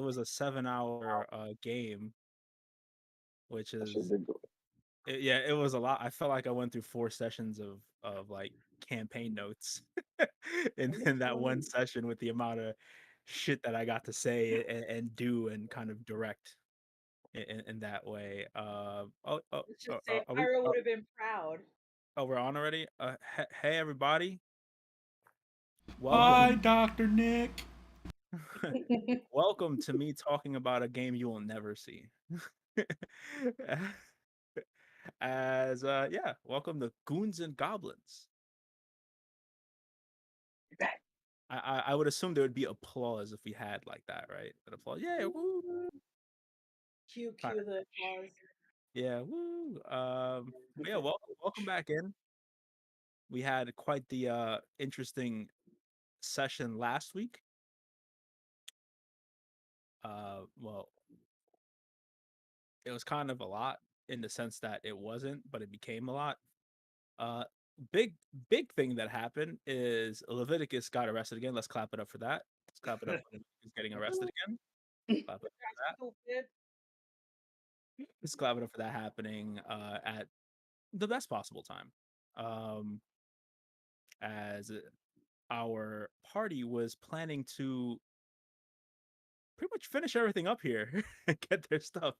was a 7 hour game, which That shit is did go. yeah, it was a lot. I felt like I went through 4 sessions of like campaign notes in that one session with the amount of shit that I got to say and do and kind of direct in that way. Let's just say Are we? Pyro would have been proud. Oh, we're on already. Hey everybody, Hi, welcome, Dr. Nick. welcome to me talking about a game you will never see. As yeah, welcome to Goons and Goblins. I would assume there would be applause if we had like that, right? An applause, yeah, woo. Cue, All cue the applause. yeah, woo. But yeah, welcome back in. We had quite the interesting session last week. Well, it was kind of a lot in the sense that it wasn't, but it became a lot. Uh, big big thing that happened is Leviticus got arrested again. Let's clap it up for that. Let's clap it up for Leviticus getting arrested again. Clap it up for that. Stupid. Let's clap it up for that happening at the best possible time. As our party was planning to pretty much finish everything up here, get their stuff,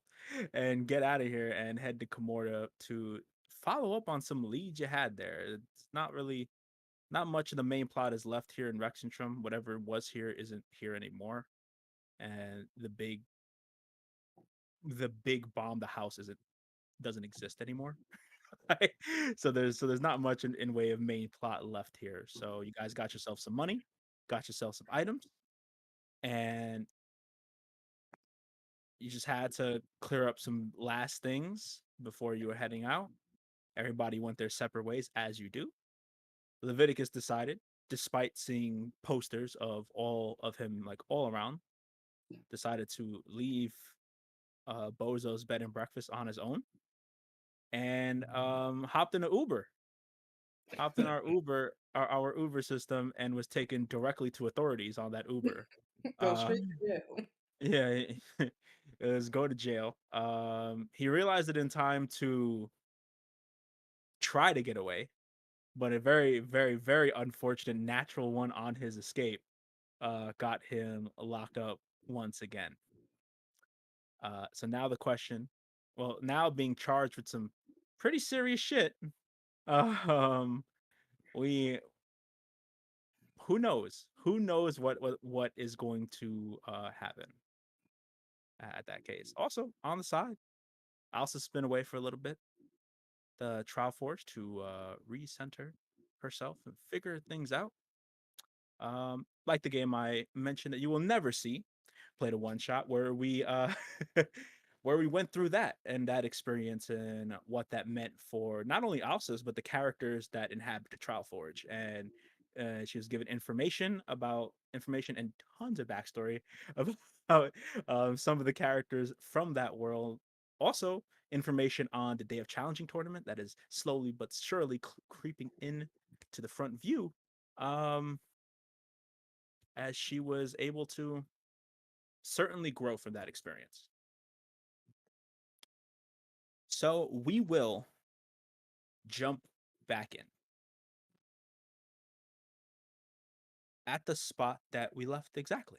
and get out of here and head to Comorta to follow up on some leads you had there. It's not really not much of the main plot is left here in Rexentrum. Whatever was here isn't here anymore, and the big bomb the house isn't doesn't exist anymore. Right? So there's not much in way of main plot left here. So you guys got yourself some money, got yourself some items, and you just had to clear up some last things before you were heading out. Everybody went their separate ways, as you do. Leviticus decided, despite seeing posters of all of him like all around, decided to leave Bozo's bed and breakfast on his own and hopped in an Uber. Hopped in our Uber system, and was taken directly to authorities on that Uber. Go straight Um, to jail. yeah, it was go to jail. He realized it in time to try to get away, but a very, very, very unfortunate natural one on his escape got him locked up once again. So now the question, well, now being charged with some pretty serious shit. Um, we who knows? Who knows what is going to happen at that case? Also, on the side, I'll spin away for a little bit. The trial force to recenter herself and figure things out. Like the game I mentioned that you will never see, played a one shot where we where we went through that and that experience and what that meant for not only Alsa's but the characters that inhabit the Trial Forge. And she was given information and tons of backstory about some of the characters from that world. Also, information on the Day of Challenging tournament that is slowly but surely creeping in to the front view. Um, as she was able to certainly grow from that experience. So we will jump back in at the spot that we left exactly.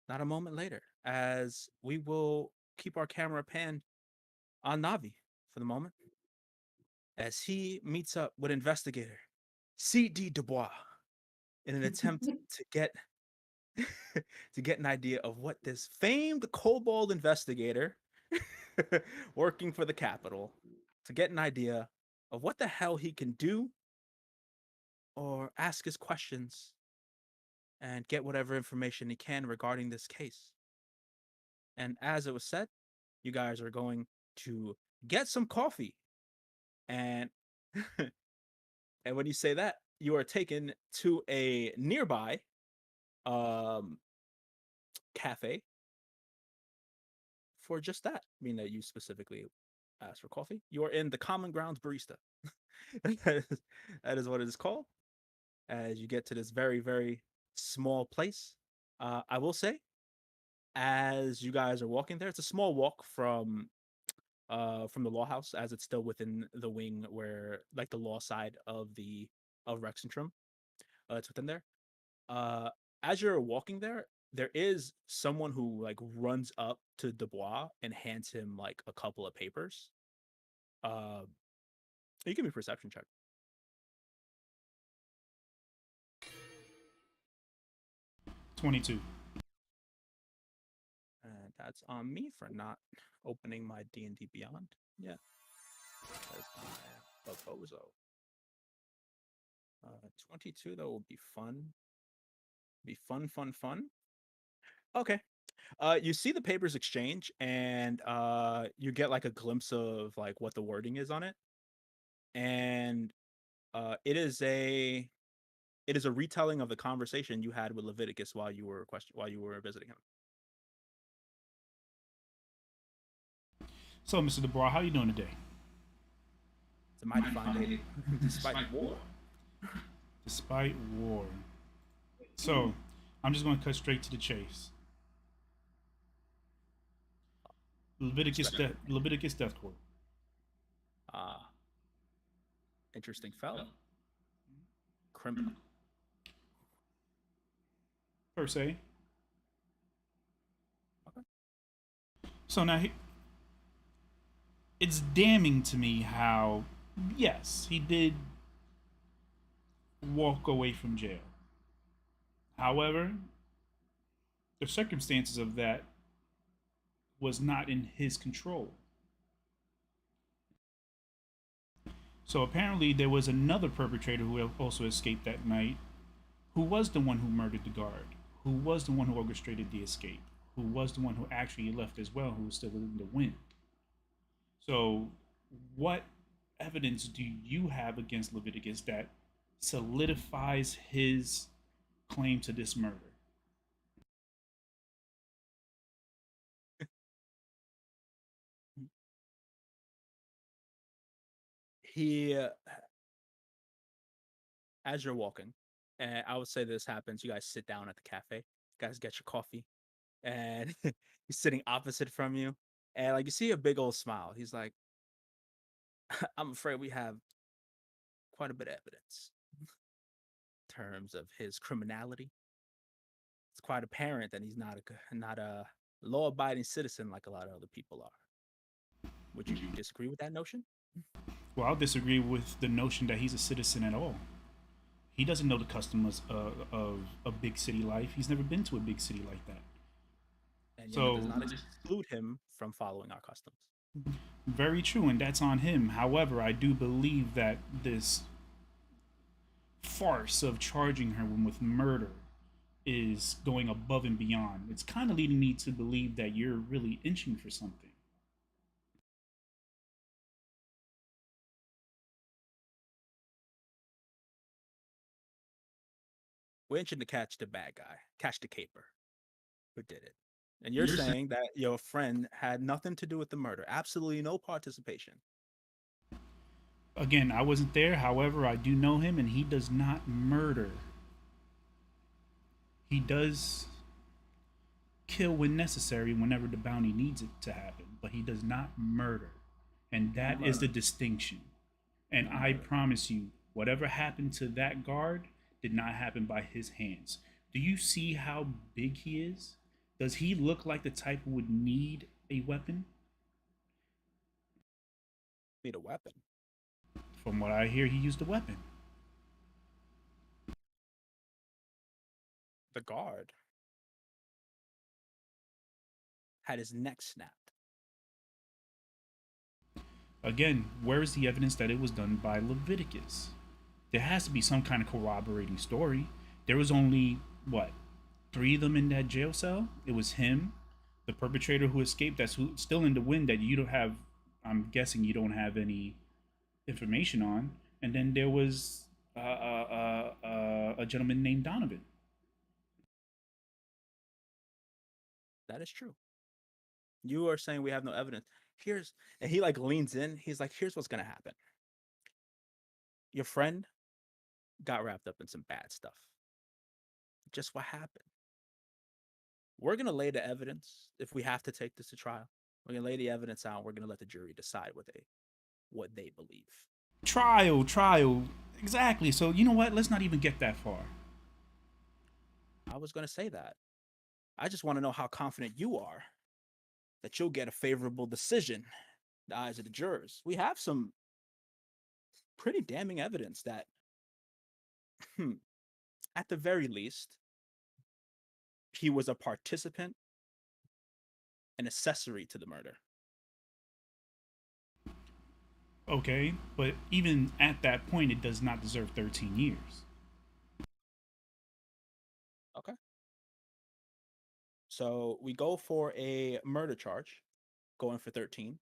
Not a moment later, as we will keep our camera panned on Navi for the moment, as he meets up with investigator C.D. Dubois in an attempt to get to get an idea of what this famed Kobold investigator working for the Capitol to get an idea of what the hell he can do or ask his questions and get whatever information he can regarding this case. And as it was said, you guys are going to get some coffee. And and when you say that, you are taken to a nearby um cafe for just that. I mean that you specifically asked for coffee. You are in the Common Grounds Barista. That is what it is called. As you get to this very, very small place. I will say as you guys are walking there, it's a small walk from the law house, as it's still within the wing where, like, the law side of Rexentrum. It's within there. Uh, as you're walking there, there is someone who like runs up to Dubois and hands him like a couple of papers. Uh, you give me a perception check. 22. And that's on me for not opening my D&D Beyond yet. That is my Bobozo. 22 though will be fun. Be fun, fun, fun. Okay. You see the papers exchange, and you get like a glimpse of like what the wording is on it, and it is a retelling of the conversation you had with Leviticus while you were visiting him. So, Mr. DeBrois, how you doing today? It's a mighty fine day, despite war. Despite war. So, I'm just going to cut straight to the chase. Leviticus Death Court. Ah, interesting fellow. Criminal. Per se. Okay. So now it's damning to me how, yes, he did walk away from jail. However, the circumstances of that was not in his control. So apparently, there was another perpetrator who also escaped that night, who was the one who murdered the guard, who was the one who orchestrated the escape, who was the one who actually left as well, who was still in the wind. So, what evidence do you have against Leviticus that solidifies his claim to this murder? He, as you're walking, and I would say this happens, you guys sit down at the cafe, you guys get your coffee, and he's sitting opposite from you, and like you see a big old smile. He's like, I'm afraid we have quite a bit of evidence in terms of his criminality. It's quite apparent that he's not a law-abiding citizen like a lot of other people are. Would you disagree with that notion? Well, I'll disagree with the notion that he's a citizen at all. He doesn't know the customs of a big city life. He's never been to a big city like that. And yet it does So, not exclude him from following our customs. very true, and that's on him. However, I do believe that this farce of charging her with murder is going above and beyond. It's kind of leading me to believe that you're really inching for something. We're itching to catch the bad guy, catch the caper who did it. And you're saying that your friend had nothing to do with the murder, absolutely no participation. Again, I wasn't there. However, I do know him, and he does not murder. He does kill when necessary, whenever the bounty needs it to happen, but he does not murder. And that is the distinction. And I promise you, whatever happened to that guard did not happen by his hands. Do you see how big he is? Does he look like the type who would need a weapon? Need a weapon. From what I hear, he used a weapon. The guard had his neck snapped. Again, where is the evidence that it was done by Leviticus? There has to be some kind of corroborating story. There was only, what, three of them in that jail cell? It was him, the perpetrator who escaped, that's still in the wind, that you don't have, I'm guessing you don't have any information on. And then there was a gentleman named Donovan. That is true. You are saying we have no evidence. And he like leans in. He's like, here's what's gonna happen. Your friend got wrapped up in some bad stuff. Just what happened. We're gonna lay the evidence if we have to take this to trial. We're gonna lay the evidence out. We're gonna let the jury decide what they believe. Trial. Exactly. So you know what? Let's not even get that far. I was gonna say that. I just want to know how confident you are that you'll get a favorable decision in the eyes of the jurors. We have some pretty damning evidence that, at the very least, he was a participant, an accessory to the murder. Okay, but even at that point, it does not deserve 13 years. Okay. So we go for a murder charge, going for 13.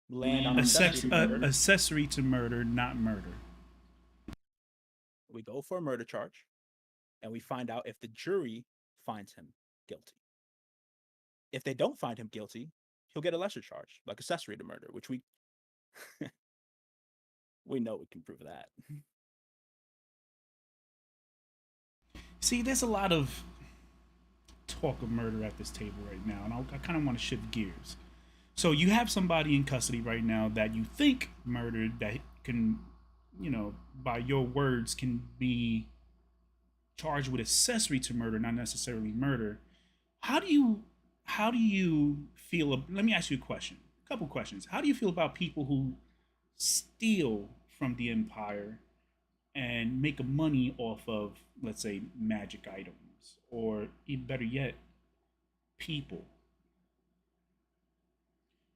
Land on accessory to murder. Accessory to murder, not murder. We go for a murder charge, and we find out if the jury finds him guilty. If they don't find him guilty, he'll get a lesser charge, like accessory to murder, which we know we can prove that. See, there's a lot of talk of murder at this table right now, and I kind of want to shift gears. So you have somebody in custody right now that you think murdered that can, by your words, can be charged with accessory to murder, not necessarily murder. How do you how do you feel? Let me ask you a question. A couple questions. How do you feel about people who steal from the empire and make money off of, let's say, magic items, or even better yet, people?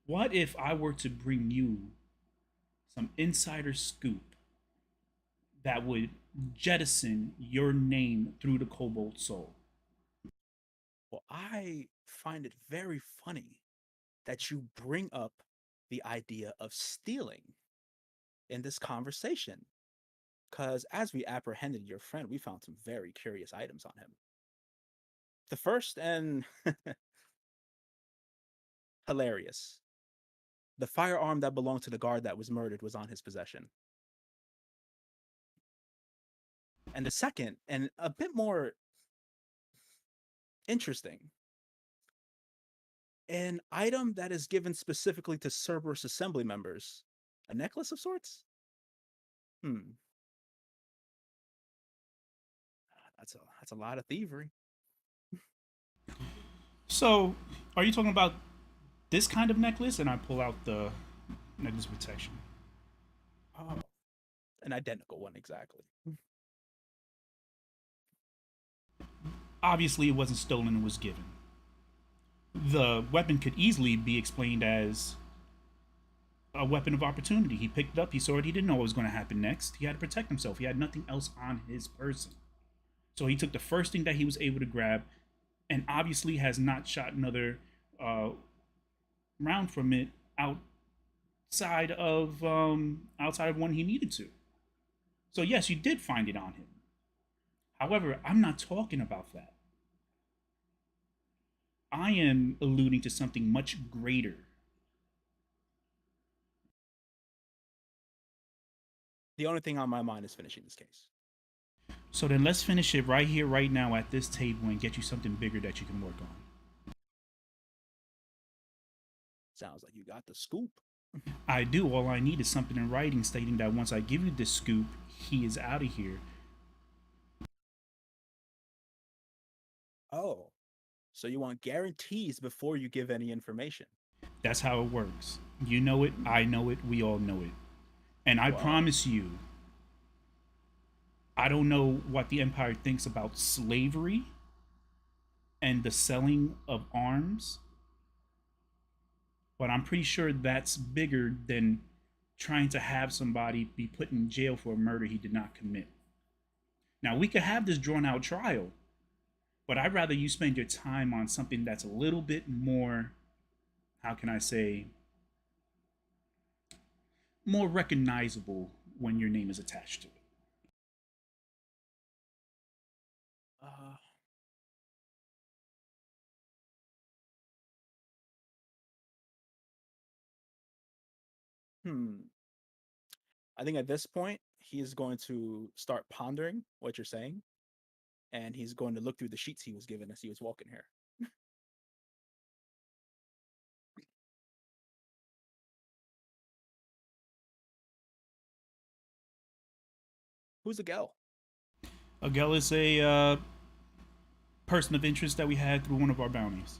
What if I were to bring you some insider scoop that would jettison your name through the Kobold soul? Well, I find it very funny that you bring up the idea of stealing in this conversation. Because as we apprehended your friend, we found some very curious items on him. The first and hilarious, the firearm that belonged to the guard that was murdered was on his possession. And the second, and a bit more interesting, an item that is given specifically to Cerberus assembly members, a necklace of sorts. Hmm, that's a lot of thievery. So, are you talking about this kind of necklace? And I pull out the necklace protection. Oh, an identical one exactly. Obviously, it wasn't stolen, it was given. The weapon could easily be explained as a weapon of opportunity. He picked it up, he saw it, he didn't know what was going to happen next. He had to protect himself, he had nothing else on his person. So he took the first thing that he was able to grab, and obviously has not shot another uh, round from it outside of when he needed to. So yes, you did find it on him. However, I'm not talking about that. I am alluding to something much greater. The only thing on my mind is finishing this case. So then let's finish it right here, right now at this table and get you something bigger that you can work on. Sounds like you got the scoop. I do. All I need is something in writing stating that once I give you this scoop, he is out of here. Oh, so you want guarantees before you give any information? That's how it works. You know it, I know it, we all know it. And I Well, promise you, I don't know what the Empire thinks about slavery and the selling of arms, but I'm pretty sure that's bigger than trying to have somebody be put in jail for a murder he did not commit. Now, we could have this drawn out trial, but I'd rather you spend your time on something that's a little bit more, how can I say, more recognizable when your name is attached to it. uh, hmm. I think at this point he is going to start pondering what you're saying, and he's going to look through the sheets he was given as he was walking here. Who's the gal? Agel is a person of interest that we had through one of our bounties.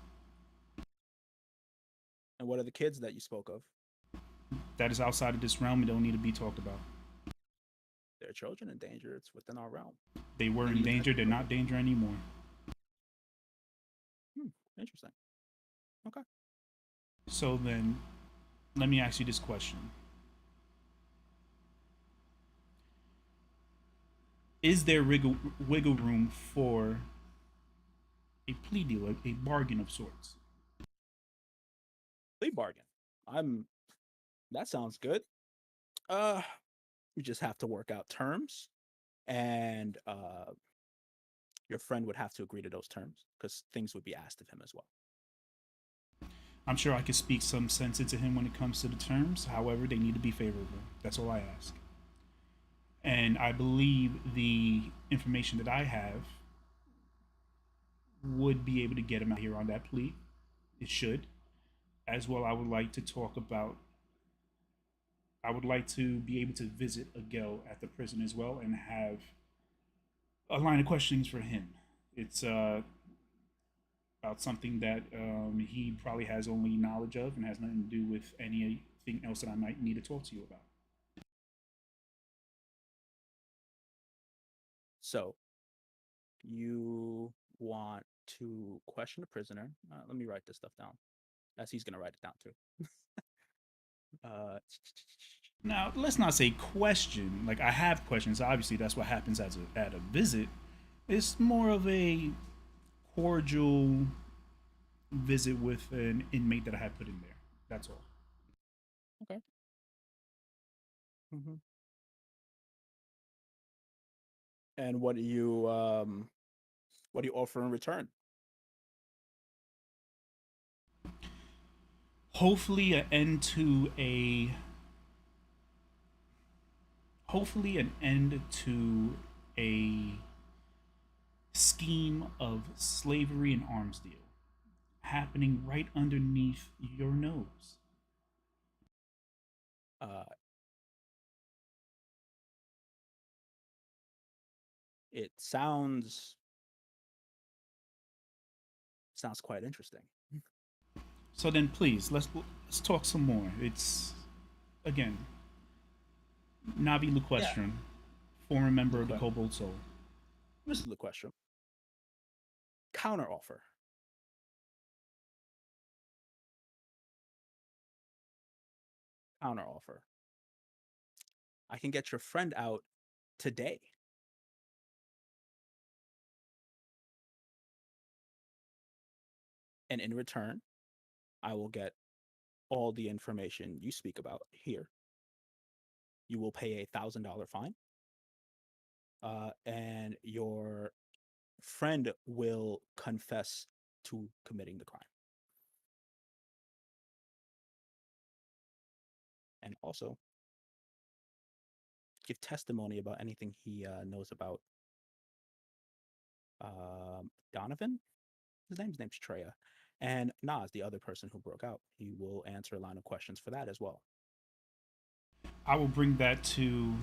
And what are the kids that you spoke of? That is outside of this realm and don't need to be talked about. They're children in danger. It's within our realm. They were They in need danger. attention They're not quickly. danger anymore. Interesting. Okay. So then, let me ask you this question: is there wiggle room for a plea deal, a bargain of sorts? Plea bargain. I'm. That sounds good. Uh, we just have to work out terms, and your friend would have to agree to those terms because things would be asked of him as well. I'm sure I could speak some sense into him when it comes to the terms. However, they need to be favorable. That's all I ask. And I believe the information that I have would be able to get him out here on that plea. It should. As well, I would like to talk about. I would like to be able to visit Agel at the prison as well and have a line of questionings for him. It's about something that he probably has only knowledge of and has nothing to do with anything else that I might need to talk to you about. So you want to question the prisoner? Let me write this stuff down, as he's gonna write it down too. uh, Now, let's not say question. Like I have questions. Obviously, that's what happens at a visit. It's more of a cordial visit with an inmate that I have put in there. That's all. okay. Mm-hmm. And what do you offer in return? Hopefully, an end to a hopefully an end to a scheme of slavery and arms deal happening right underneath your nose. Uh, it sounds quite interesting. So then, please let's talk some more. It's again Navi Yeah, Luquestron, former member of the Luque- Kobold Soul. Mr. Luquestro. Counter offer. Counter offer. I can get your friend out today, and in return, I will get all the information you speak about here. You will pay $1,000 fine, and your friend will confess to committing the crime, and also give testimony about anything he knows about Donovan. His name's Treya, and Nas, the other person who broke out. He will answer a line of questions for that as well. I will bring that to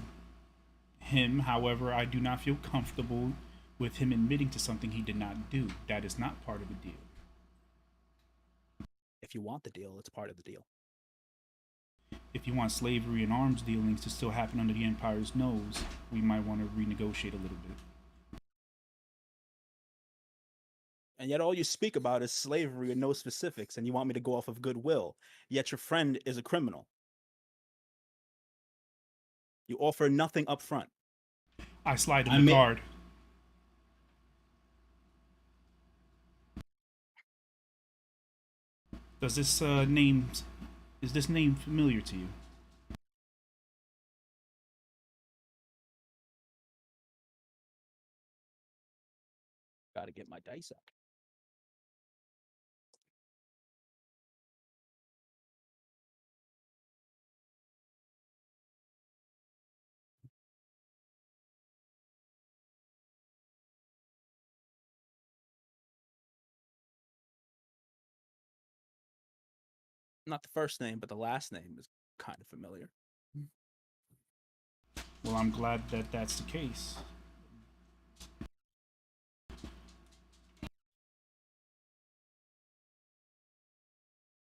him. However, I do not feel comfortable with him admitting to something he did not do. That is not part of the deal. If you want the deal, it's part of the deal. If you want slavery and arms dealings to still happen under the Empire's nose, we might want to renegotiate a little bit. And yet all you speak about is slavery and no specifics, and you want me to go off of goodwill. Yet your friend is a criminal. You offer nothing up front. I slide him I the may card. Does this name is this name familiar to you? gotta get my dice out. Not the first name, but the last name is kind of familiar. Well, I'm glad that that's the case.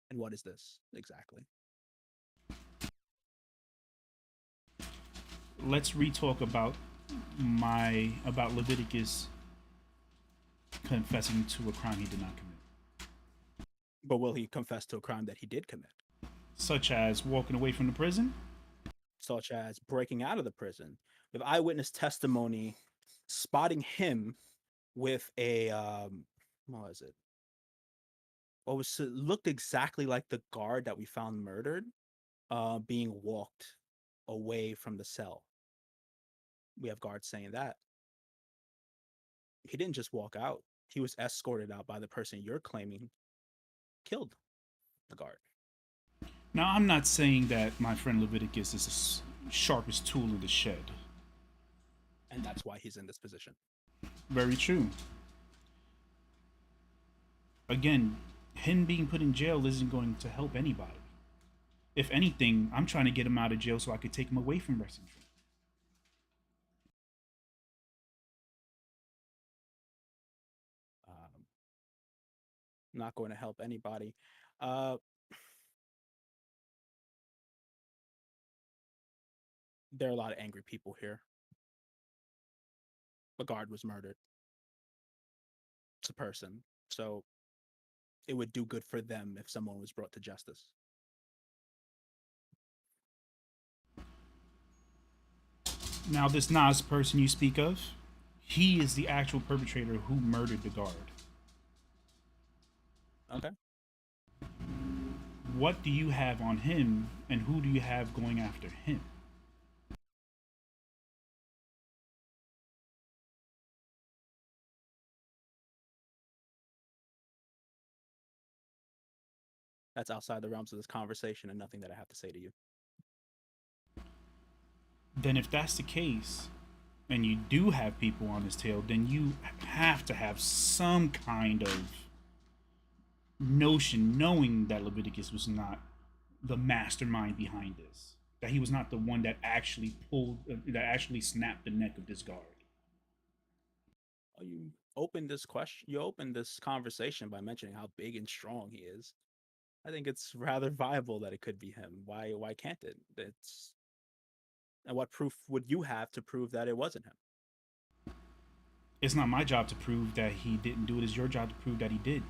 And what is this exactly? Let's re-talk about Leviticus confessing to a crime he did not commit, But will he confess to a crime that he did commit, such as walking away from the prison. such as breaking out of the prison, with eyewitness testimony, spotting him with a what was it? What was it looked exactly like the guard that we found murdered, being walked away from the cell. We have guards saying that he didn't just walk out; he was escorted out by the person you're claiming killed the guard. Now, I'm not saying that my friend Leviticus is the sharpest tool in the shed. And that's why he's in this position. Very true. Again, him being put in jail isn't going to help anybody. If anything, I'm trying to get him out of jail so I could take him away from wrestling. Um, not going to help anybody. Uh, there are a lot of angry people here. A guard was murdered. It's a person, so it would do good for them if someone was brought to justice. Now, this Nas person you speak of, he is the actual perpetrator who murdered the guard. Okay. What do you have on him, and who do you have going after him? That's outside the realms of this conversation and nothing that I have to say to you. Then, if that's the case, and you do have people on his tail, then you have to have some kind of notion, knowing that Leviticus was not the mastermind behind this, that he was not the one that actually that actually snapped the neck of this guard. Well, you opened this question. You opened this conversation by mentioning how big and strong he is. I think it's rather viable that it could be him. Why can't it? It's and what proof would you have to prove that it wasn't him? It's not my job to prove that he didn't do it. It's your job to prove that he did.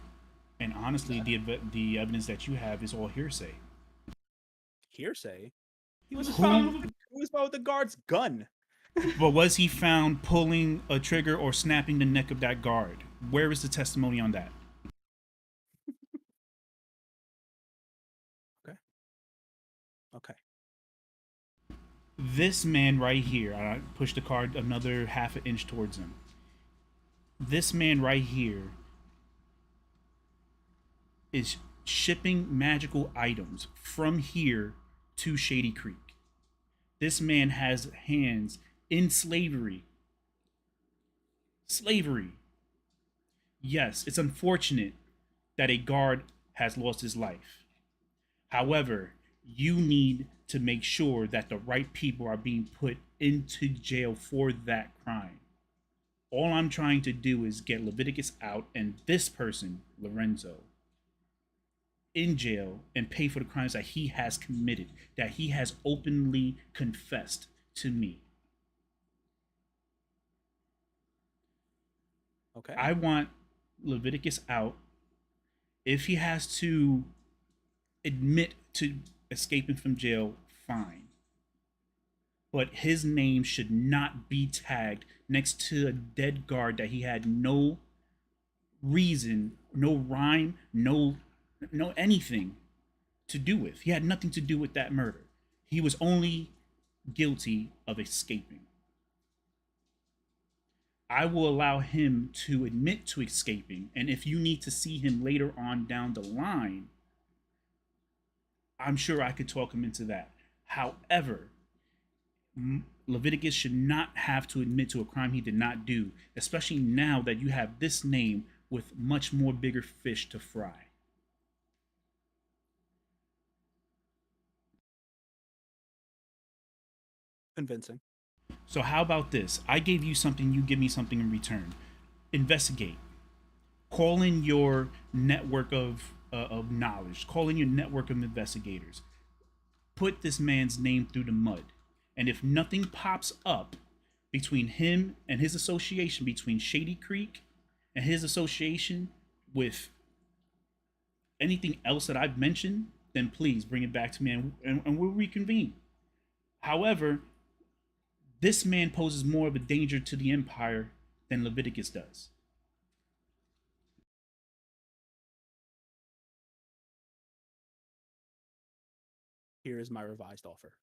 And honestly, the evidence that you have is all hearsay. Hearsay. He was Who? found. He was found with the guard's gun. But was he found pulling a trigger or snapping the neck of that guard? Where is the testimony on that? Okay. Okay. This man right here, I pushed the card another half an inch towards him. This man right here is shipping magical items from here to Shady Creek. This man has hands in slavery. Slavery. Yes, it's unfortunate that a guard has lost his life. However, you need to make sure that the right people are being put into jail for that crime. All I'm trying to do is get Leviticus out and this person, Lorenzo, in jail and pay for the crimes that he has committed, that he has openly confessed to me. Okay. I want Leviticus out. If he has to admit to escaping from jail, fine. But his name should not be tagged next to a dead guard that he had no reason, no rhyme, no anything to do with. He had nothing to do with that murder. He was only guilty of escaping. I will allow him to admit to escaping, and if you need to see him later on down the line, I'm sure I could talk him into that. However, Leviticus should not have to admit to a crime he did not do, especially now that you have this name with much more bigger fish to fry. Convincing. So how about this? I gave you something, you give me something in return. Investigate. Call in your network of knowledge. Call in your network of investigators. Put this man's name through the mud. And if nothing pops up between him and his association between Shady Creek and his association with anything else that I've mentioned, then please bring it back to me and we'll reconvene. However, this man poses more of a danger to the Empire than Leviticus does. Here is my revised offer.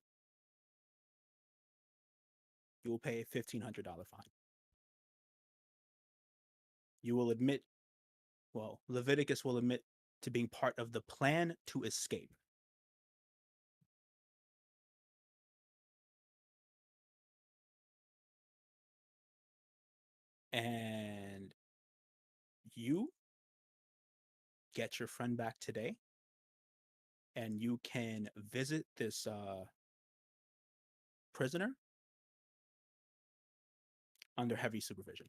You will pay a $1,500 fine. You will admit, well, Leviticus will admit to being part of the plan to escape. And you get your friend back today, and you can visit this prisoner under heavy supervision.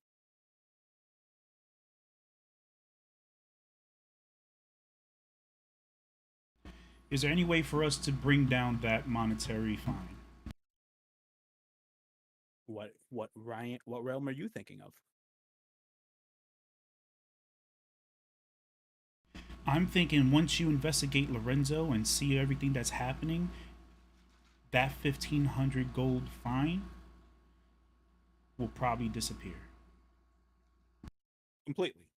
Is there any way for us to bring down that monetary fine? What realm are you thinking of? I'm thinking once you investigate Lorenzo and see everything that's happening, that 1,500 gold fine will probably disappear. Completely.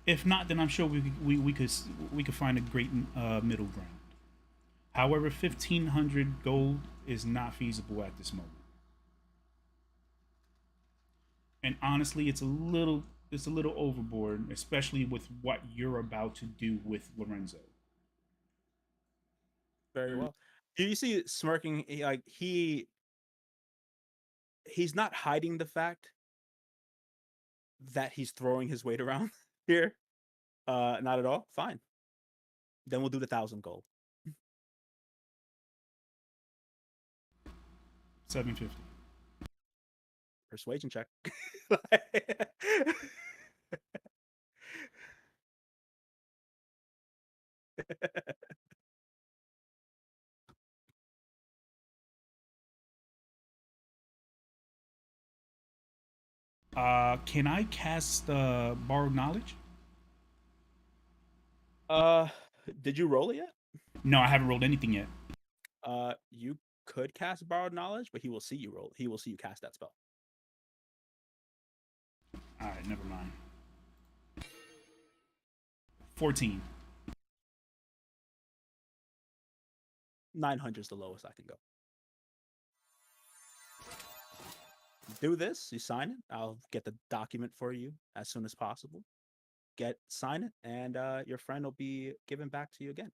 If not, then I'm sure we could find a great middle ground. However, 1,500 gold is not feasible at this moment. And honestly, it's a little overboard, especially with what you're about to do with Lorenzo. Very well. Do you see smirking? Like he's not hiding the fact that he's throwing his weight around here. Not at all. Fine. Then we'll do the 1,000 gold. 750. Persuasion check. Can I cast borrowed knowledge? uh, did you roll it yet? No, I haven't rolled anything yet. You could cast borrowed knowledge, but he will see you roll. He will see you cast that spell. All right, never mind. 14. 900 is the lowest I can go. Do this. You sign it. I'll get the document for you as soon as possible. Sign it, and your friend will be given back to you again.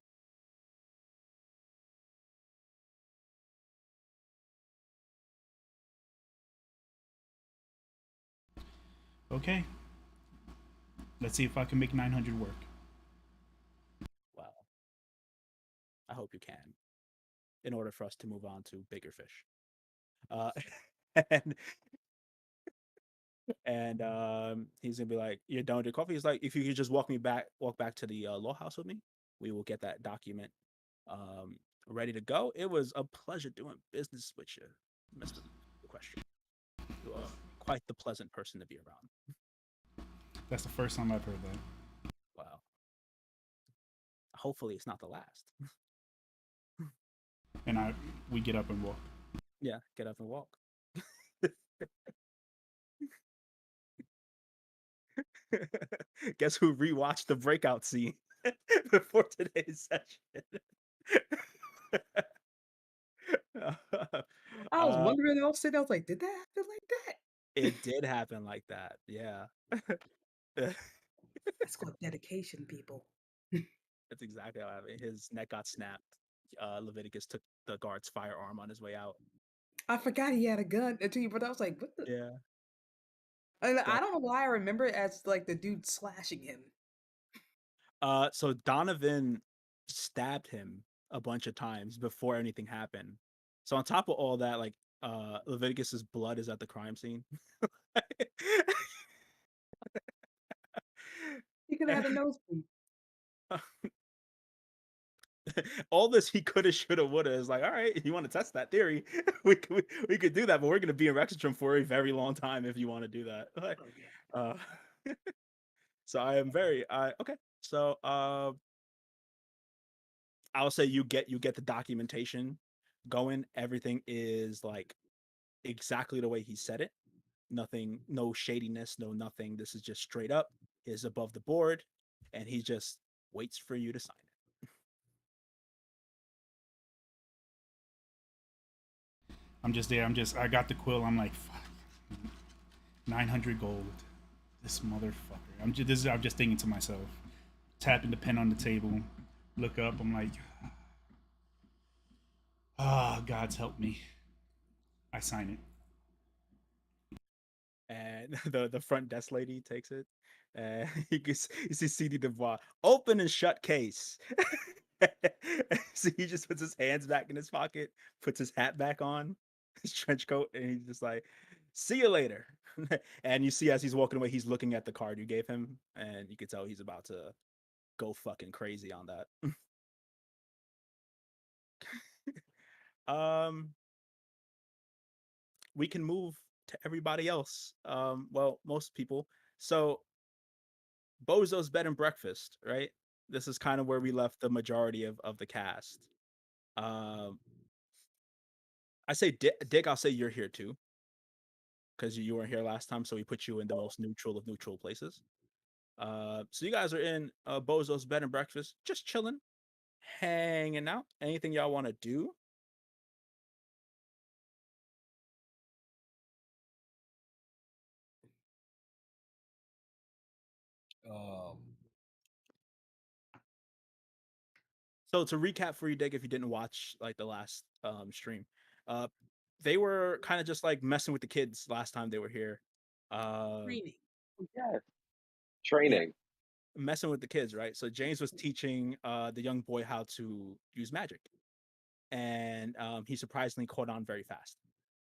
Okay. Let's see if I can make 900 work. Well, I hope you can, in order for us to move on to bigger fish. Uh, and he's gonna be like, "You're done with your coffee." He's like, "If you could just walk back to the law house with me, we will get that document um, ready to go." It was a pleasure doing business with you, Mister Question. You are quite the pleasant person to be around. That's the first time I've heard that. Wow. Hopefully, it's not the last. And we get up and walk. Yeah, get up and walk. Guess who rewatched the breakout scene before today's session? I was uh, wondering, I was sitting, I was like, did that happen like that? it did happen like that. Yeah. That's called dedication, people. That's exactly how it happened. His neck got snapped. Leviticus took the guard's firearm on his way out. I forgot he had a gun until you, but I was like, what the? Yeah. And I That, don't know why I remember it as like the dude slashing him. so Donovan stabbed him a bunch of times before anything happened. So on top of all that, like Leviticus's blood is at the crime scene. You could have had a nosebleed. All this he coulda, shoulda, woulda is like, all right, you want to test that theory? We could do that, but we're gonna be in Rexstrom for a very long time if you want to do that. Like, Oh yeah. uh, so I am very okay. So I'll say you get the documentation going. Everything is like exactly the way he said it. Nothing, no shadiness, no nothing. This is just straight up. Is above the board, and he just waits for you to sign it. I'm just there. I got the quill. I'm like, fuck, 900 gold. This motherfucker. I'm just thinking to myself, tapping the pen on the table, look up. I'm like, ah, oh, God's help me. I sign it. And the front desk lady takes it. You see CD Devoir open and shut case. So he just puts his hands back in his pocket, puts his hat back on, his trench coat, and he's just like, "See you later." And you see as he's walking away, he's looking at the card you gave him, and you can tell he's about to go fucking crazy on that. um, we can move to everybody else. Well, most people. So Bozo's Bed and Breakfast, right? This is kind of where we left the majority of the cast. Um, I say Dick. I'll say you're here too because you weren't here last time, so we put you in the most neutral of neutral places. So you guys are in Bozo's Bed and Breakfast, just chilling, hanging out. Anything y'all want to do? Um, So to recap for you, Dick, if you didn't watch like the last stream, uh, they were kind of just like messing with the kids last time they were here. Uh, Training. yeah, yeah, training. messing with the kids, right? So James was teaching the young boy how to use magic, and he surprisingly caught on very fast.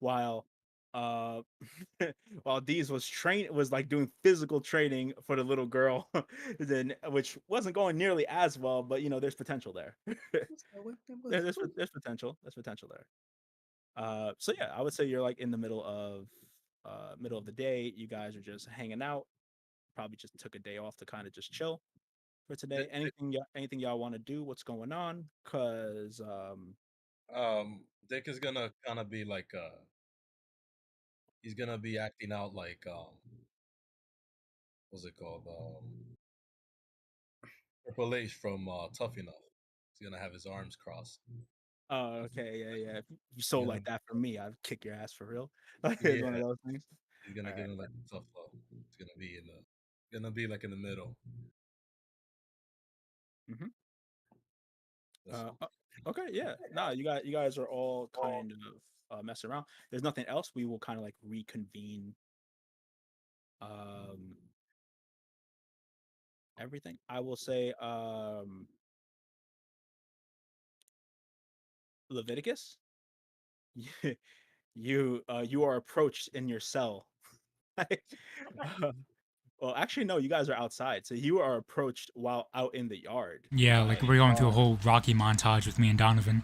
While uh, while Deez was like doing physical training for the little girl, then which wasn't going nearly as well, but you know there's potential there. There's potential. There's potential there. So yeah, I would say you're like in the middle of the day. You guys are just hanging out. Probably just took a day off to kind of just chill for Th- today. th- Anything y'all want to do? What's going on? Cause Dick is gonna kind of be like, he's gonna be acting out like, what's it called? Triple H from Tough Enough. He's gonna have his arms crossed. oh, okay, yeah, yeah. If you He's sold gonna, like that for me, I'd kick your ass for real. Like it's one yeah, of those things. he's gonna All give right. him like a tough love. It's gonna be like in the middle. Mm-hmm. That's Okay, yeah. Nah, you guys are all kind of messing around. There's nothing else. We will kind of like reconvene um everything. I will say Leviticus, you are approached in your cell. Uh, well, actually, no. You guys are outside, so you are approached while out in the yard Yeah, like by we're going through a whole Rocky montage with me and Donovan.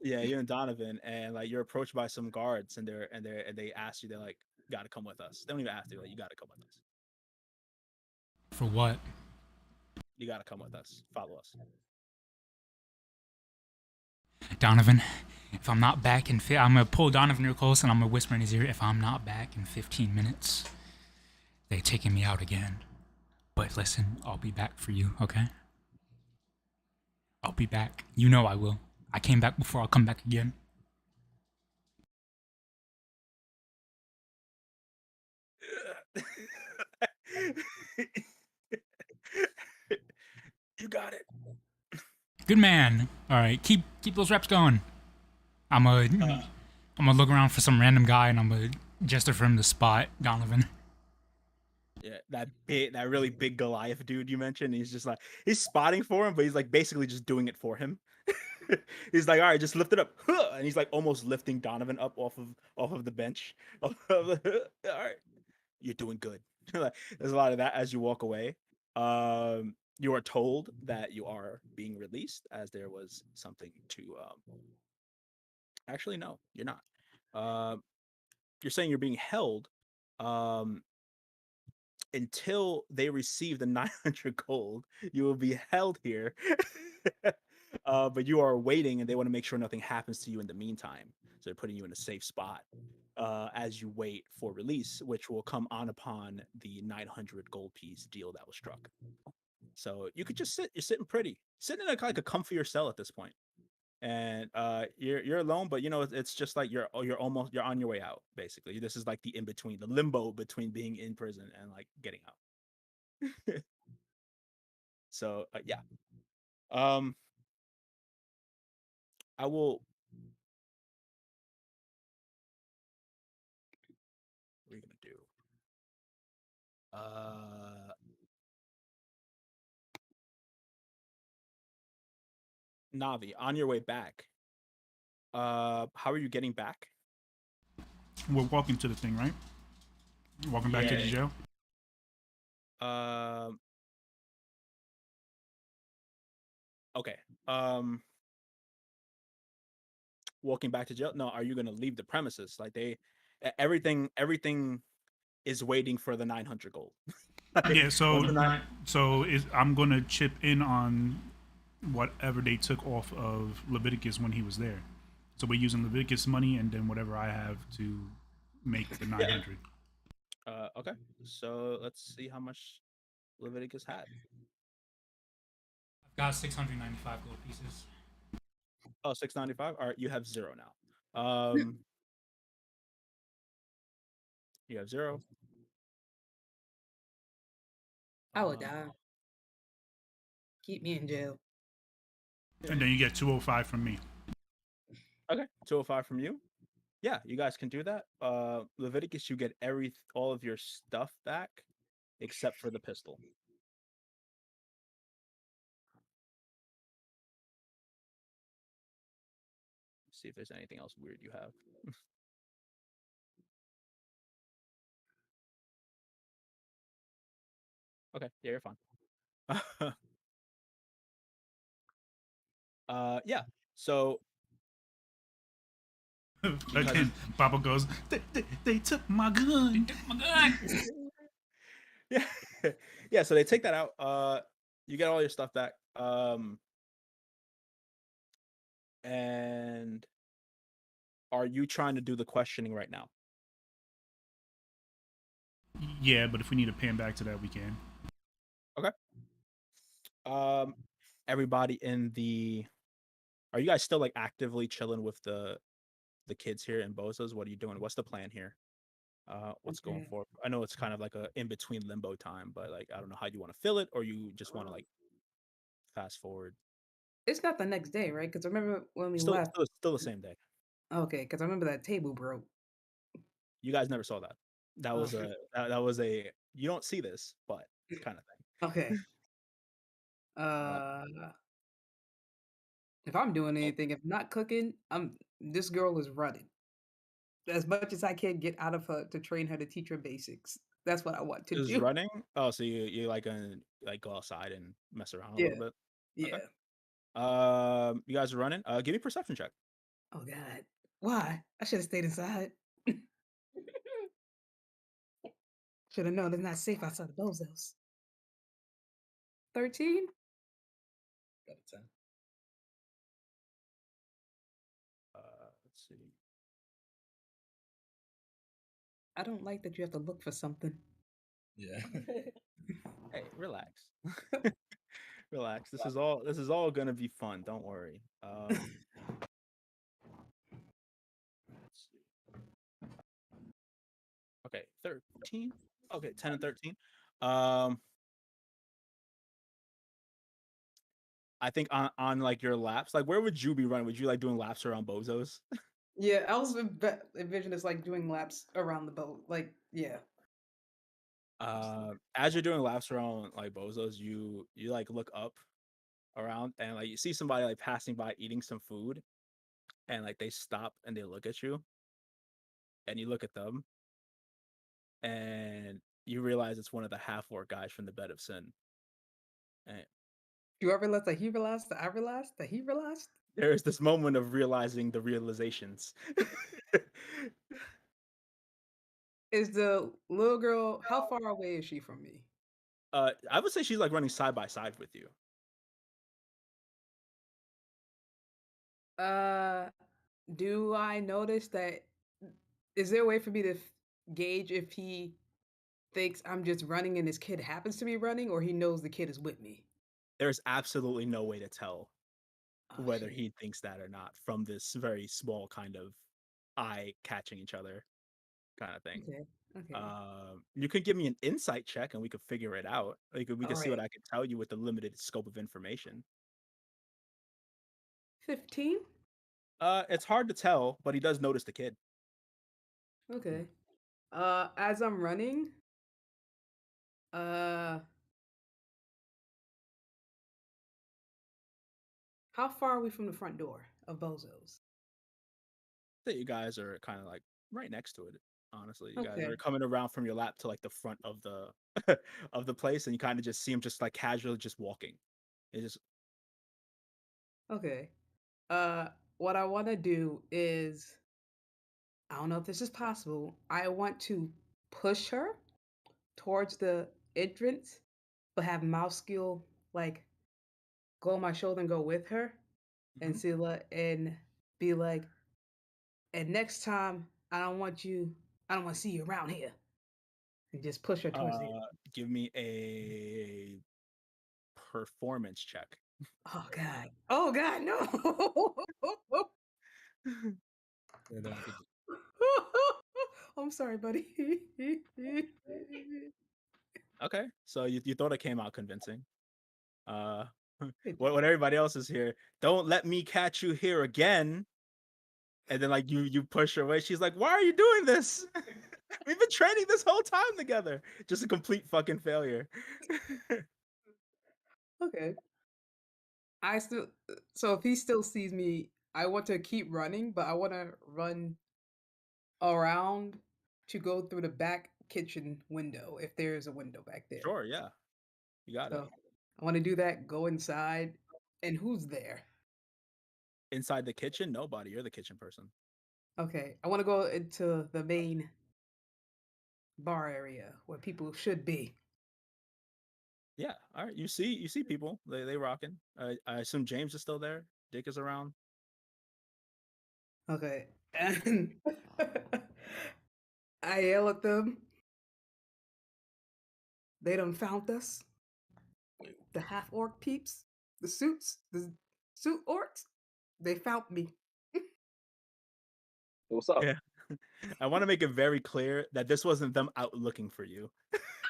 yeah, you and Donovan, and like you're approached by some guards, and they ask you, they're like, "You got to come with us." They don't even ask you, like, "You got to come with us. For what? You got to come with us. Follow us." Donovan, if I'm not back I'm gonna pull Donovan real close and I'm gonna whisper in his ear, if I'm not back in 15 minutes, they taking me out again. But listen, I'll be back for you, okay? I'll be back. You know I will. I came back before, I'll come back again. You got it. Good man. All right, keep those reps going. I'm gonna look around for some random guy and I'm gonna gesture for him to spot Donovan. Yeah, that really big Goliath dude you mentioned. He's just like he's spotting for him, but he's like basically just doing it for him. He's like, all right, just lift it up, and he's like almost lifting Donovan up off of the bench. All right, you're doing good. There's a lot of that as you walk away. You are told that you are being released as there was something to. Actually, no, you're not. You're saying you're being held. Um, until they receive the 900 gold, you will be held here. But you are waiting, and they want to make sure nothing happens to you in the meantime. So they're putting you in a safe spot as you wait for release, which will come on upon the 900 gold piece deal that was struck. So you could just sit. You're sitting pretty, sitting in like a comfier cell at this point, and you're alone. But you know it's just like you're on your way out. Basically, this is like the in between, the limbo between being in prison and like getting out. So yeah, um, I will. What are you gonna do? Navi, on your way back. How are you getting back? We're walking to the thing, right? Walking back to the Yeah. jail. Um. Okay. Um. Walking back to jail. No, are you gonna leave the premises? Like everything is waiting for the 900 gold. Yeah. Once the nine. I'm gonna chip in on whatever they took off of Leviticus when he was there. So we're using Leviticus money and then whatever I have to make the 900. Okay. So let's see how much Leviticus had. I've got 695 gold pieces. Oh, 695. All right, you have zero now. You have zero. I would die. Keep me in jail. And then you get 205 from me. Okay, 205 from you. Yeah, you guys can do that. Leviticus, you get all of your stuff back except for the pistol. See if there's anything else weird you have. Okay, yeah, you're fine. Yeah. So because Again, Papa goes, they took my gun. Took my gun. yeah, yeah. So they take that out. You get all your stuff back. And are you trying to do the questioning right now? Yeah, but if we need to pan back to that, we can. Okay. Um, everybody in the. Are you guys still like actively chilling with the kids here in Bozo's? What are you doing? What's the plan here? What's going Okay. for? I know it's kind of like a in between limbo time, but like I don't know how you want to fill it, or you just want to like fast forward. It's not the next day, right? Because I remember when we Still, left. still the same day. Okay, because I remember that table broke. You guys never saw that. That was Okay. that was a you don't see this, but kind of thing. Okay. Uh, Uh, if I'm doing oh, anything, if not cooking, I'm. This girl is running as much as I can get out of her to train her to teach her basics. That's what I want to is do. running. Oh, so you like gonna like go outside and mess around a little Yeah. bit. Okay. Yeah. You guys are running. Give me a perception check. Oh God. Why? I should have stayed inside. Should have known it's not safe outside of Bozos. 13? Got a 10. Let's see. I don't like that you have to look for something. Yeah. Hey, relax. Relax. This is all gonna be fun. Don't worry. Let's see. Okay, 13. Okay, 10 and 13. Um, I think on like your laps, like where would you be running? Would you like doing laps around Bozos? Yeah, I was envision it's like doing laps around the boat. Like, yeah. As you're doing laps around like Bozos, you like look up around, and like you see somebody like passing by eating some food, and like they stop and they look at you, and you look at them, and you realize it's one of the half orc guys from the Bed of Sin. And You ever realize that he realized that I realized that he realized? there's this moment of realizing the realizations. Is the little girl, how far away is she from me? I would say she's like running side by side with you. Uh, do I notice that? Is there a way for me to gauge if he thinks I'm just running and this kid happens to be running, or he knows the kid is with me? There's absolutely no way to tell Oh whether shit. he thinks that or not from this very small kind of eye catching each other kind of thing. Okay. Okay. You could give me an insight check and we could figure it out. Like we All could see what right. I could tell you with the limited scope of information. 15? It's hard to tell, but he does notice the kid. Okay. As I'm running, uh, how far are we from the front door of Bozo's? That you guys are kind of like right next to it. Honestly, you guys are Okay. coming around from your lap to like the front of the of the place, and you kind of just see him just like casually just walking. It's just Okay. Uh, what I want to do is, I don't know if this is possible. I want to push her towards the entrance, but have mouse skill like go on my shoulder and go with her and Mhm. see and be like, and next time I don't want to see you around here. And just push her towards the give me a performance check. Oh God. Oh God, no. And then we could just, I'm sorry, buddy. Okay, so you thought it came out convincing. Uh, It what did. everybody else is here. Don't let me catch you here again. And then like you push her away. She's like, "Why are you doing this? We've been training this whole time together." Just a complete fucking failure. Okay. I still so if he still sees me, I want to keep running, but I want to run around to go through the back kitchen window if there is a window back there. Sure, yeah, you got it. So I want to do that, go inside, and who's there? Inside the kitchen, nobody. You're the kitchen person. Okay, I want to go into the main bar area where people should be. Yeah, all right. You see people. They rocking. I assume James is still there. Dick is around. Okay, and I yell at them. They done found us. The half orc peeps, the suit orcs. They found me. What's up? Yeah. I want to make it very clear that this wasn't them out looking for you.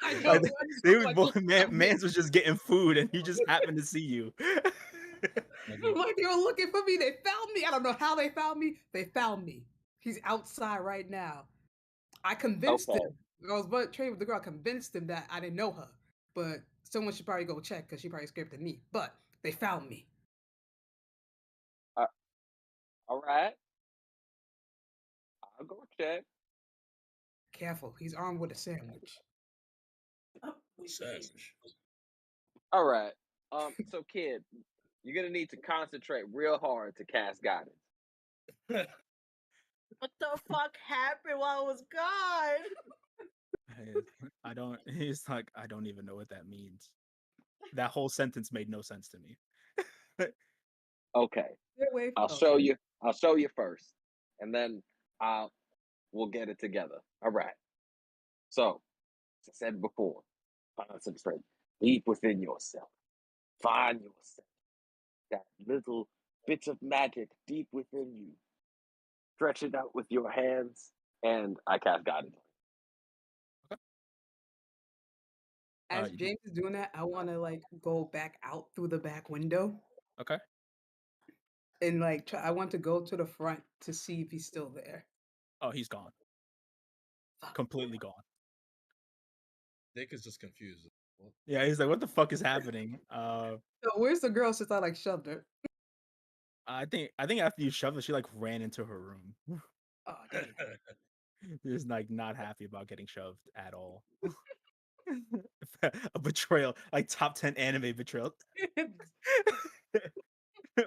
I Like, know. they I'm was like, boy, look, man's was just getting food and he just happened to see you. I'm like they were looking for me. They found me. I don't know how they found me. They found me. He's outside right now. I convinced Okay. him. I was training with the girl. I convinced him that I didn't know her, but someone should probably go check because she probably scared to me. But they found me. All right. I'll go check. Careful. He's armed with a sandwich. savage. All right. So kid, you're gonna need to concentrate real hard to cast guidance. What the fuck happened while I was gone? I don't. He's like, I don't even know what that means. That whole sentence made no sense to me. Okay. I'll show you. I'll show you first, and then we'll get it together. All right. So, as I said before, concentrate deep within yourself. Find yourself. That little bits of magic deep within you. Stretch it out with your hands, and I cast guidance. As You- James is doing that, I want to like go back out through the back window okay. and like I want to go to the front to see if he's still there. Oh, he's gone. Fuck. Completely gone. Dick is just confused. Yeah, he's like, "What the fuck is happening?" So where's the girl since I like shoved her? I think after you shoved her, she like ran into her room. Oh dang. Just like not happy about getting shoved at all. A betrayal, like top 10 anime betrayal.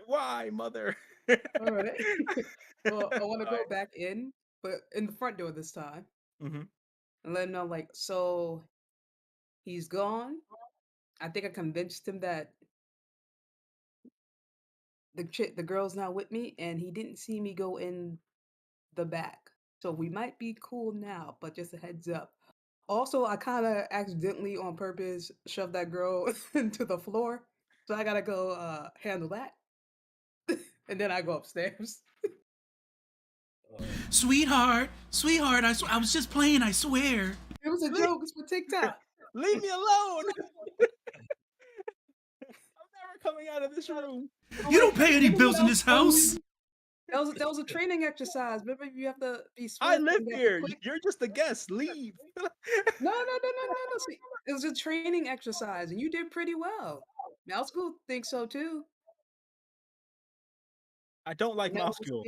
Why, mother? All right. Well, I want to go back in, but in the front door this time, Mm-hmm. and let him know like, so he's gone. I think I convinced him that the girl's not with me, and he didn't see me go in the back. So we might be cool now, but just a heads up. Also, I kind of accidentally on purpose shoved that girl into the floor. So I gotta go handle that. And then I go upstairs. Sweetheart, I was just playing, I swear. It was a joke, it's for TikTok. Leave me alone. I'm never coming out of this room. Oh, You wait, don't pay any remember when bills I in was this telling house. you? That was a training exercise. Remember, you have to be I swift live and you have to here. quick. You're just a guest. Leave. No. See, it was a training exercise, and you did pretty well. Mouse School thinks so too. I don't like And that mouse was school.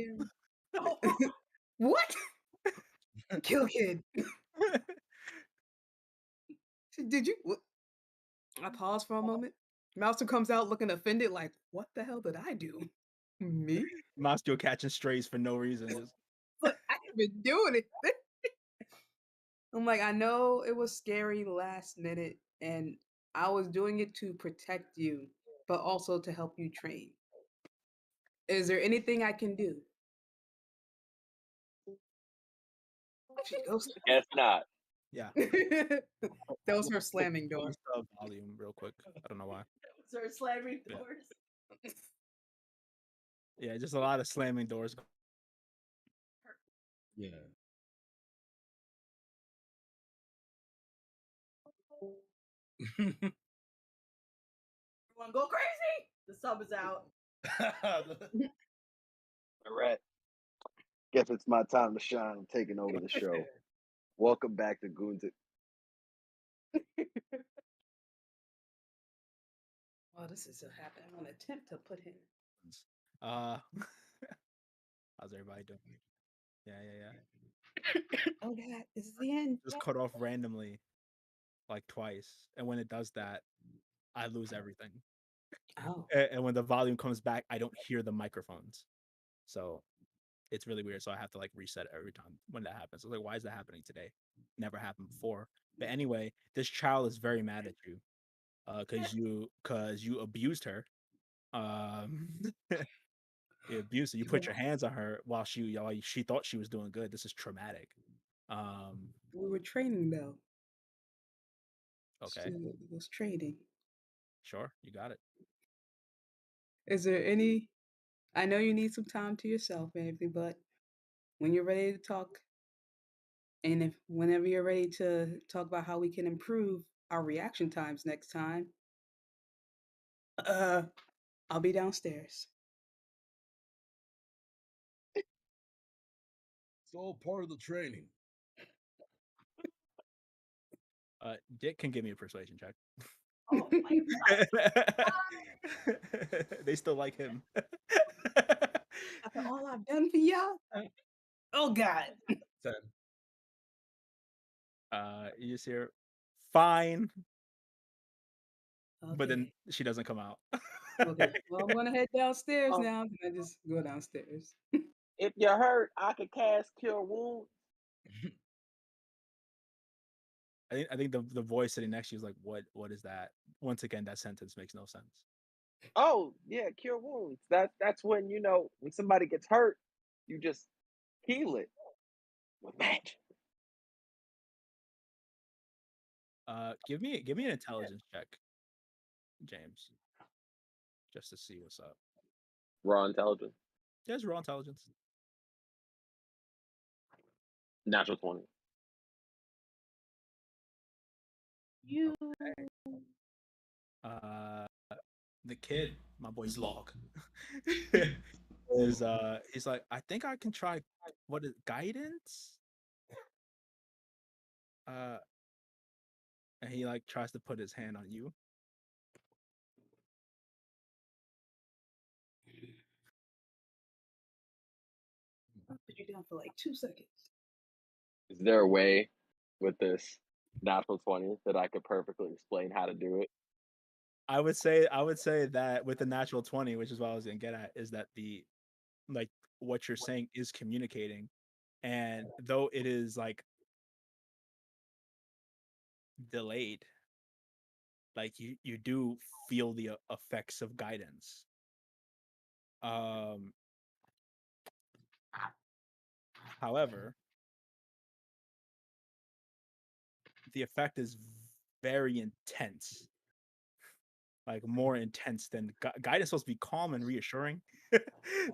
scary. What? Kill kid. Did you? What? I paused for a moment. Mouser comes out looking offended, like, "What the hell did I do? Me? Mouse school catching strays for no reason. Just But I ain't been doing it." I'm like, I know it was scary last minute, and I was doing it to protect you, but also to help you train. Is there anything I can do? She goes. Guess not. yeah. That was her slamming door. Just the volume real quick. I don't know why. Start slamming Yeah. doors. Yeah, just a lot of slamming doors. Yeah. Everyone go crazy. The sub is out. All right. Guess it's my time to shine. I'm taking over the show. Welcome back to Goons. Oh, this is so happy. I'm gonna attempt to put him. How's everybody doing? Yeah. Oh God, this is the end. Just cut off randomly, like twice, and when it does that, I lose everything. Oh, And when the volume comes back, I don't hear the microphones. So it's really weird. So I have to like reset every time when that happens. I was like, why is that happening today? Never happened before. But anyway, this child is very mad at you, because you abused her. Um, you abused her. You put your hands on her while she thought she was doing good. This is traumatic. we were training though. Okay, It was training. sure, you got it. Is there any? I know you need some time to yourself and everything, but when you're ready to talk, and if whenever you're ready to talk about how we can improve our reaction times next time, uh, I'll be downstairs. It's all part of the training. Dick can give me a persuasion check. Oh my god. They still like him. After all I've done for y'all, oh God. 10. You just hear fine, but then Okay. she doesn't come out. Okay. Well, I'm gonna head downstairs Um, now. Can I just go downstairs? if you're hurt, I could cast Cure Wounds. I think the voice sitting next to you is like, what is that? Once again, that sentence makes no sense. Oh yeah, Cure Wounds. That's when when somebody gets hurt, you just heal it with magic. Give me an intelligence check, James, just to see what's up. Raw intelligence. There's raw intelligence. Natural 20. You. The kid, my boy's log, is he's like, I think I can try. What is guidance? and he like tries to put his hand on you. I'll put you down for like 2 seconds. Is there a way with this natural 20 that I could perfectly explain how to do it? I would say that with the natural 20, which is what I was gonna get at, is that the like what you're saying is communicating. And though it is like delayed, like you do feel the effects of guidance. Um However, the effect is very intense, like more intense than guidance is supposed to be calm and reassuring.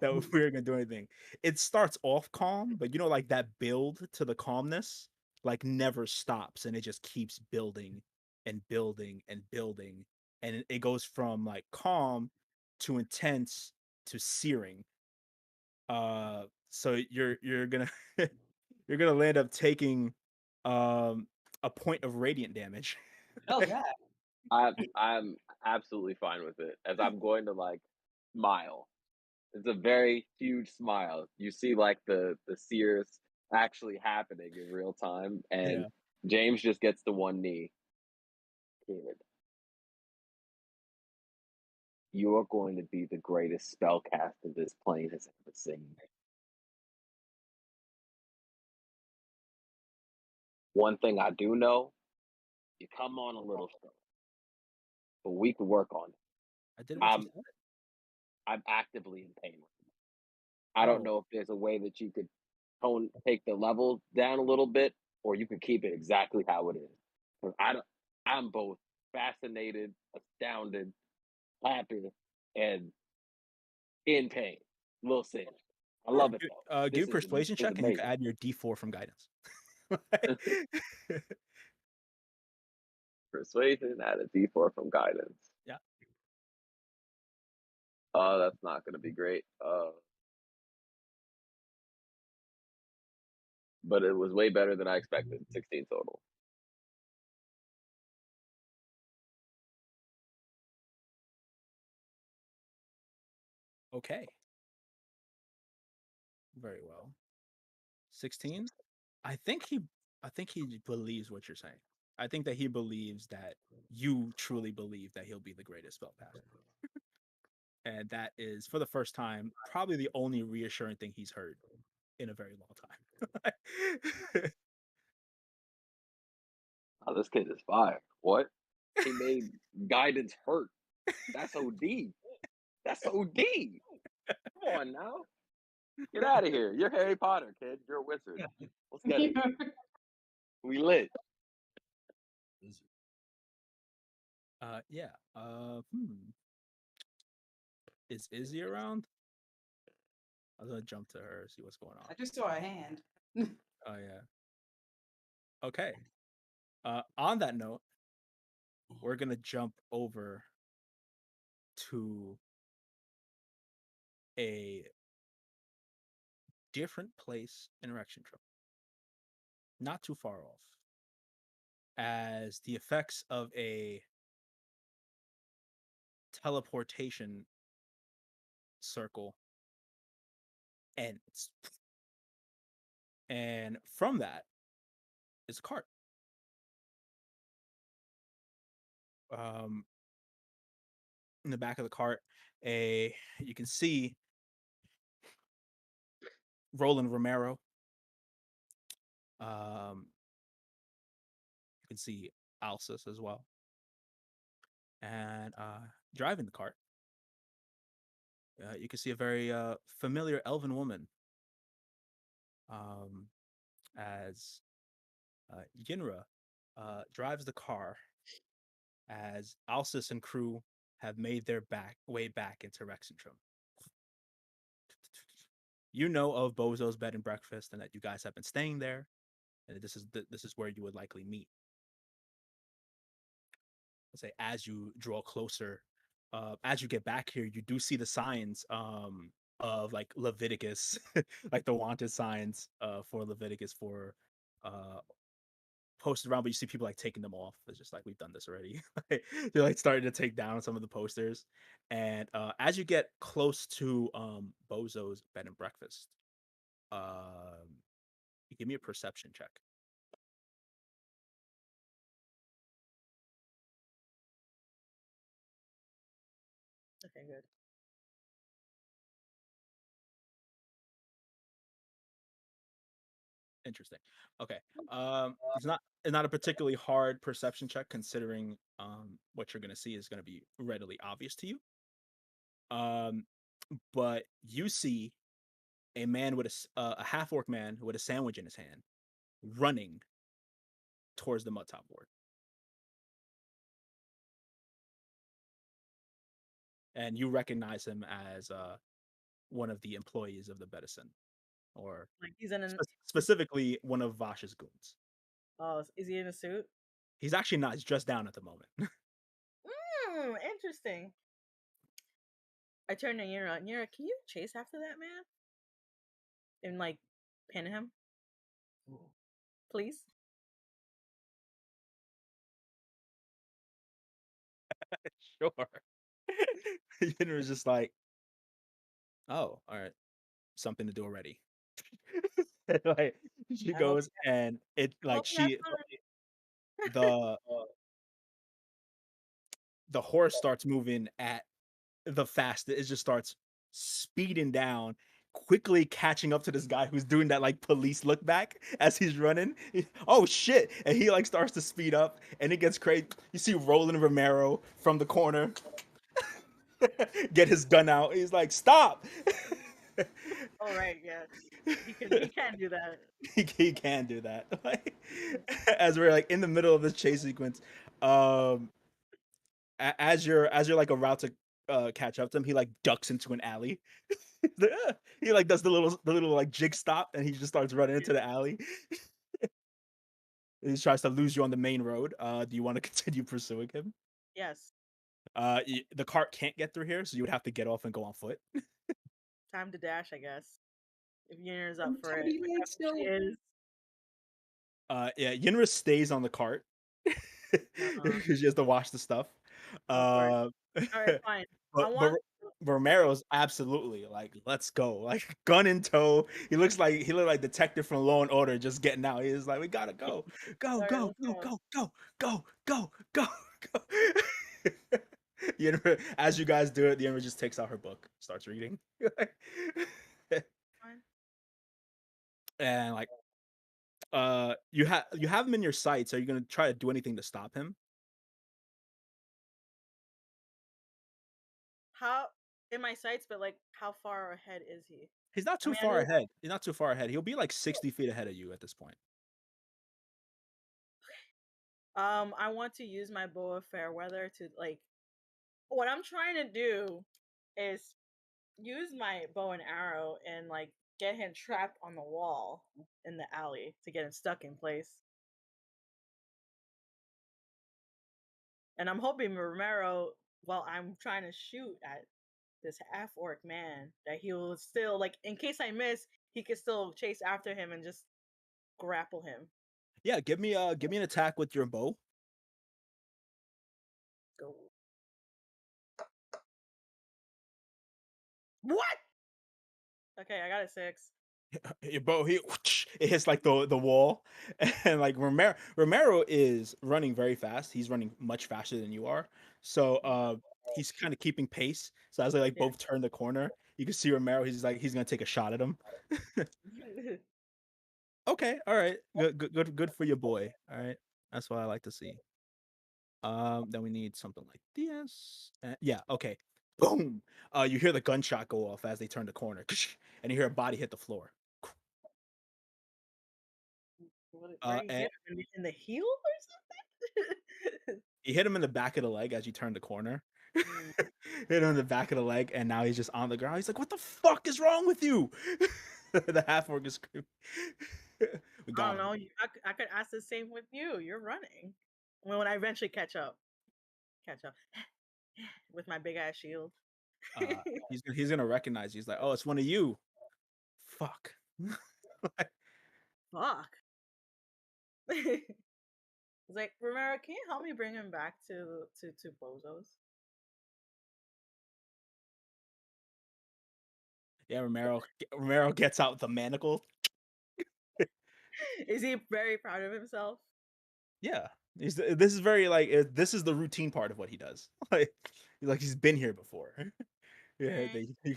That we're gonna do anything. It starts off calm, but you know, like that build to the calmness, like never stops, and it just keeps building and building and building, and it goes from like calm to intense to searing. So you're gonna you're gonna land up taking um a point of radiant damage. Oh God. I'm absolutely fine with it as I'm going to like smile. It's a very huge smile. You see like the sears actually happening in real time, and Yeah. James just gets to one knee. Kid, you are going to be the greatest spellcaster this plane has ever seen. One thing I do know, you come on a little slow, but we can work on it. I did what you I'm said. I'm actively in pain. I don't Oh, know if there's a way that you could take the level down a little bit, or you could keep it exactly how it is. 'Cause I'm both fascinated, astounded, happy, and in pain. Little Sid. I sure. love it though. Give This a persuasion is check, and you can amazing. add your D4 from guidance. Persuasion at a D4 from guidance. Yeah. That's not gonna be great. But it was way better than I expected. 16 total. Okay. Very well. 16. I think he I think he believes what you're saying. I think that he believes that you truly believe that he'll be the greatest spellcaster. And that is for the first time probably the only reassuring thing he's heard in a very long time. Oh, this kid is fire. What? He made guidance hurt. That's OD. That's OD. Come on now. Get out of here. You're Harry Potter, kid. You're a wizard. Let's get it. We lit. Yeah. Is Izzy around? I was gonna jump to her, see what's going on. I just saw a hand. Oh yeah. Okay. On that note, we're gonna jump over to a different place in Rexentrum, not too far off, as the effects of a teleportation circle ends. And from that is a cart. Um, in the back of the cart, you can see Roland Romero. You can see Alsus as well. And driving the cart, you can see a very familiar elven woman, as Yinra drives the car as Alsus and crew have made their way back into Rexentrum. You know of Bozo's bed and breakfast, and that you guys have been staying there, and this is where you would likely meet. Let's say as you draw closer, as you get back here, you do see the signs of like Leviticus, like the wanted signs for Leviticus for posted around, but you see people like taking them off. It's just like we've done this already. They're like starting to take down some of the posters, and as you get close to Bozo's bed and breakfast, um, give me a perception check. Okay, good. Interesting. Okay. It's not a particularly hard perception check considering what you're gonna see is gonna be readily obvious to you. Um, but you see a man with a half orc man with a sandwich in his hand running towards the mud top ward, and you recognize him as one of the employees of the Bedison, or Like he's in an. specifically one of Vash's goons. Oh, is he in a suit? He's actually not. He's dressed down at the moment. Interesting. I turn to Yira. Yira, can you chase after that man and like pin him, please? Sure. Yin was just like, oh, all right, something to do already. Like she I hope. goes and it I like hope you have she fun. the the horse starts moving at the fastest. It just starts speeding down, quickly catching up to this guy who's doing that like police look back as he's running. Oh shit! And he like starts to speed up, and it gets crazy. You see Roland Romero from the corner get his gun out. He's like, "Stop!" Oh right, yes. He can do that. He can do that. Like, as we're like in the middle of this chase sequence, um, as you're like about to catch up to him, he like ducks into an alley. He like does the little like jig stop, and he just starts running into the alley. He tries to lose you on the main road. Do you want to continue pursuing him? Yes. The cart can't get through here, so you would have to get off and go on foot. Time to dash, I guess. If Yina's up for it. 30 minutes She still. is. Yeah, Yinra stays on the cart Uh-huh. because she has to wash the stuff. Of course. Uh, All right, fine. I but want. Romero's absolutely like, let's go, like gun in tow. He looked like detective from Law and Order just getting out. He's like, we gotta go, go, All right, go, let's go, go. go, go, go, go, go, go. Yennefer, as you guys do it, Yennefer just takes out her book, starts reading, Fine. and like, you have him in your sights. Are you gonna try to do anything to stop him? How in my sights, but like, how far ahead is he? He's not I too mean, I far know. ahead. He's not too far ahead. He'll be like 60 feet ahead of you at this point. I want to use my bow of fair weather to like. What I'm trying to do is use my bow and arrow and like get him trapped on the wall in the alley to get him stuck in place. And I'm hoping Romero, while I'm trying to shoot at this half orc man, that he will still like, in case I miss, he could still chase after him and just grapple him. Yeah, give me an attack with your bow. Go. What? Okay, I got a 6. Your bow, it hits like the wall, and like Romero is running very fast. He's running much faster than you are, so he's kind of keeping pace. So as they like Yeah. both turn the corner, you can see Romero. He's gonna take a shot at him. Okay, all right, good for your boy. All right, that's what I like to see. Then we need something like this. Yeah, okay. Boom. You hear the gunshot go off as they turn the corner, and you hear a body hit the floor. Where do you And hit him? In the heel or something? you hit him in the back of the leg as you turn the corner. Mm. Hit him in the back of the leg, and now he's just on the ground. He's like, "What the fuck is wrong with you?" The half orc is screaming. We I got don't him. know. I could ask the same with you. You're running. When I eventually catch up with my big ass shield. He's gonna recognize you. He's like, "Oh, it's one of you." Fuck. Fuck. It's like, Romero, can you help me bring him back to Bozos? Yeah, Romero gets out the manacle. Is he very proud of himself? Yeah, this is very like this is the routine part of what he does. Like he's been here before. Yeah, Okay. they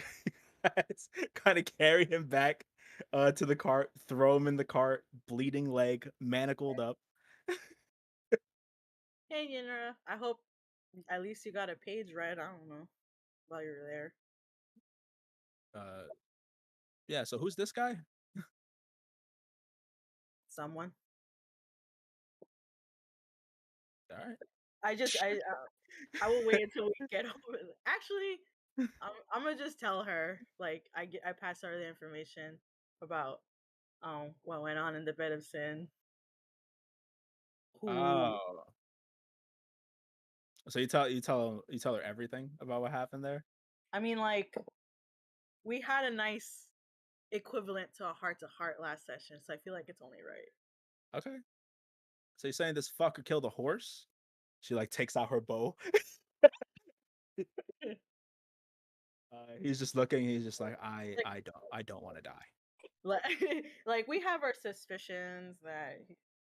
kind of carry him back to the cart, throw him in the cart, bleeding leg, manacled up. Hey, I hope at least you got a page right. I don't know while you're there. Uh, yeah. So who's this guy? Someone. All right. I will wait until we get over. Actually, I'm gonna just tell her. Like I passed her the information about what went on in the bed of sin. Who Oh, so you tell her everything about what happened there. I mean, like we had a nice equivalent to a heart to heart last session, so I feel like it's only right. Okay. So you're saying this fucker killed a horse? She like takes out her bow. He's just looking. He's just like, Like, I don't want to die. like, like we have our suspicions that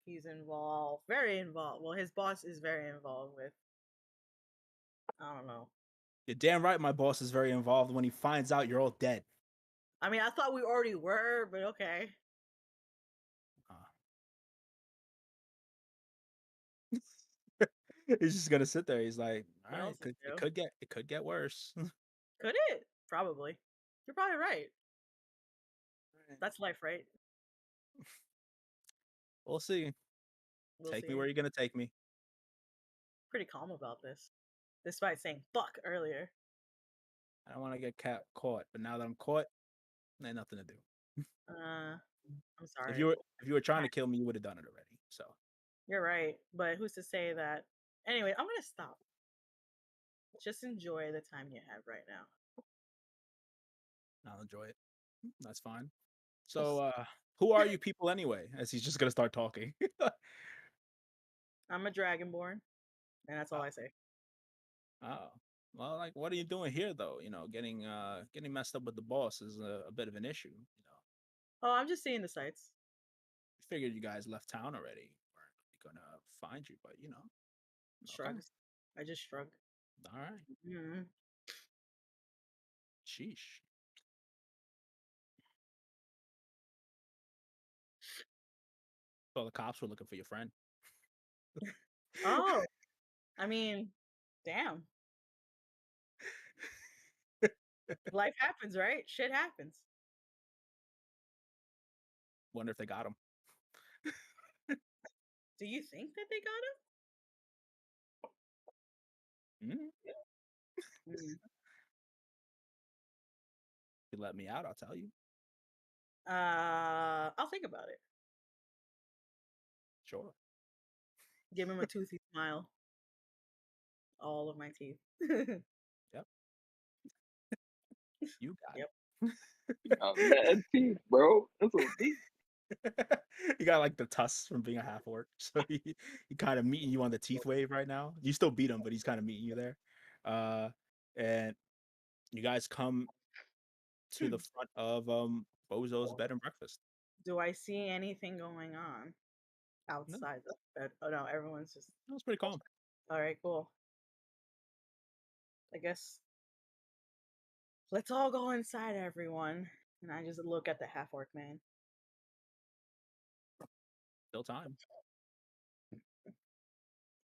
he's involved, very involved. Well, his boss is very involved with. I don't know. You're damn right. My boss is very involved when he finds out you're all dead. I mean, I thought we already were, but okay. He's just gonna sit there. He's like, all What right, else to do? it could get worse. Could it? Probably. You're probably right. That's life, right? We'll see. We'll Take me see. where you're gonna take me. Pretty calm about this, despite saying "fuck" earlier. I don't want to get caught, but now that I'm caught, ain't nothing to do. I'm sorry. If you were trying to kill me, you would have done it already. So You're right, but who's to say that? Anyway, I'm gonna stop. Just enjoy the time you have right now. I'll enjoy it. That's fine. So who are you people anyway? As he's just gonna start talking. I'm a dragonborn, and that's all I say. Oh. Well, like, what are you doing here, though? You know, getting messed up with the boss is a bit of an issue. You know, Oh, I'm just seeing the sights. figured you guys left town already. Weren't gonna find you, but you know, okay, Shrugs. I just shrug. all right. Mm-hmm. Sheesh. Well, the cops were looking for your friend. Oh, I mean, damn. Life happens, right? Shit happens. Wonder if they got him. Do you think that they got Mm-hmm. him? Mm. You let me out, I'll tell you. I'll think about it. Sure. Give him a toothy smile. All of my teeth. Yep. You got Yep. Mad teeth, bro. That's so deep. it. You got like the tusks from being a half orc, so he kind of meeting you on the teeth wave right now. You still beat him, but he's kind of meeting you there. And you guys come to the front of Bozo's bed and breakfast. Do I see anything going on No, outside the bed? Oh no, everyone's just. that was pretty calm. All right, cool. I guess let's all go inside, everyone. And I just look at the half orc man. Still time.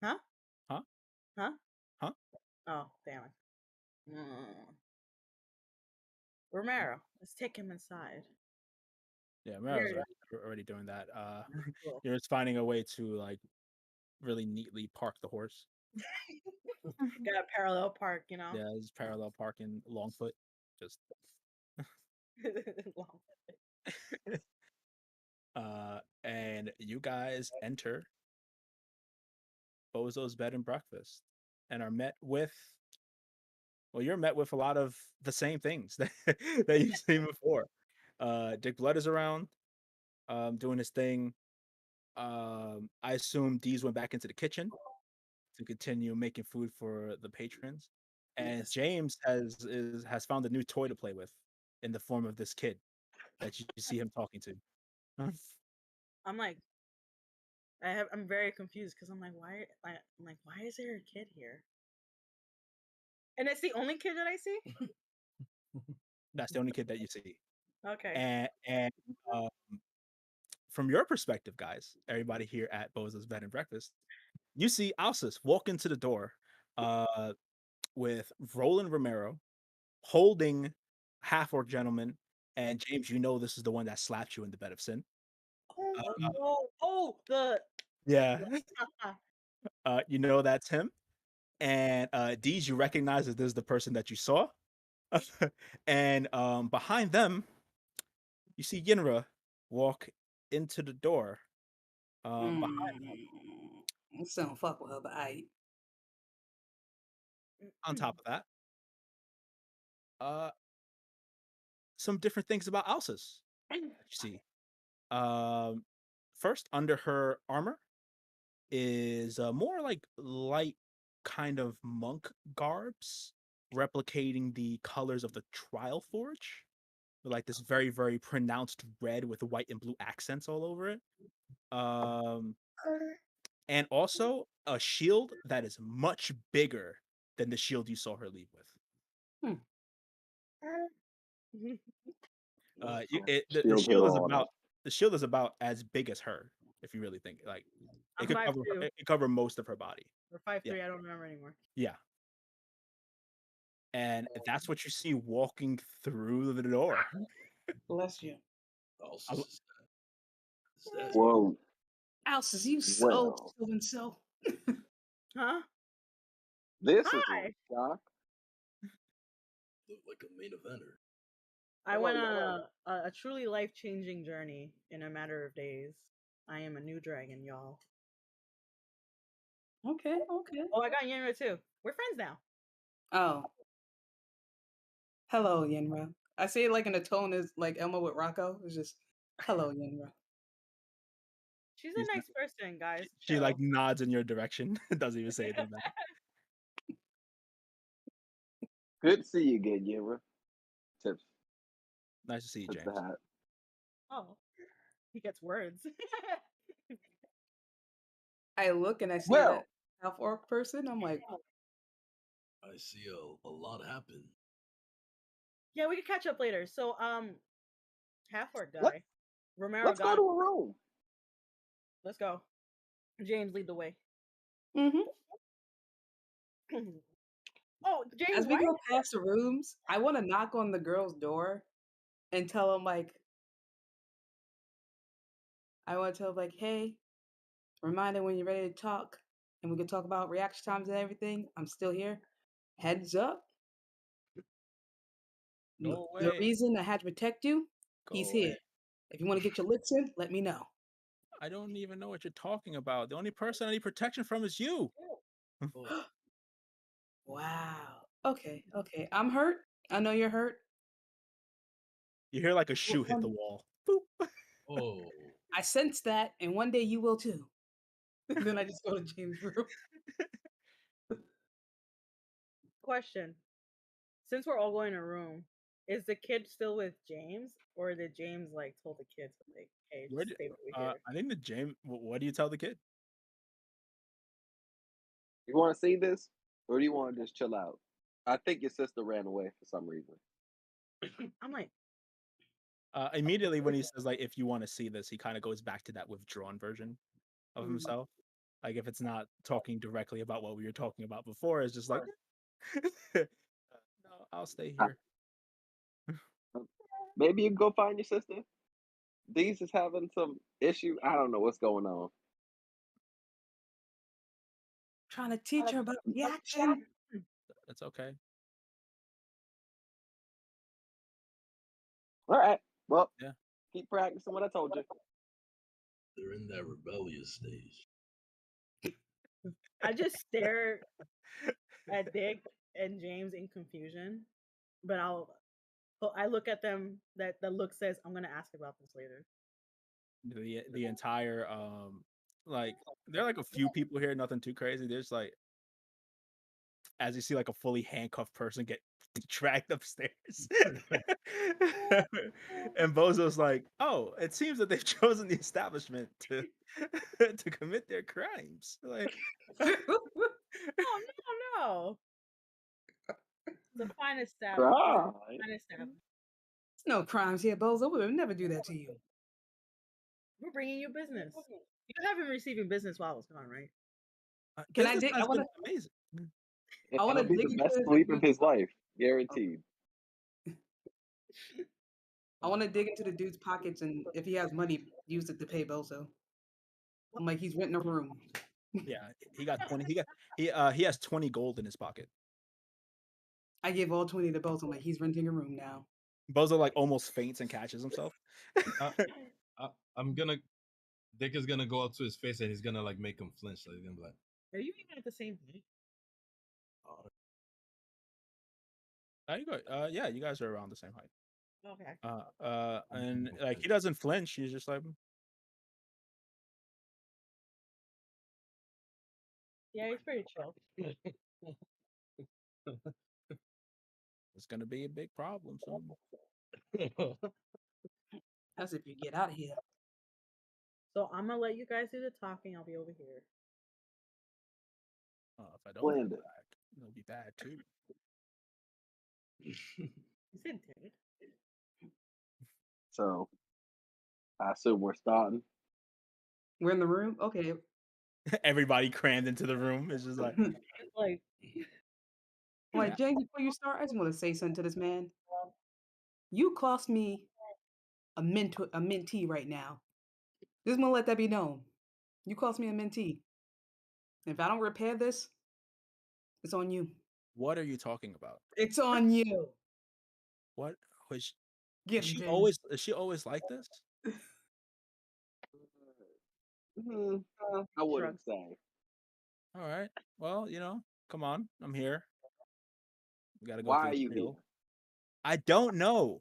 Huh? Huh? Huh? Huh? Oh, damn it. Romero, let's take him inside. Yeah, We Mero's already- already doing that. Cool. You're just finding a way to like really neatly park the horse. Got a parallel park, you know? Yeah, it's parallel parking, Longfoot. Just Long. and you guys enter Bozo's bed and breakfast and are met with you're met with a lot of the same things that you've seen before. Dick Blood is around, doing his thing. I assume Deez went back into the kitchen to continue making food for the patrons, and Yes. James has found a new toy to play with in the form of this kid that you see him talking to. I'm like, I'm very confused because I'm like, why is there a kid here? And it's the only kid that I see. That's the only kid that you see. Okay. And from your perspective, guys, everybody here at Boza's Bed and Breakfast, you see Alsus walk into the door with Roland Romero holding Half Orc Gentleman, and James, you know this is the one that slapped you in the bed of sin. Yeah. You know that's him. And Deej, you recognize that this is the person that you saw. And behind them, you see Yinra walk into the door. Behind I still don't fuck with her, but on top of that, some different things about Alsa's that you see. First, under her armor is more like light kind of monk garbs, replicating the colors of the Trial Forge, with like this very, very pronounced red with white and blue accents all over it. And also a shield that is much bigger than the shield you saw her leave with. The Shield shield hero is on us. about as big as her, if you really think like it I'm could 5'2". it could cover most of her body. Or 5'3". Yeah. I don't remember anymore. Yeah. And that's what you see walking through the door. bless you. Well, Alsus, you so well, so and so. Huh? this is a Hi. shock. Look like a main eventer. I Hello, went on hello. a truly life-changing journey in a matter of days. I am a new dragon, y'all. Okay. Oh, I got Yenra too. We're friends now. Oh. Hello, Yenra. I say it like in a tone as like Elmo with Rocco. It's just hello, Yenra. She's She's a not- nice person, guys. She like Chill. nods in your direction. Doesn't even say anything back. Good to see you again, Yinra. Tips. Nice to see you, Tips James. the hat. Oh, he gets words. I look and I see Well, that half orc person. I'm like, I see a lot happen. Yeah, we can catch up later. So, half orc Let, guy, Romero let's go got. to a room. Let's go. James, lead the way. mm-hmm. Oh, James, As we why? go past the rooms, I want to knock on the girl's door and tell them like, hey, reminder when you're ready to talk, and we can talk about reaction times and everything. I'm still here. Heads up. Go The away. reason I had to protect you, he's Go away. here. If you want to get your licks in, let me know. I don't even know what you're talking about. The only person I need protection from is you. Oh, Wow. Okay. I'm hurt. I know you're hurt. You hear like a shoe hit the wall. Boop. oh. I sense that, and one day you will too. Then I just go to James' room. Question. Since we're all going to a room, is the kid still with James, or did James like told the kids like, "Hey, Where just do, stay over here"? I think the James. What do you tell the kid? You want to see this, or do you want to just chill out? I think your sister ran away for some reason. I'm like, Immediately when he says like, if you want to see this, he kind of goes back to that withdrawn version of himself. Like if it's not talking directly about what we were talking about before, it's just like, no, I'll stay Uh, here. Maybe you can go find your sister. These is having some issue. I don't know what's going on. Trying to teach her about reaction. That's okay. All right. Well, Yeah. keep practicing what I told you. They're in that rebellious stage. I just stare at Dick and James in confusion, but I look at them. That the look says, "I'm gonna ask about this later." The entire like there are like a few people here, nothing too crazy. There's like as you see like a fully handcuffed person get dragged upstairs. And Bozo's like, "Oh, it seems that they've chosen the establishment to to commit their crimes." Like, Oh no. The fine establishment. Right. Fine establishment. No crimes here, Bozo. We would never do that to you. We're bringing you business. You have been receiving business while I was gone, right? Can I business dig? has been amazing. I want It'll to be dig the into best the sleep of dude's his pocket. life, guaranteed. I want to dig into the dude's pockets and if he has money, use it to pay Bozo. I'm like, he's renting a room. Yeah, he got 20. He has 20 gold in his pocket. I give all 20 to Bozo. I'm like, he's renting a room now. Bozo like almost faints and catches himself. I'm gonna. Dick is gonna go up to his face and he's gonna like make him flinch. Like he's gonna be like, Are you even at the same height? You go. Yeah, you guys are around the same height. Okay. And like he doesn't flinch. He's just like, Yeah, he's pretty chill. it's gonna be a big problem soon. That's if you get out of here. So I'm gonna let you guys do the talking. I'll be over here. If I don't come Splendid. back, it'll be bad too. You said dead. So I assume we're starting. We're in the room? Okay. Everybody crammed into the room. It's just like, Like, I'm like, James, before you start, I just want to say something to this man. You cost me a mentee right now. Just want to let that be known. You cost me a mentee. If I don't repair this, it's on you. what are you talking about? It's on you. What was Get she him, James. always? Is she always like this? I wouldn't say. All right. Well, come on. I'm here. We gotta go Why through are the you here? spiel. I don't know.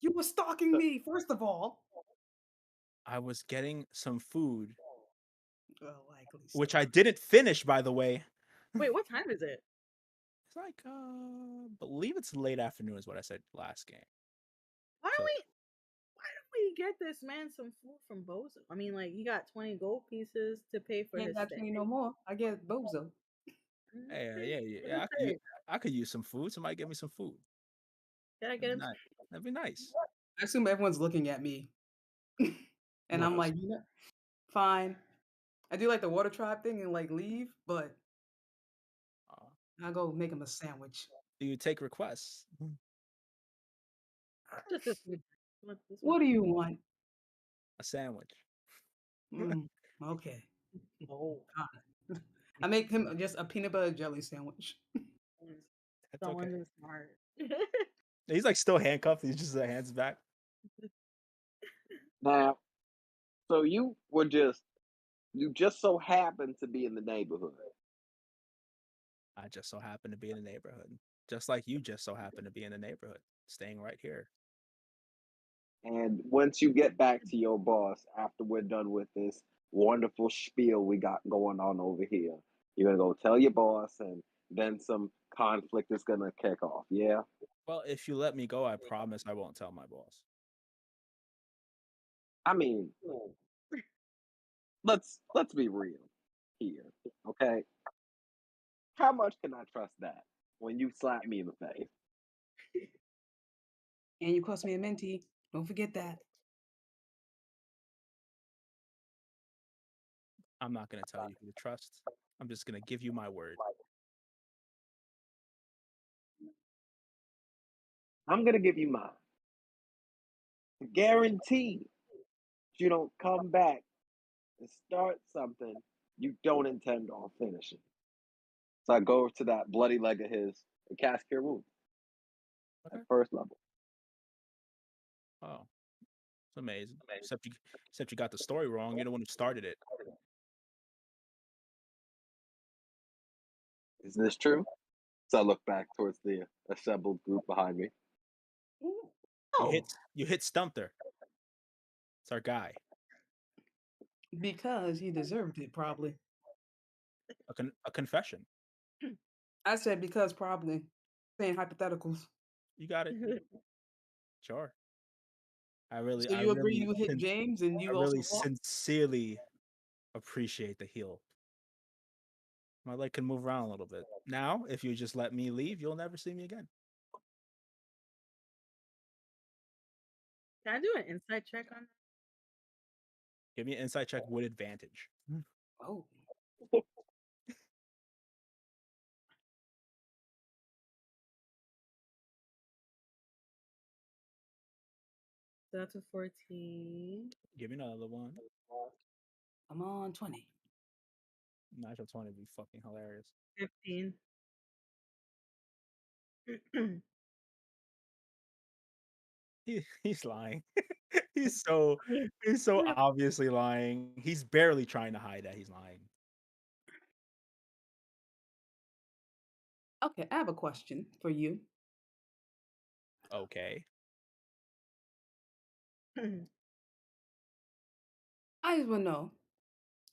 You were stalking me, first of all. I was getting some food, Well, likely. which I didn't finish, by the way. wait, what time is it? It's like, believe it's late afternoon is what I said last game. Why So- don't we get this man some food from Bozo? I mean, like, he got 20 gold pieces to pay for Ain't his got stay. 20 no more. I get Bozo. Hey, What yeah. is it? I could use some food. Somebody give me some food. Can I get him? Nice. That'd be nice. I assume everyone's looking at me. And I'm like, fine. I do like the water tribe thing and like leave, but I'll go make him a sandwich. Do you take requests? Just this one. What do you want? A sandwich. Okay. Oh, I make him just a peanut butter jelly sandwich. That's someone okay. is smart. He's like still handcuffed. He's just hands back. Now, so you just so happened to be in the neighborhood. I just so happen to be in the neighborhood. Just like you just so happen to be in the neighborhood. Staying right here. And once you get back to your boss after we're done with this wonderful spiel we got going on over here, you're gonna go tell your boss, and then some conflict is gonna kick off. Yeah. Well, if you let me go, I promise I won't tell my boss. I mean, let's be real here, okay? How much can I trust that when you slap me in the face? And you cost me a mentee. Don't forget that. I'm not going to tell you who to trust. I'm just going to give you my word. I'm gonna give you mine. Guarantee you don't come back and start something you don't intend on finishing. So I go to that bloody leg of his and cast Cure Wounds Okay. at first level. Oh, it's amazing. Except you got the story wrong. You're the one who started it. Is this true? So I look back towards the assembled group behind me. You hit Stumter. It's our guy. Because he deserved it, probably. A confession. I said because probably. Saying hypotheticals. You got it. Sure. So you agree you hit James and I you really also walk? sincerely appreciate the heal. My leg can move around a little bit. Now, if you just let me leave, you'll never see me again. Can I do an insight check on that? Give me an insight check with advantage. Oh. So that's a 14. Give me another one. I'm on 20. Natural 20 would be fucking hilarious. 15. He's lying. he's so obviously lying. He's barely trying to hide that he's lying. Okay, I have a question for you. Okay. I just want to know.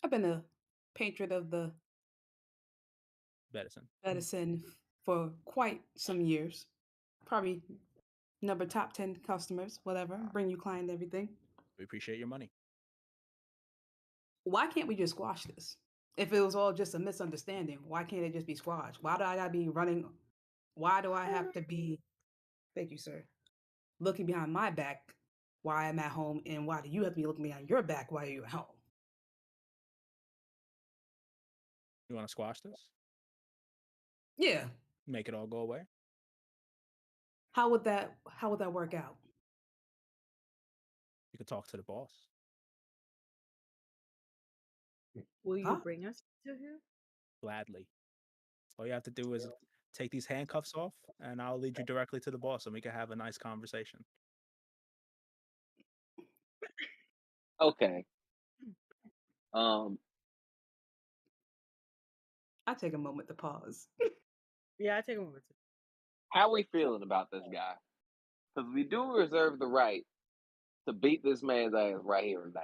I've been a patron of the Medicine. medicine for quite some years. Probably number top 10 customers, whatever. Bring you client everything. We appreciate your money. Why can't we just squash this? If it was all just a misunderstanding, why can't it just be squashed? Why do I gotta be running? Why do I have to be, thank you, sir, looking behind my back while I'm at home? And why do you have to be looking behind your back while you're at home? You want to squash this? Yeah. Make it all go away? How would that work out? You could talk to the boss. Will you Huh? bring us to him? Gladly. All you have to do is take these handcuffs off, and I'll lead you directly to the boss, and we can have a nice conversation. Okay. Um, I take a moment to pause. Yeah, I take a moment. how we feeling about this guy? Because we do reserve the right to beat this man's ass right here and now.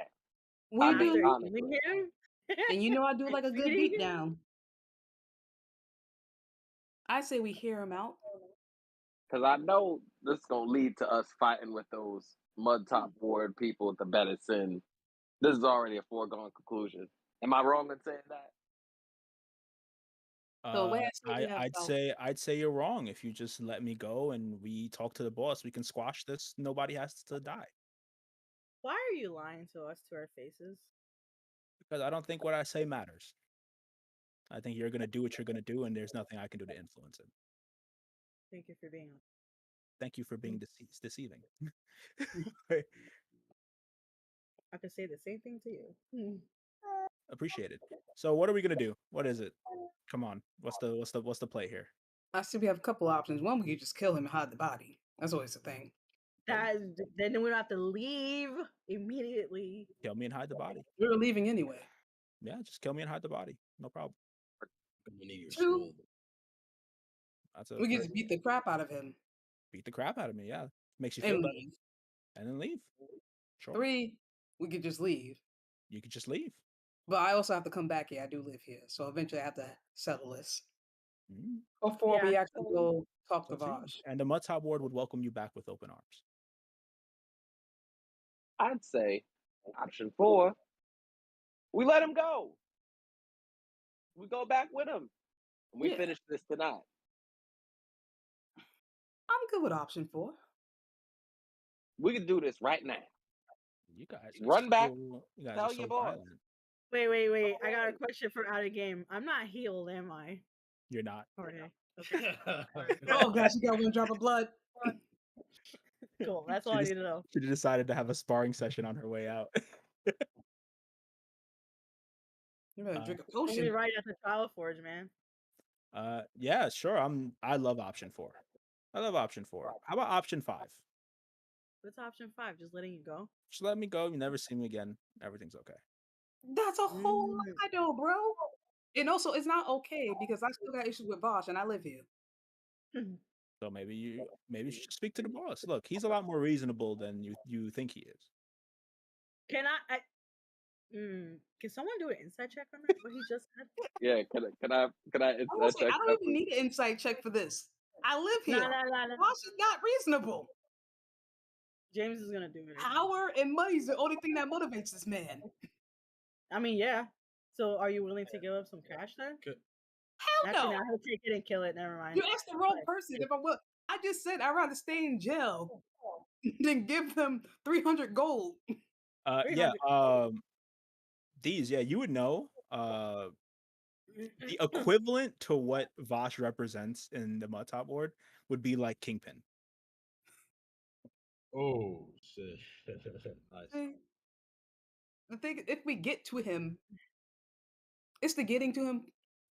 We I mean, After do. healing honestly. him? And you know I do And like a good feeding beat him? down. I say we hear him out. Because I know this is going to lead to us fighting with those mud top ward people at the medicine. This is already a foregone conclusion. Am I wrong in saying that? So the way I see we have I'd say you're wrong. If you just let me go and we talk to the boss, we can squash this. Nobody has to die. Why are you lying to us to our faces? Because I don't think what I say matters. I think you're gonna do what you're gonna do, and there's nothing I can do to influence it. Thank you for being. Thank you for being deceiving. I could say the same thing to you. Appreciate it. So what are we gonna do? What is it? Come on. What's the play here? I see we have a couple options. One, we could just kill him and hide the body. That's always the thing. That then we don't have to leave immediately. Kill me and hide the body. We were leaving anyway. Yeah, just kill me and hide the body. No problem. I'm gonna need your Two, That's we could just beat the crap out of him beat the crap out of me. Yeah, makes you and feel better, leave. and then leave. Sure, 3, we could just leave. you could just leave. But I also have to come back here. I do live here. So eventually I have to settle this. Mm, Before Yeah, we actually so- go talk it's to up to you. Vaj. And the Mud Top Ward would welcome you back with open arms. I'd say option 4, we let him go. We go back with him. And we Yeah. finish this tonight. I'm good with option 4. We can do this right now. You guys Run back, you guys tell are your so boss. violent. Wait. I got a question for out of game. I'm not healed, am I? You're not. Okay. Okay. Oh gosh, you got one drop of blood. Cool. That's all I need to know. She decided to have a sparring session on her way out. You better drink a Only potion. right at the Trial Forge, man. Yeah, sure. I love option 4. I love option 4. How about option 5? What's option 5? Just letting you go? Just let me go. You never see me again. Everything's okay. That's a whole Mm. lie though, bro. And also it's not okay because I still got issues with Vosh and I live here. So maybe you should speak to the boss. Look, he's a lot more reasonable than you think he is. Can I Can someone do an inside check on that? What he just said? Yeah, can I I will inside say, check I don't that, even please? need an insight check for this. I live Nah, here. nah, nah, nah. Boss is not reasonable. James is gonna do it. Power and money is the only thing that motivates this man. I mean, yeah. So, are you willing to give up some cash then? Good. Hell Actually, no. no, he'll take it and kill it. Never mind. You asked the wrong person. If I would, I just said I'd rather stay in jail than give them 300 gold. Yeah. 300. Yeah, you would know. The equivalent to what Vosh represents in the Mud Top Ward would be like Kingpin. Oh shit! Nice. See, the thing, if we get to him, it's the getting to him,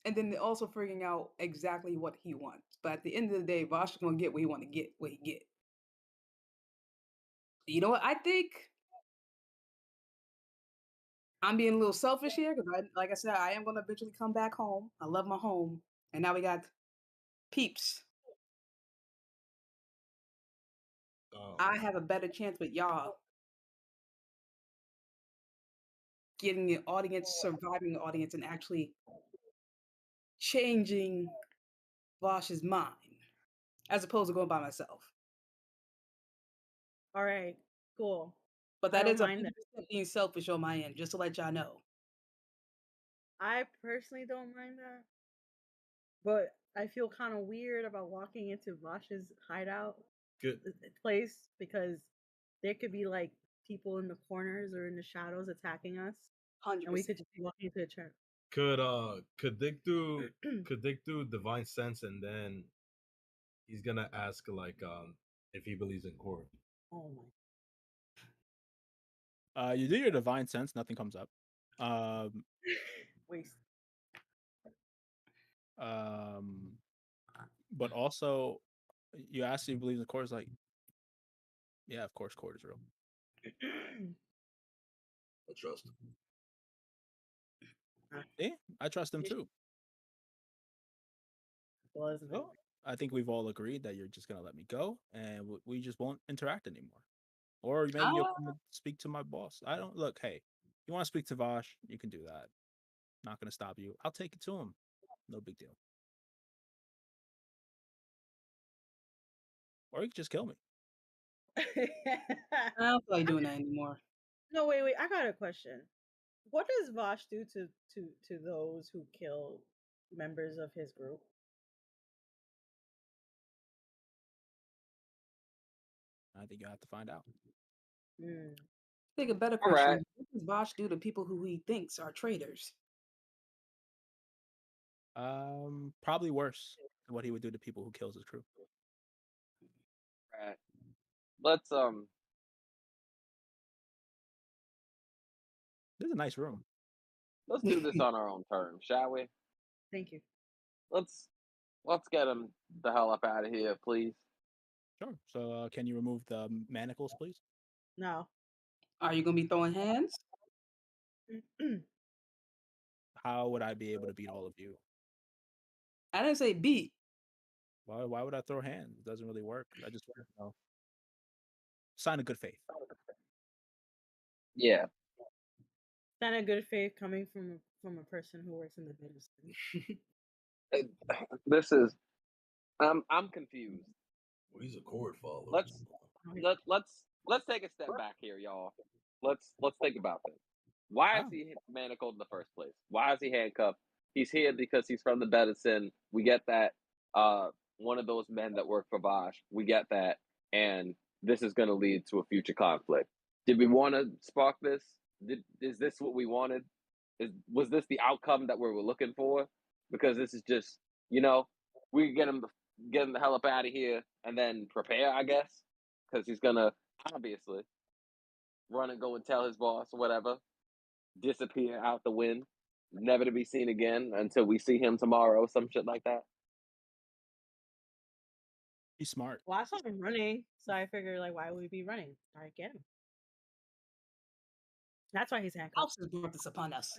and then also figuring out exactly what he wants. But at the end of the day, Vosh is gonna get what he want to get, what he get. You know what? I think I'm being a little selfish here because, like I said, I am gonna eventually come back home. I love my home, and now we got peeps. Oh. I have a better chance with y'all getting the audience, surviving the audience, and actually changing Vosh's mind, as opposed to going by myself. All right, cool. But I that don't is mind 100% being selfish on my end, just to let y'all know. I personally don't mind that, but I feel kind of weird about walking into Vosh's hideout Good. place because there could be like people in the corners or in the shadows attacking us, 100%. and we could just be walking into a church. Could dig through divine sense, and then he's gonna ask like if he believes in court. Oh my! You do your divine sense, nothing comes up. Waste. But also you ask if he believes in court, is like, yeah, of course court is real. I trust. Yeah, I trust him too. Well, isn't it? Well, I think we've all agreed that you're just gonna let me go, and we just won't interact anymore. Or maybe you'll come and speak to my boss. I don't look. Hey, you want to speak to Vosh? You can do that. Not gonna stop you. I'll take it to him. No big deal. Or you can just kill me. I don't feel like doing that anymore. No, wait. I got a question. What does Vosh do to those who kill members of his group? I think you have to find out. Mm. I think a better All question right. is, what does Vosh do to people who he thinks are traitors? Probably worse than what he would do to people who kills his crew. Right. Let's This is a nice room. let's do this on our own terms, shall we? Thank you. Let's get him the hell up out of here, please. Sure. So can you remove the manacles, please? No. Are you gonna be throwing hands? How would I be able to beat all of you? I didn't say beat. Why would I throw hands? It doesn't really work. I just want to sign of good faith. Yeah. Sign of good faith coming from a person who works in the medicine. This is I'm confused. Well, he's a court follower. Let's take a step back here, y'all. Let's think about this. Why is Oh. he manacled in the first place? Why is he handcuffed? He's here because he's from the medicine. We get that. One of those men that work for Bosch. We get that, and this is going to lead to a future conflict. Did we want to spark this? Is this what we wanted? Was this the outcome that we were looking for? Because this is just, we get him the hell up out of here and then prepare, I guess, because he's gonna obviously run and go and tell his boss or whatever, disappear out the wind, never to be seen again until we see him tomorrow, some shit like that. He's smart. Well, I saw him running, so I figured, like, why would we be running? I get him. That's why he's handcuffed. House has brought this upon us.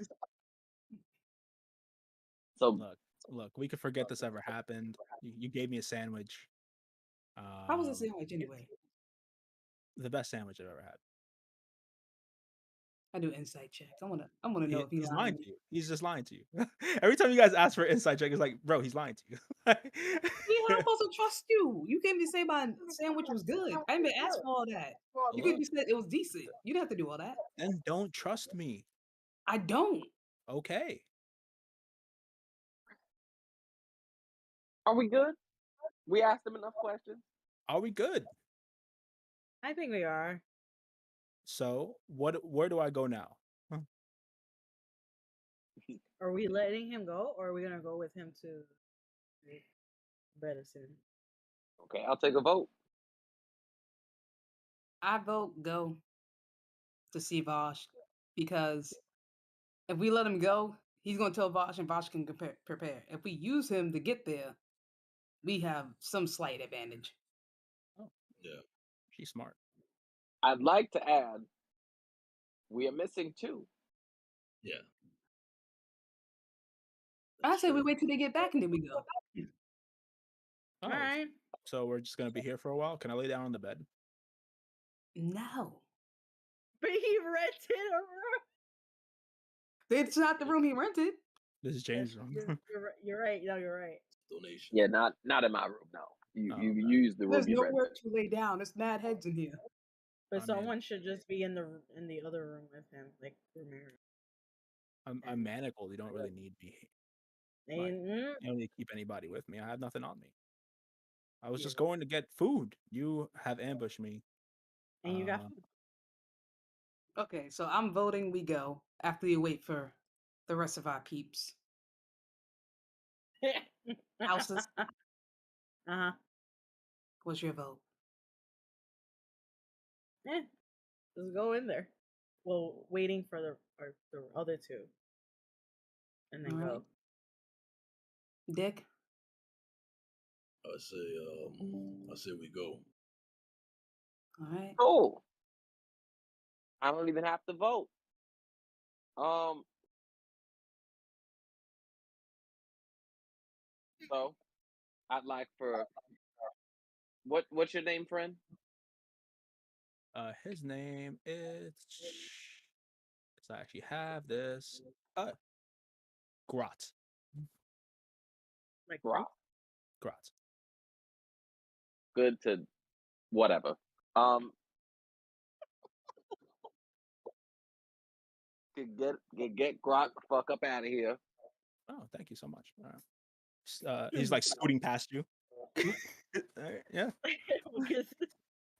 So Look, we could forget this ever happened. You gave me a sandwich. How was the sandwich anyway? The best sandwich I've ever had. I do insight checks. I wanna know if he's He's lying lying to to me. you. He's just lying to you. Every time you guys ask for an inside check, it's like, bro, he's lying to you. Yeah, I'm supposed to trust you. You can't even say my sandwich was good. I didn't even ask for all that. You could Look, just said it was decent. You didn't have to do all that. then don't trust me. I don't. Okay. Are we good? We asked him enough questions. Are we good? I think we are. So where do I go now? Huh. Are we letting him go, or are we gonna go with him to medicine? Okay, I'll take a vote. I vote go to see Vosh because if we let him go, he's gonna tell Vosh and Vosh can prepare. If we use him to get there, we have some slight advantage. Oh, Yeah. she's smart. I'd like to add, we are missing 2. Yeah. I say we wait till they get back and then we go. Oh, All right. so we're just gonna be here for a while. Can I lay down on the bed? No. But he rented a room. It's not the room he rented. This is James' room. You're right. No, you're right. Donation. Yeah, not in my room. No, you Oh, you okay. use the room There's you rented. nowhere to lay down. There's mad heads in here. But I mean, someone should just be in the other room with him, like Romero. I'm manacled. You don't really need me. Like, And you don't need to keep anybody with me. I have nothing on me. I was you're just right. going to get food. You have ambushed me. And you got Uh, food. Okay, so I'm voting we go after you wait for the rest of our peeps. Houses, Uh-huh. what's your vote? Yeah. Just go in there. Well, waiting for the other 2. And then All right. go. Dick? I say we go. All right. Oh, I don't even have to vote. So I'd like for what's your name, friend? his name is. So I actually have this. Grot. Like Rob. Grot. Good to whatever. Get Grok the fuck up out of here. Oh, thank you so much. All right. He's like scooting past you. All right, yeah, because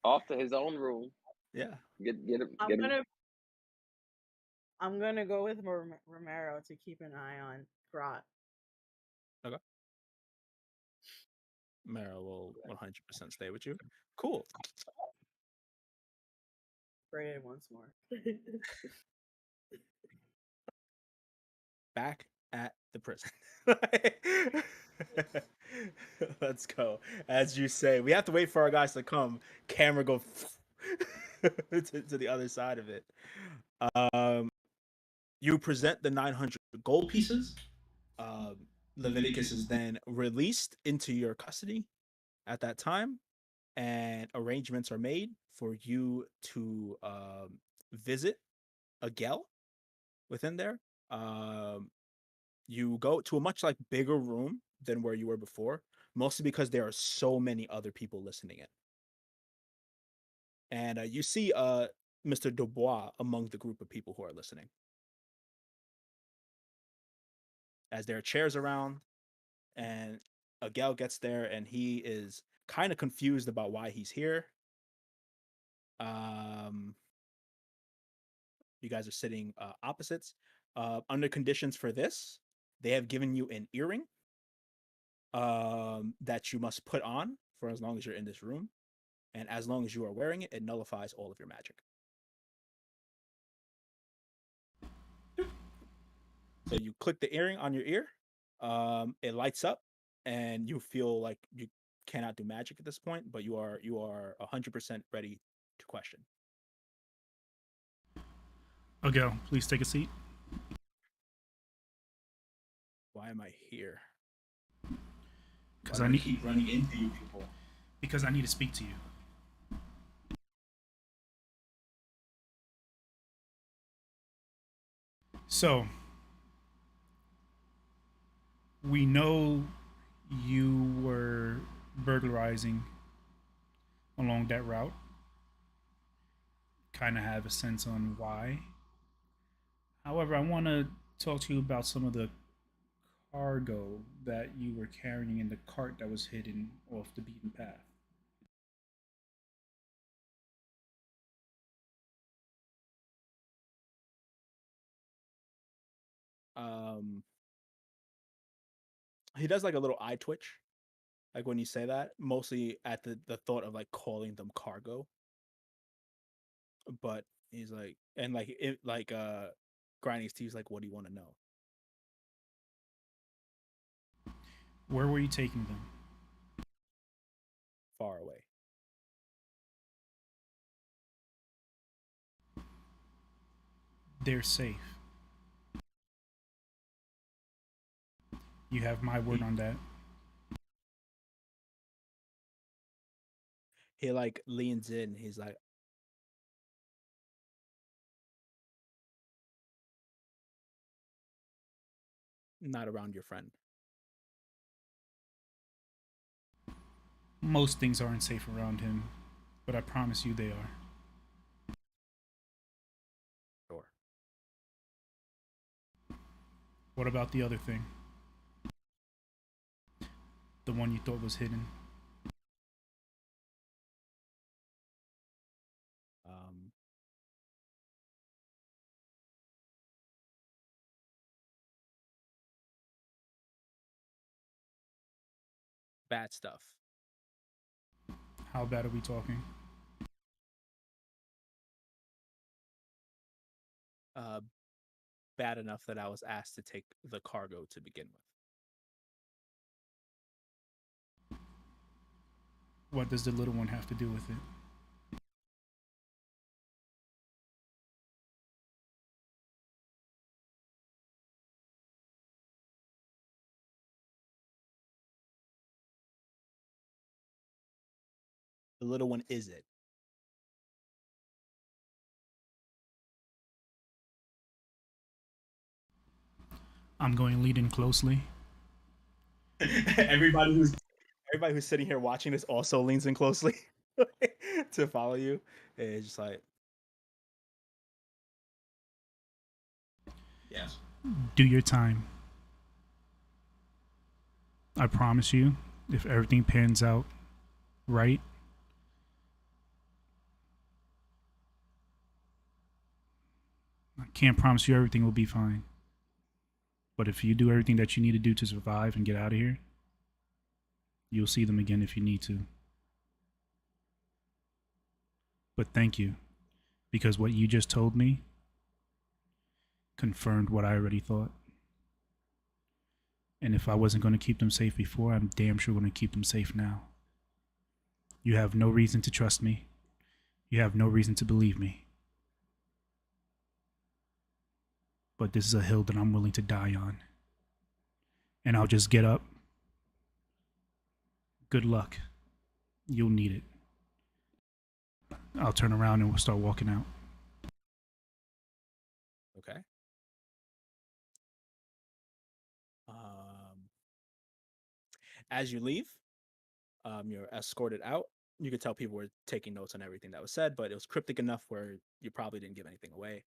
Off to his own room. yeah. Get him. I'm gonna go with Romero to keep an eye on Grot. Okay. Mara will 100% stay with you. Cool. Braden once more. Back at the prison. Let's go. As you say, we have to wait for our guys to come. Camera go to the other side of it. You present the 900 gold pieces. Leviticus is then released into your custody at that time, and arrangements are made for you to visit a Gel within there. You go to a much like bigger room than where you were before, mostly because there are so many other people listening in. And you see Mr. Dubois among the group of people who are listening. As there are chairs around, and Agel gets there, and he is kind of confused about why he's here. You guys are sitting opposites. Under conditions for this, they have given you an earring that you must put on for as long as you're in this room. And as long as you are wearing it, it nullifies all of your magic. So you click the earring on your ear, it lights up, and you feel like you cannot do magic at this point, but you are 100% ready to question. Okay, please take a seat. Why am I here? Because I need keep running into you people. Because I need to speak to you. So we know you were burglarizing along that route. Kind of have a sense on why. However, I want to talk to you about some of the cargo that you were carrying in the cart that was hidden off the beaten path. Um, he does like a little eye twitch, like when you say that, mostly at the thought of like calling them cargo. But he's like, and like it, like grinding his teeth, like, what do you want to know? Where were you taking them? Far away. They're safe. You have my word on that. He like leans in. He's like, not around your friend. Most things aren't safe around him, but I promise you they are. Sure. What about the other thing? The one you thought was hidden? Um, bad stuff. How bad are we talking? Uh, bad enough that I was asked to take the cargo to begin with. What does the little one have to do with it? The little one is it. I'm going to lead in closely. everybody who's sitting here watching this also leans in closely to follow you. It's just like, yeah. Do your time. I promise you, if everything pans out right, I can't promise you everything will be fine. But if you do everything that you need to do to survive and get out of here, you'll see them again if you need to. But thank you, because what you just told me confirmed what I already thought. And if I wasn't going to keep them safe before, I'm damn sure going to keep them safe now. You have no reason to trust me. You have no reason to believe me. But this is a hill that I'm willing to die on. And I'll just get up. Good luck. You'll need it. I'll turn around and we'll start walking out. Okay. As you leave, you're escorted out. You could tell people were taking notes on everything that was said, but it was cryptic enough where you probably didn't give anything away.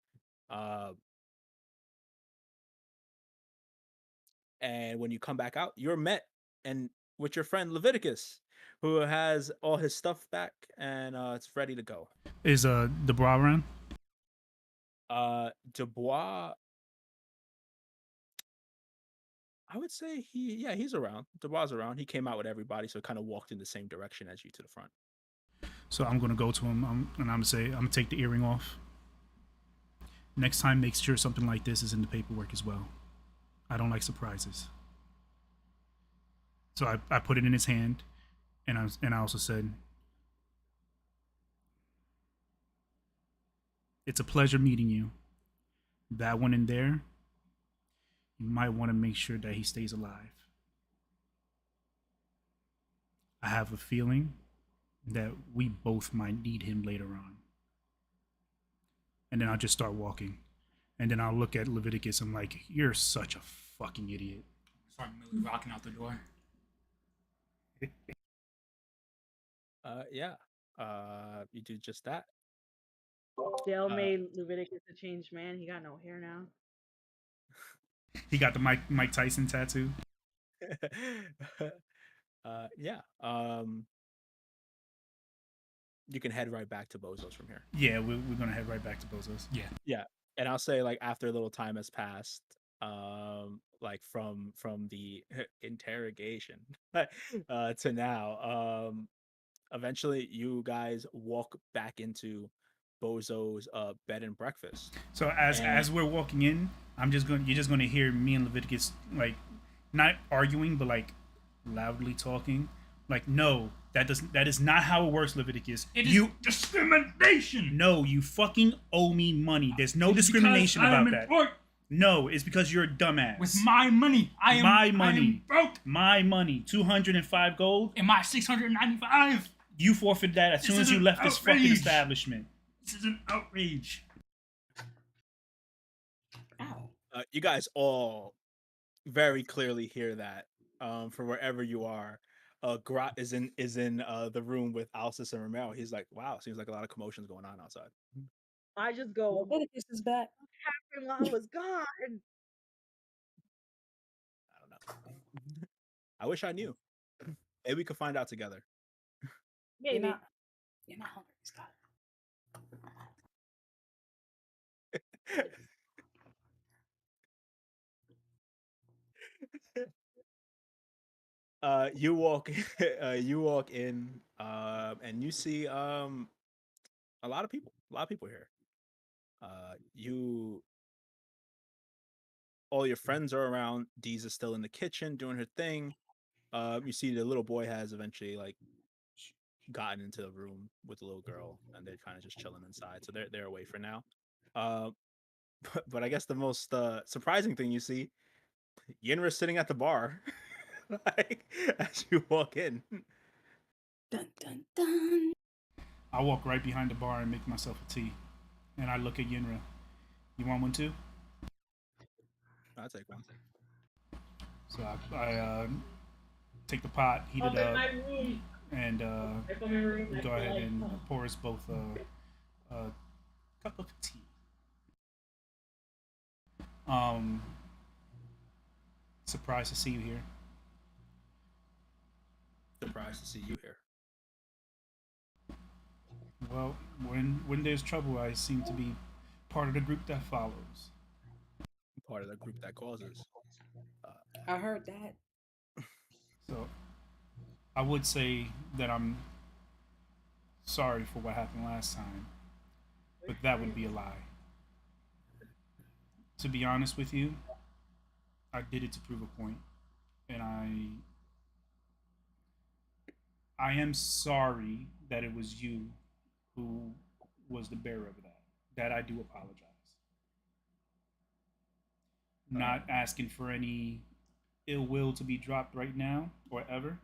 And when you come back out, you're met and with your friend Leviticus, who has all his stuff back and it's ready to go. Is Dubois around? Dubois, I would say he's around. Dubois around. He came out with everybody, so kind of walked in the same direction as you to the front. So I'm gonna go to him and I'm gonna say I'm gonna take the earring off. Next time, make sure something like this is in the paperwork as well. I don't like surprises. So I put it in his hand, and I also said, "It's a pleasure meeting you. That one in there, you might want to make sure that he stays alive. I have a feeling that we both might need him later on." And then I'll just start walking. And then I'll look at Leviticus. I'm like, you're such a fucking idiot. Start Millie rocking out the door. Yeah. You do just that. Dale made Leviticus a changed man. He got no hair now. He got the Mike Tyson tattoo. Yeah. You can head right back to Bozo's from here. Yeah, we're gonna head right back to Bozo's. Yeah. Yeah. And I'll say like after a little time has passed, like from the interrogation to now, eventually you guys walk back into Bozo's bed and breakfast. So as we're walking in, you're just gonna hear me and Leviticus like not arguing, but like loudly talking. Like, no, that is not how it works, Leviticus. It is discrimination. No, you fucking owe me money. There's no discrimination about that. No, it's because you're a dumbass. With my money, I am broke. My money, 205 gold. And my 695. You forfeited that as soon as you left this fucking establishment. This is an outrage. Ow. You guys all very clearly hear that from wherever you are. Grot is in the room with Alcis and Romero. He's like, wow, seems like a lot of commotions going on outside. I just go, Leviticus is back. happened while I was gone. I don't know. I wish I knew. Maybe we could find out together. Maybe. You're not hungry, Scott. You walk you walk in and you see a lot of people here. You all your friends are around. Dee's is still in the kitchen doing her thing. You see the little boy has eventually like gotten into the room with the little girl, and they're kind of just chilling inside. So they're away for now. But I guess the most surprising thing you see, Yinra's sitting at the bar, like as you walk in. Dun dun dun. I walk right behind the bar and make myself a tea, and I look at Yinra. You want one too? I'll take one. So I take the pot, heat it up, and go ahead and pour us both a cup of tea. Surprised to see you here. Surprised to see you here. Well, when there's trouble, I seem to be part of the group that follows. Part of the group that causes. I heard that. So, I would say that I'm sorry for what happened last time, but that would be a lie. To be honest with you, I did it to prove a point, and I am sorry that it was you who was the bearer of that. That I do apologize. Not asking for any ill will to be dropped right now or ever.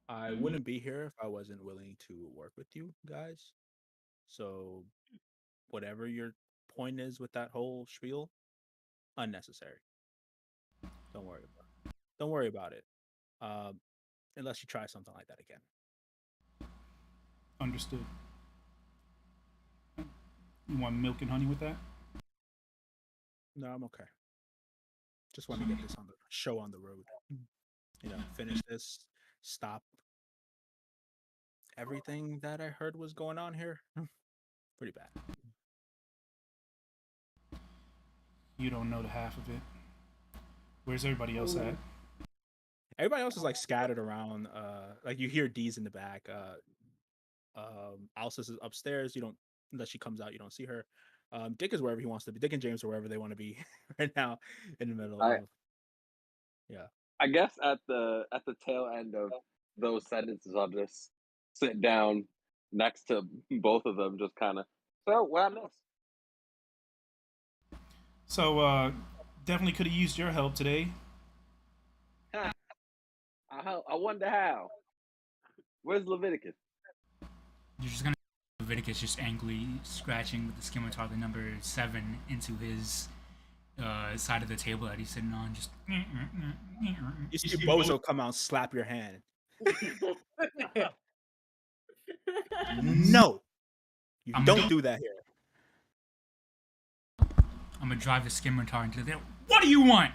I wouldn't be here if I wasn't willing to work with you guys. So whatever your point is with that whole spiel, unnecessary. Don't worry about it. Don't worry about it. Unless you try something like that again. Understood. You want milk and honey with that? No, I'm okay. Just want to get this on the show on the road. You know, finish this, stop everything that I heard was going on here. Pretty bad. You don't know the half of it. Where's everybody else at? Everybody else is like scattered around. Like you hear D's in the back. Alcis is upstairs. You don't, unless she comes out, you don't see her. Dick is wherever he wants to be. Dick and James are wherever they want to be right now in the middle of. Yeah. I guess at the tail end of those sentences, I'll just sit down next to both of them, just kind of. So what I missed? So definitely could have used your help today. I wonder how. Where's Leviticus? You're just gonna Leviticus just angrily scratching with the scimitar the number 7 into his side of the table that he's sitting on. Just You see Bozo come out and slap your hand. No, you don't do that here. I'm gonna drive the scimitar into there. What do you want?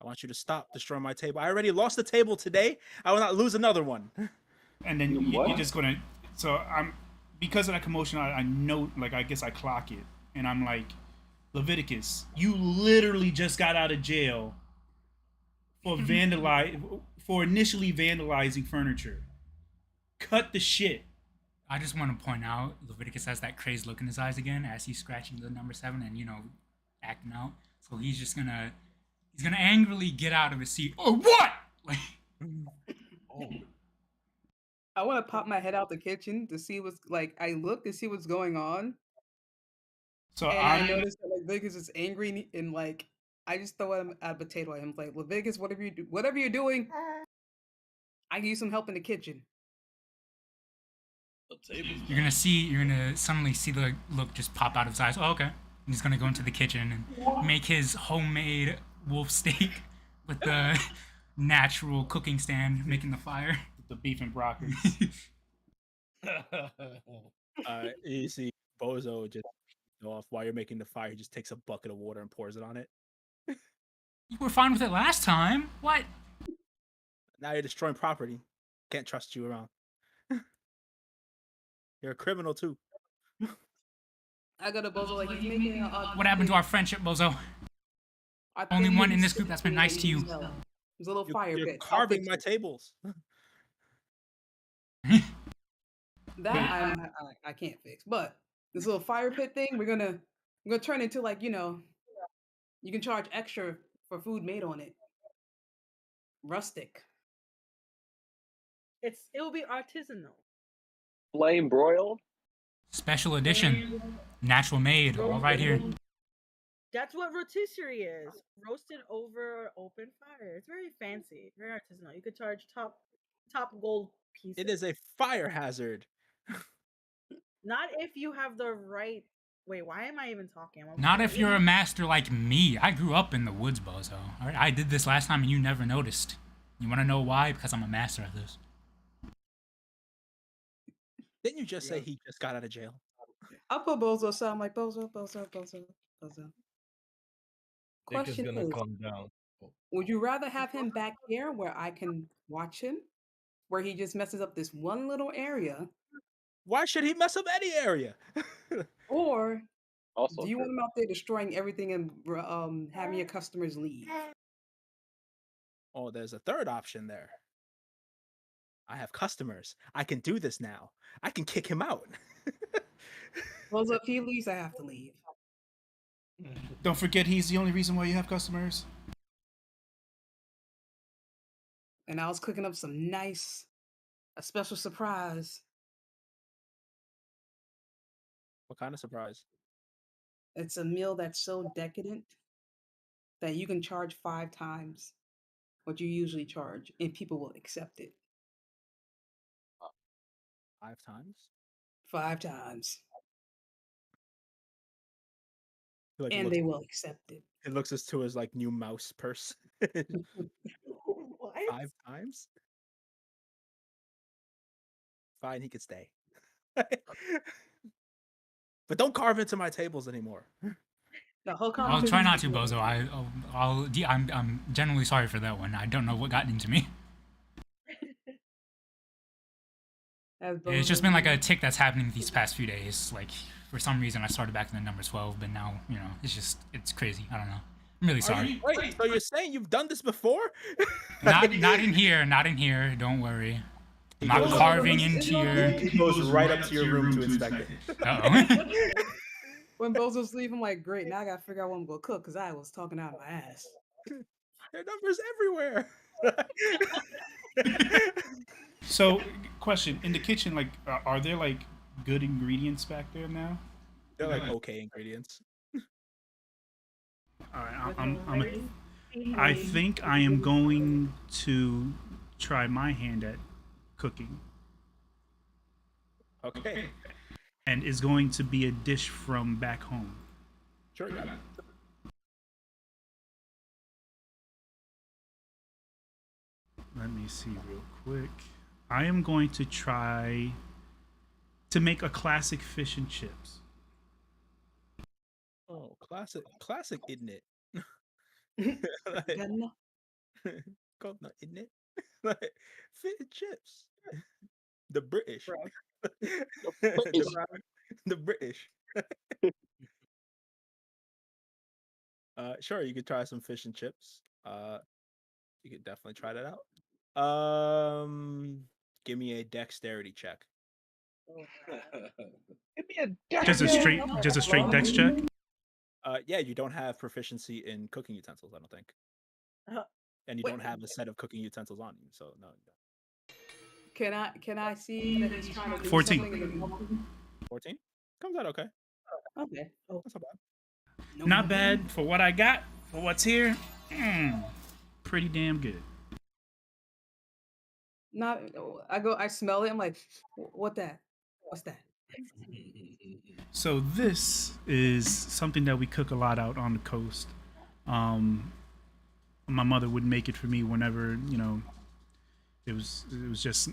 I want you to stop destroying my table. I already lost the table today. I will not lose another one. And then you're just gonna. So I'm because of that commotion. I know, like, I guess I clock it, and I'm like, Leviticus, you literally just got out of jail for initially vandalizing furniture. Cut the shit. I just want to point out Leviticus has that crazed look in his eyes again as he's scratching the number 7 and acting out. So he's just gonna angrily get out of his seat. Or what? Like, I want to pop my head out the kitchen to see what's like. I look to see what's going on, so and I noticed that Leviticus is angry and like I just throw him a potato at him. Like, Leviticus, whatever you're doing, I can use some help in the kitchen. you're gonna suddenly see the look just pop out of his eyes. Oh, okay. And he's gonna go into the kitchen and make his homemade wolf steak with the natural cooking stand, making the fire. The beef and broccoli. You see Bozo just off while you're making the fire. He just takes a bucket of water and pours it on it. You were fine with it last time. What? Now you're destroying property. Can't trust you around. You're a criminal too. I got a Bozo like he's making. What happened to our friendship, Bozo? Only one in this group that's been nice to you. There's a little fire You're pit. carving my tables. That I can't fix, but this little fire pit thing we're gonna turn into, like, you can charge extra for food made on it. Rustic. It will be artisanal. Flame broiled. Special edition, natural made, all right here. That's what rotisserie is. Roasted over open fire. It's very fancy, very artisanal. You could charge top gold pieces. It is a fire hazard. Not if you have the right. Wait, why am I even talking? Not if you're a master like me. I grew up in the woods, Bozo. All right, I did this last time and you never noticed. You want to know why? Because I'm a master at this. Didn't you just say he just got out of jail? I'll put Bozo aside. I'm like, Bozo. Question gonna is, come down. would you rather have him back here where I can watch him, where he just messes up this one little area? Why should he mess up any area? Or Also do you true. want him out there destroying everything and having your customers leave? Oh, there's a third option there. I have customers. I can do this now. I can kick him out. Well, if he leaves, I have to leave. Don't forget, he's the only reason why you have customers. And I was cooking up a special surprise. What kind of surprise? It's a meal that's so decadent that you can charge 5 times what you usually charge, and people will accept it. 5 times? 5 times. Like, And they will accept it. It looks as to his like new mouse purse. What? 5 times? Fine, he could stay. But don't carve into my tables anymore. The whole I'll try not to, Bozo. I'm genuinely sorry for that one. I don't know what got into me. It's just been like a tick that's happening these past few days. Like, for some reason, I started back in the number 12, but now, it's crazy. I don't know. I'm really sorry. Wait, so you're saying you've done this before? Not in here. Don't worry. I'm not carving into your... He goes right up to your room to inspect it. Uh-oh. When Bozo's leave, I'm like, great, now I gotta figure out what I'm gonna cook, because I was talking out of my ass. There are numbers everywhere. So, question, in the kitchen, like, are there, like, good ingredients back there now? They're like okay ingredients. All right, I think I am going to try my hand at cooking. Okay. And is going to be a dish from back home. Sure, got it. Let me see real quick. I am going to try to make a classic fish and chips. Oh, classic, isn't it? Like, Good enough. coconut, isn't it? Like, fish and chips. The British. Bro. the, Bro. the British. Sure, you could try some fish and chips. You could definitely try that out. Give me a dexterity check. Oh, God. Give me a Just a dexterity. straight dex check. Yeah, you don't have proficiency in cooking utensils, I don't think, and you Wait, don't have a set of cooking utensils on you, so no, you can I see that he's trying to do 14. something? don't. 14 comes out okay. Okay. Oh, That's not bad. no, Not bad for what I got, for what's here. Pretty damn good. Not. I smell it. I'm like, what that? What's that? So this is something that we cook a lot out on the coast. Um, my mother would make it for me whenever it was just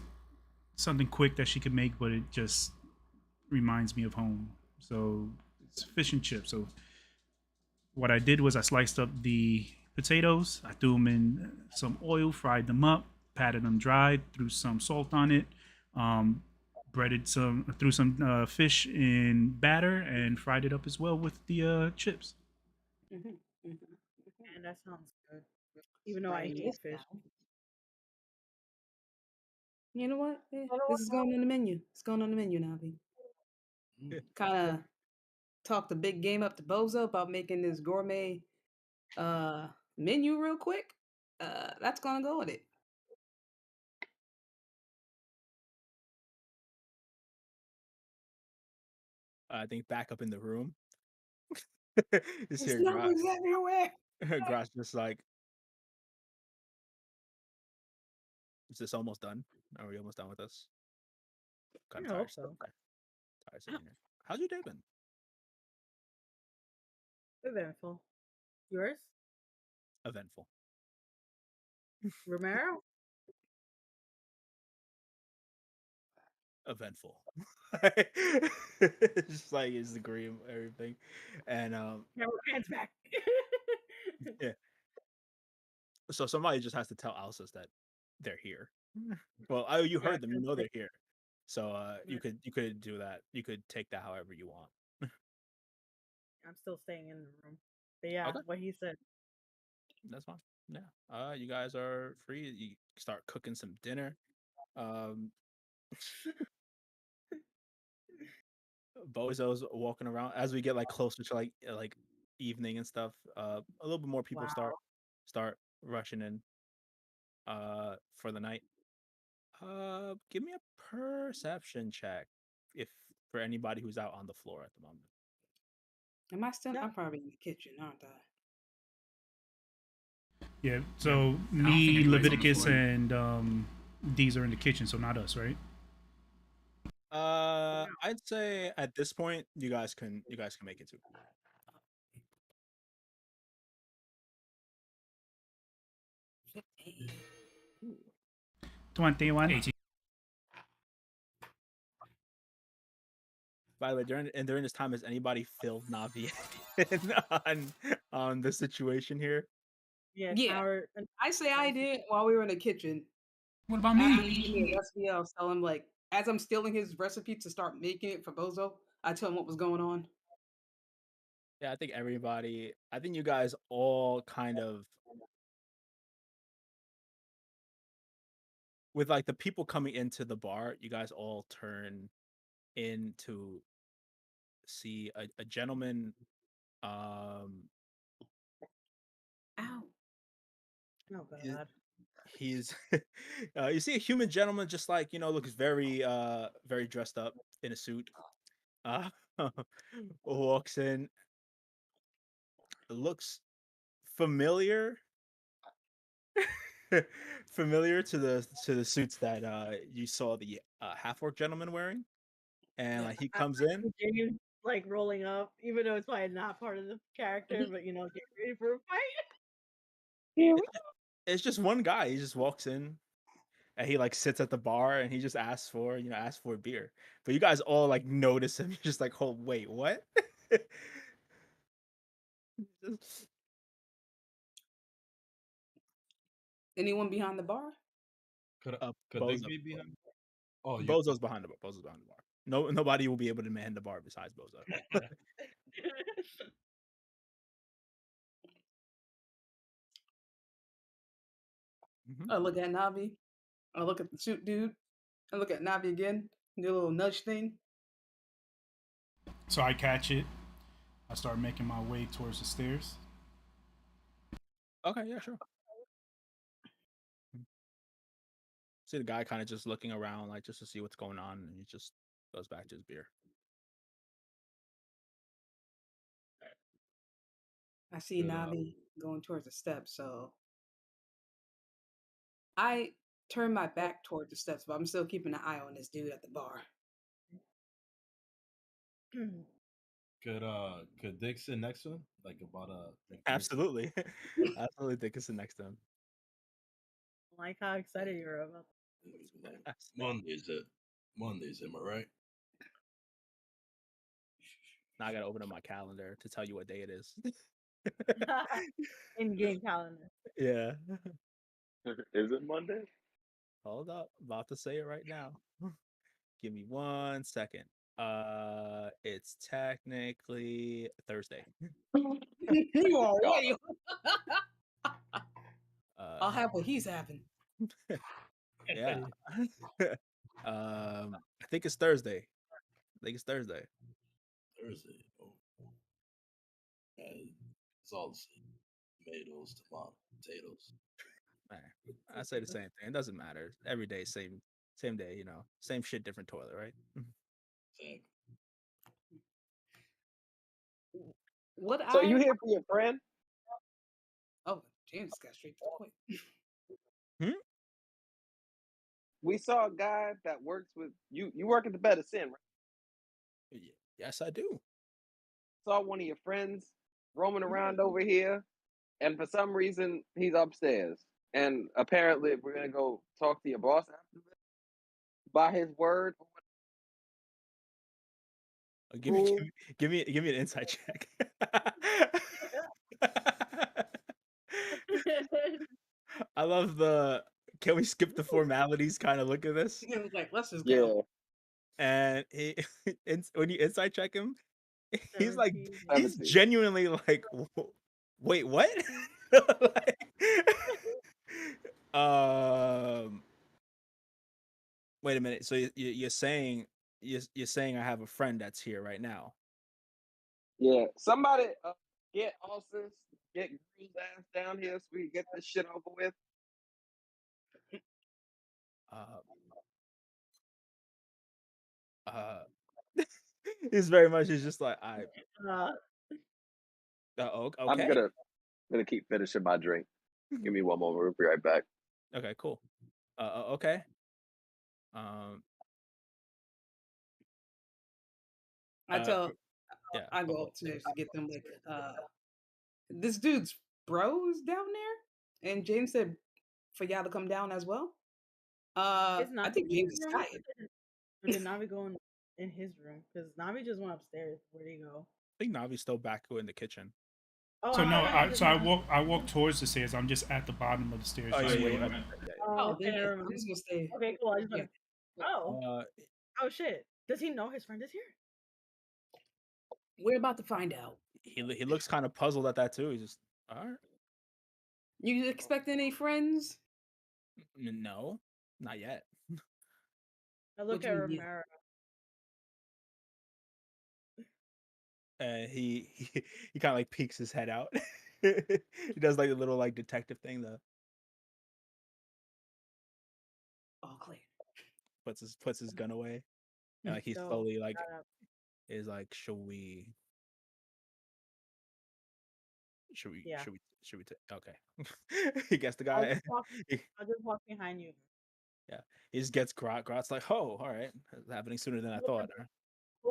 something quick that she could make, but it just reminds me of home. So it's fish and chips. So what I did was I sliced up the potatoes, I threw them in some oil, fried them up, patted them dry, threw some salt on it, um, threw some fish in batter, and fried it up as well with the chips. Mm-hmm, mm-hmm. Man, that sounds good. Even though I Writing hate this fish. down. You know what? This is going on the menu. It's going on the menu now, B. Kind of talked a big game up to Bozo about making this gourmet menu real quick. That's gonna go with it. I think back up in the room, just There's hear Gross. numbers everywhere. Gross just like, is this almost done? Are we almost done with this? Kind I of tired. hope so. Okay, tired sitting here. How's your day been? Eventful. Yours? Eventful. Romero? Eventful. It's just like it's the green everything, and Yeah, we're hands back. yeah. So somebody just has to tell Alsus that they're here. Well, you Yeah, heard them. You 'cause, know like, they're here. So you yeah, could do that. You could take that however you want. I'm still staying in the room. But yeah, Okay, what he said. that's fine. Yeah. You guys are free. You start cooking some dinner. Um, Bozo's walking around as we get like closer to like evening and stuff. A little bit more people Wow. start rushing in for the night. Give me a perception check if for anybody who's out on the floor at the moment. Am I still? No, I'm probably in the kitchen, aren't I? Yeah. Yeah. So I don't think me, anybody's on the Leviticus, floor. and these are in the kitchen, so not us, right? I'd say at this point you guys can make it too. Ooh. 21. 18. By the way, during this time, has anybody filled Navi in on the situation here? yeah, Yeah, our I say I did while we were in the kitchen. What about After he gave me? me a recipe, I was telling him like as I'm stealing his recipe to start making it for Bozo, I tell him what was going on. Yeah, I think everybody. I think you guys all kind of with like the people coming into the bar. You guys all turn in to see a gentleman. Um, ow. Oh he- god. he's you see a human gentleman, just like looks very dressed up in a suit. Uh, walks in, looks familiar. familiar to the suits that you saw the half orc gentleman wearing, and Yeah. like he I comes in. James like rolling up, even though it's probably not part of the character, but you know, get ready for a fight. Here It's just one guy. He just walks in and he like sits at the bar and he just asks for a beer. But you guys all like notice him. You're just like, oh wait, what? Just- Anyone behind the bar? Could they Bozo. be behind? Oh, you. Bozo's behind the bar. Bozo's behind the bar. No, nobody will be able to man the bar besides Bozo. I look at Navi. I look at the suit dude. I look at Navi again. Do a little nudge thing. So I catch it. I start making my way towards the stairs. Okay, yeah, sure. See the guy kind of just looking around, like just to see what's going on, and he just goes back to his beer. I see Good, Navi going towards the steps, so I turn my back towards the steps, but I'm still keeping an eye on this dude at the bar. Could Dick sit next to him? Like about like Absolutely, absolutely. Think it's the next to him. Like how excited you were about. Mondays, am I right? Now I gotta open up my calendar to tell you what day it is. In-game calendar. Yeah. Is it Monday? Hold up. About to say it right now. Give me 1 second. It's technically Thursday. You are God. way. I'll have what he's having. Yeah. I think it's Thursday. Thursday. Oh, it's all the same. Tomatoes, potatoes. Man, I say the same thing. It doesn't matter. Every day, same day, same shit, different toilet, right? Exactly. What So you I here for your friend? Oh, James got straight to the point. Hmm? We saw a guy that works with you. You work at the Better Sin, right? Yes, I do. Saw one of your friends roaming around over here, and for some reason he's upstairs. And apparently, we're gonna go talk to your boss after this. By his word, Give me, give me an insight check. I love the. Can we skip the formalities? Kind of look at this, He was like, let's just yeah. go. and when you insight check him, he's like, 17. he's 17. genuinely like, wait, what? Like, um, wait a minute. So you're saying you're saying I have a friend that's here right now? Yeah, somebody get Austin, get Green's ass down here so we can get this shit over with. Uh, uh, it's very much. It's just like Uh, I'm okay, gonna keep finishing my drink. Give me one moment. We'll be right back. okay, cool. Okay. Um, I tell yeah. I go upstairs to get them like this dude's bros down there. And James said for y'all to come down as well. is I Navi think in James his is room? tired. Or did Navi go in his room? Because Navi just went upstairs. Where'd he go? I think Navi's still back in the kitchen. Oh, So no, thought he was I in- walk towards the stairs. I'm just at the bottom of the stairs, Oh just yeah, waiting. yeah. Oh, okay, then yeah, never I'm mind. just gonna stay. Okay, cool. I just Yeah. want Uh, oh shit. Does he know his friend is here? We're about to find out. he looks kind of puzzled at that too. He's just all right. You expect any friends? No, not yet. I look What at you mean, yeah? Romero. And he kind of like peeks his head out. He does like a little like detective thing though. All clear. Puts his gun away. And like he So, slowly like uh, is like, should we Yeah. Should we take? Okay. He gets the I'll guy. just walk. I'll just walk behind you. Yeah. He just gets Grot. Grot's like, oh, all right. It's happening sooner than I Hope thought.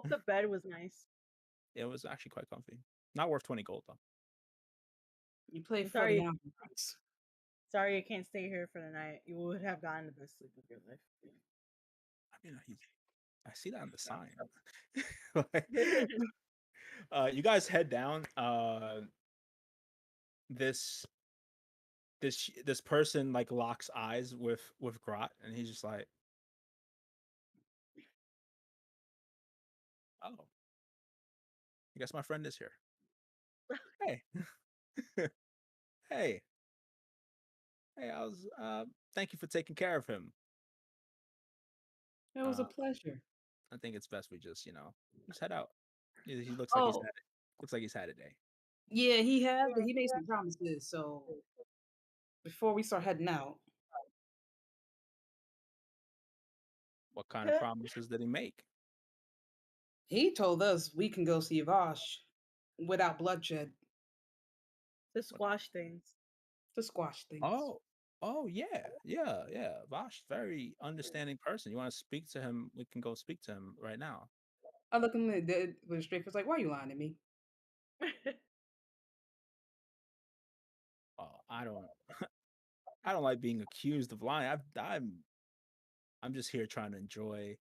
the bed was nice. It was actually quite comfy. Not worth 20 gold though. You play I'm for the sorry. ambiance. Sorry, you can't stay here for the night. You would have gotten the best sleep of your life. I mean, I see that on the sign. Like, you guys head down. This person like locks eyes with Grot, and he's just like, oh, I guess my friend is here. Hey. Hey. Hey, I was thank you for taking care of him. It was a Uh, pleasure. I think it's best we just, just head out. He Oh, looks like he's had a day. yeah, he has, but he made some promises. So before we start heading out, What kind of promises did he make? he told us we can go see Vosh without bloodshed To squash things. to squash things. Oh yeah. Vosh, very understanding person. You want to speak to him? We can go speak to him right now. I look him dead with a straight face, like, why are you lying to me? I don't, I don't like being accused of lying. I'm just here trying to enjoy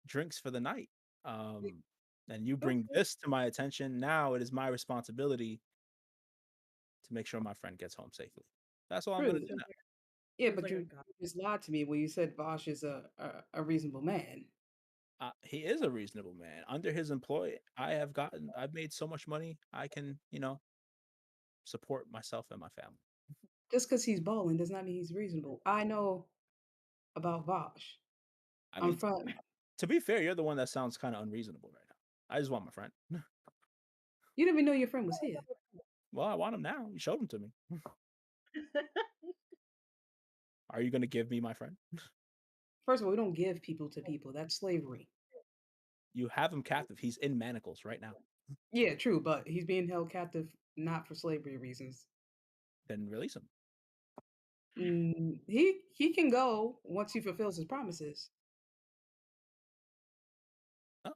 drinks for the night. And you bring Okay. this to my attention. Now it is my responsibility to make sure my friend gets home safely. That's all I'm gonna True. do now. Yeah, Feels but like a you god. just lied to me when you said Vosh is a reasonable man. He is a reasonable man. Under his employ, I've made so much money. I can, support myself and my family. Just because he's balling does not mean he's reasonable. I know about Vosh. I I'm mean, from. to be fair, you're the one that sounds kind of unreasonable right now. I just want my friend. You didn't even know your friend was here. Well, I want him now. You showed him to me. Are you going to give me my friend? First of all, we don't give people to people. That's slavery. You have him captive. He's in manacles right now. Yeah, true, but he's being held captive not for slavery reasons. Then release him. He can go once he fulfills his promises. Oh,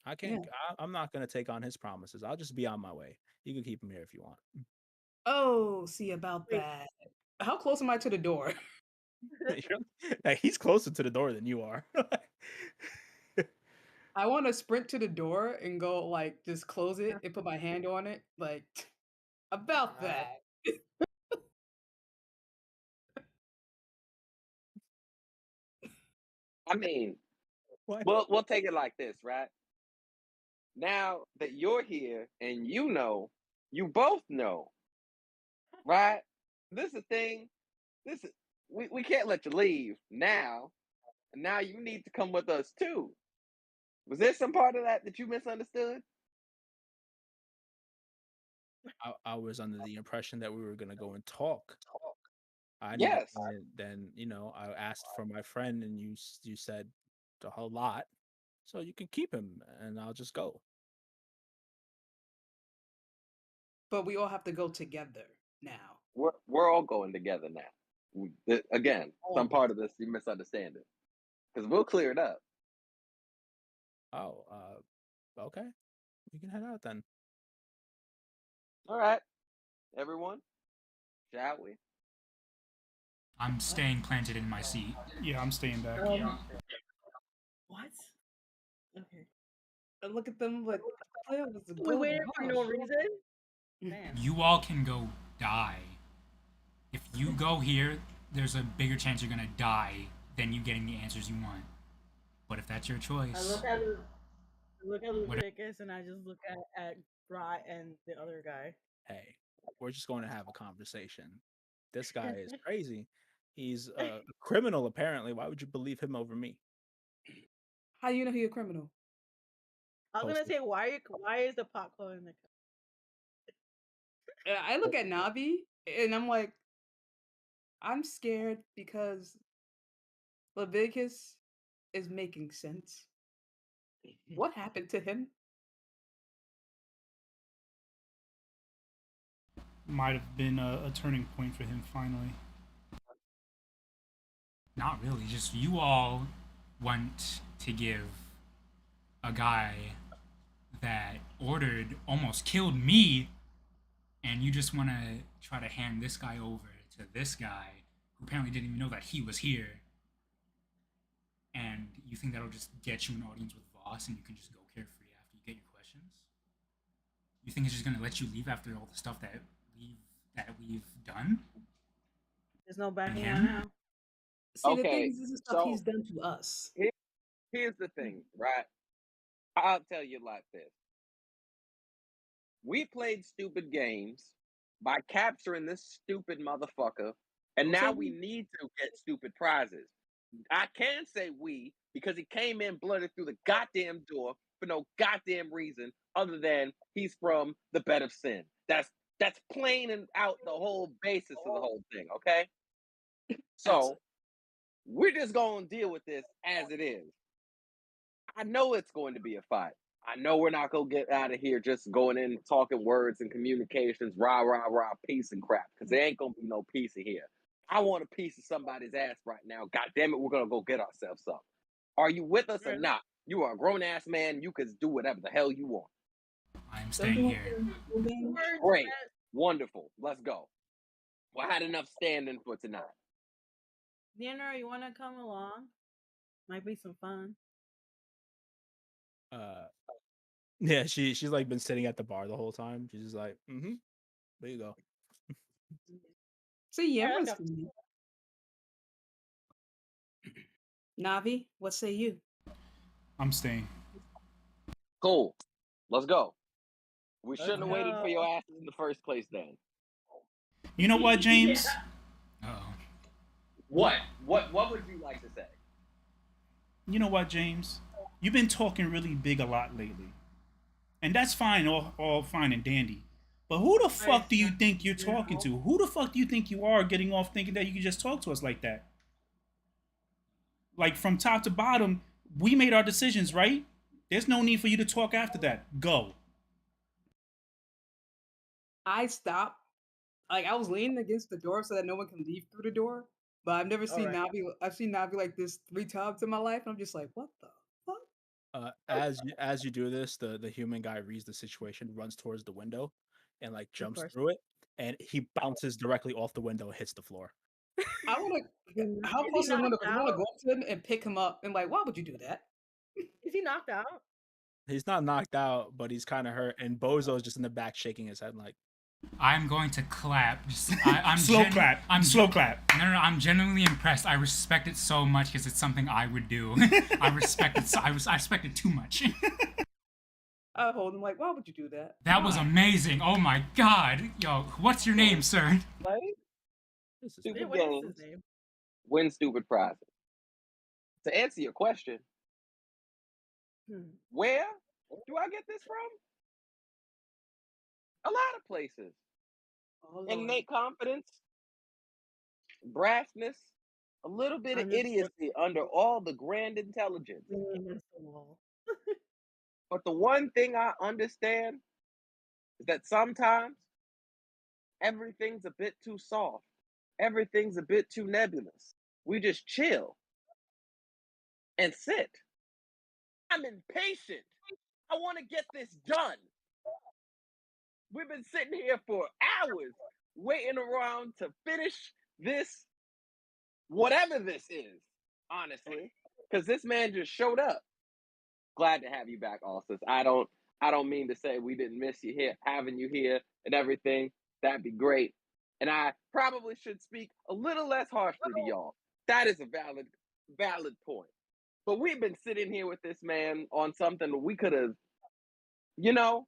I Yeah. can't. I'm not going to take on his promises. I'll just be on my way. You can keep him here if you want. Oh, see about Wait. that. How close am I to the door? Like, he's closer to the door than you are. I want to sprint to the door and go like just close it and put my hand on it. Like about that. I mean, What? we'll take it like this, right? Now that you're here and you both know, right? This is the thing. This is we can't let you leave now. And now you need to come with us too. Was there some part of that you misunderstood? I was under the impression that we were going to go and talk. I needed, Yes. and then I asked for my friend, and you said a whole lot, so you can keep him, and I'll just go. But we all have to go together now. We're all going together now. Again, some part of this you misunderstanding. Because we'll clear it up. Oh, okay, we can head out then. All right, everyone, shall we? I'm staying planted in my seat. Yeah, I'm staying back. What? Okay. I look at them like that was a We good waited for no Vosh. reason. Man. You all can go die. If you go here, there's a bigger chance you're gonna die than you getting the answers you want. But if that's your I choice, look at What- Leviticus and I just look at Grot and the other guy. Hey, we're just going to have a conversation. This guy is crazy. He's a criminal, apparently. Why would you believe him over me? How do you know he a criminal? I was gonna Posted. say why is the pot calling in the cup? I look at Navi and I'm like, I'm scared because Leviticus is making sense. What happened to him? might have been a turning point for him finally. Not really. Just you all want to give a guy that ordered, almost killed me, and you just want to try to hand this guy over to this guy who apparently didn't even know that he was here. And you think that'll just get you an audience with Voss and you can just go carefree after you get your questions? You think it's just gonna let you leave after all the stuff we've done? There's no backing him? out now. See, the thing Okay, is, this is stuff so he's done to us. here's the thing, right? I'll tell you like this. We played stupid games by capturing this stupid motherfucker, and Don't now say we we. need to get stupid prizes. I can say we because he came in blooded through the goddamn door for no goddamn reason other than he's from the bed of sin. That's plain and out the whole basis of the whole thing, okay? Absolutely. So we're just gonna deal with this as it is. I know it's going to be a fight. I know we're not gonna get out of here just going in talking words and communications, rah rah rah, peace and crap, because there ain't gonna be no peace in here. I want a piece of somebody's ass right now. God damn it, we're gonna go get ourselves some. Are you with us or Right. not? You are a grown ass man. You can do whatever the hell you want. I'm Don't staying you want here. to Great, wonderful. Let's go. Well, I had enough standing for tonight. Dinner, you want to come along? Might be some fun. Yeah, she's like been sitting at the bar the whole time. She's just like, there you go. See, yeah, Yeah, I'm let's go. listening. Navi, what say you? I'm staying. Cool. Let's go. We Let's shouldn't have waited for go. your asses in the first place then. You know what, James? Yeah. Uh-oh. What would you like to say? You know what, James? You've been talking really big a lot lately. And that's fine, all fine and dandy. But who the fuck do you think you're talking to? Who the fuck do you think you are getting off thinking that you can just talk to us like that? Like from top to bottom, we made our decisions, right? There's no need for you to talk after that. Go. I stopped. Like I was leaning against the door so that no one can leave through the door. But I've never seen Alright. Navi. I've seen Navi like this 3 times in my life, and I'm just like, what the fuck? As you do this, the human guy reads the situation, runs towards the window, and like Of jumps course. through it, and he bounces directly off the window and hits the floor. I want to. How Is he close is the window? knocked Because I want to out? go up to him and pick him up, and like, why would you do that? Is he knocked out? He's not knocked out, but he's kind of hurt, and Bozo's just in the back shaking his head like, I'm going to clap. I'm Slow clap. Slow clap. No, I'm genuinely impressed. I respect it so much because it's something I would do. I respect it. I respect it too much. I hold him like, why would you do that? That was amazing. Oh my god. Yo, what's your name, sir? Play this is stupid What is games, his name? win stupid prizes. To answer your question, where do I get this from? A lot of places. Oh, Lord. Innate confidence, brassness, a little bit of idiocy under all the grand intelligence. Against the wall. But the one thing I understand is that sometimes everything's a bit too soft. Everything's a bit too nebulous. We just chill and sit. I'm impatient. I want to get this done. We've been sitting here for hours waiting around to finish this, whatever this is, honestly, because this man just showed up. Glad to have you back, Alsis. I don't mean to say we didn't miss you here, having you here and everything. That'd be great. And I probably should speak a little less harshly to y'all. That is a valid point. But we've been sitting here with this man on something we could have, you know.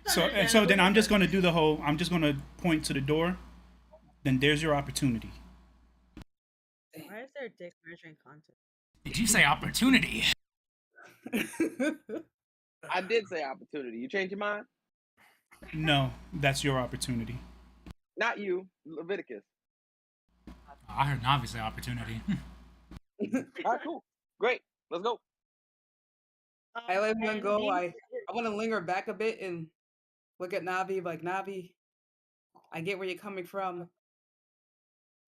So then I'm just gonna do the whole. I'm just gonna point to the door. Then there's your opportunity. Why is there a dick measuring contest? Did you say opportunity? I did say opportunity. You change your mind? No, that's your opportunity. Not you, Leviticus. I heard an obviously opportunity. All right, cool. Great. Let's go. I let him And go. these- I want to linger back a bit and look at Navi like, Navi, I get where you're coming from,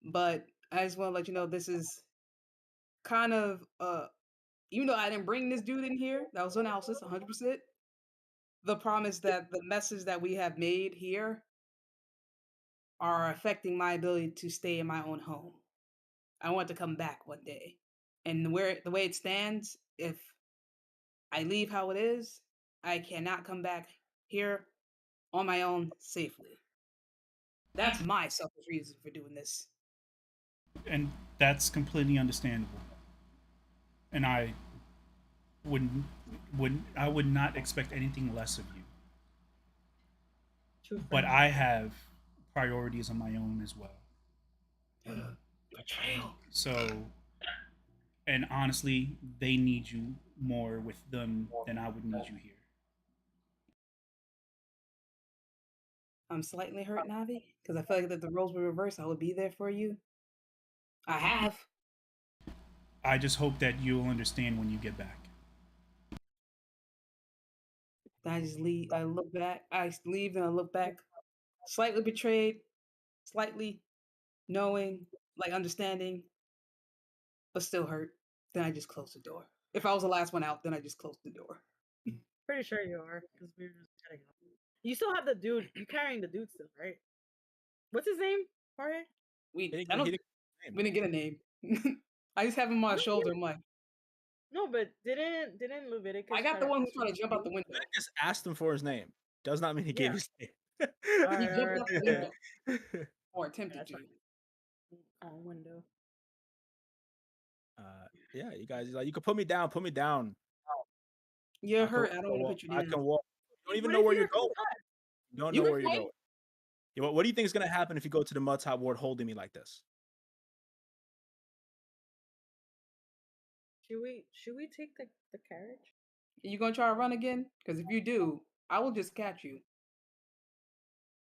but I just want to let you know this is kind of even though I didn't bring this dude in here, that was analysis 100%. The problem is that the messes that we have made here are affecting my ability to stay in my own home. I want to come back one day. And where the way it stands, if I leave how it is, I cannot come back here on my own safely. That's my selfish reason for doing this. And that's completely understandable. And I wouldn't I would not expect anything less of you. True But friend. I have priorities of my own as well. Betrayal. So, and honestly, they need you more with them than I would need you here. I'm slightly hurt, Navi, because I feel like if the roles were reversed, I would be there for you. I have. I just hope that you'll understand when you get back. I just leave. I look back. I leave and I look back, slightly betrayed, slightly knowing, like understanding, but still hurt. Then I just close the door. If I was the last one out, then I just closed the door. Pretty sure you are, because we were just getting up. You still have the dude. You carrying the dude still, right? What's his name? Jorge? We didn't get a name. I just have him on my No, shoulder. I'm like, no, but didn't Leviticus? I got the one who's trying to jump out the window. Just asked him for his name. Does not mean he gave his name. He jumped out the window or attempted to. Window. Yeah, you guys like you can put me down. Put me down. You're hurt. I don't want to put you down. I can walk. You don't even What know if where you're you're going. You don't know where you're going. Yeah, what do you think is gonna happen if you go to the mud top ward holding me like this? Should we take the carriage? Are you gonna try to run again? Because if you do, I will just catch you.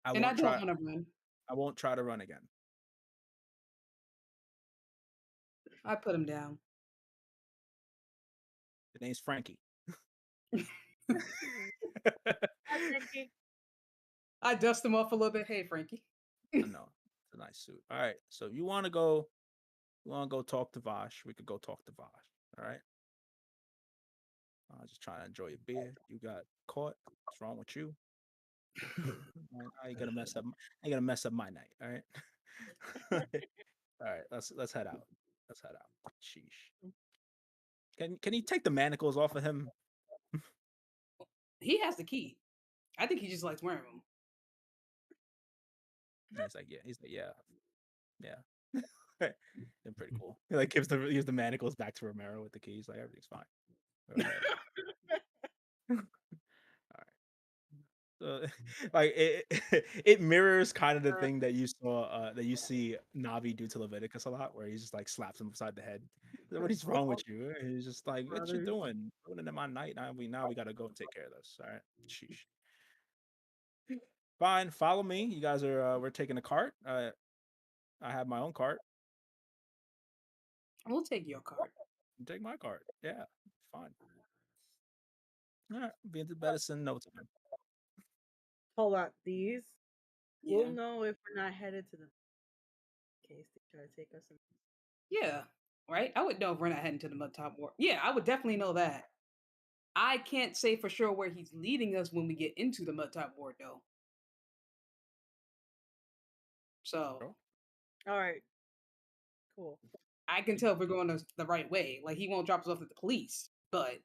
I And I won't don't try. want to run. I won't try to run again. I put him down. The name's Frankie. Hi, Frankie. I dust him off a little bit. Hey, Frankie. I know. It's a nice suit. All right. So if you want to go talk to Vosh, we could go talk to Vosh. All right. Just trying to enjoy your beer. You got caught. What's wrong with you? I ain't gonna mess up. I ain't gonna mess up my night. All right. All right. Let's head out. Let's head out. Sheesh. Can you take the manacles off of him? He has the key. I think he just likes wearing them. And he's like, yeah. They're pretty cool. He like gives the manacles back to Romero with the keys. Like everything's fine. All right. So, like it mirrors kind of the thing that you saw that you see Navi do to Leviticus a lot, where he just like slaps him upside the head. What is wrong with you? And he's just like, what you doing? Ruining in my night. Now we gotta go and take care of this. All right. Sheesh. Fine, follow me. You guys are we're taking a cart. I have my own cart. We'll take your cart. Take my cart. Yeah, fine. All right, be into medicine in no time. Hold on, these. Yeah. We'll know if we're not headed to the case they try to take us in. Yeah, right? I would know if we're not heading to the mud top war. Yeah, I would definitely know that. I can't say for sure where he's leading us when we get into the mud top ward, though. So, all right, cool. I can tell if we're going the right way. Like he won't drop us off at the police, but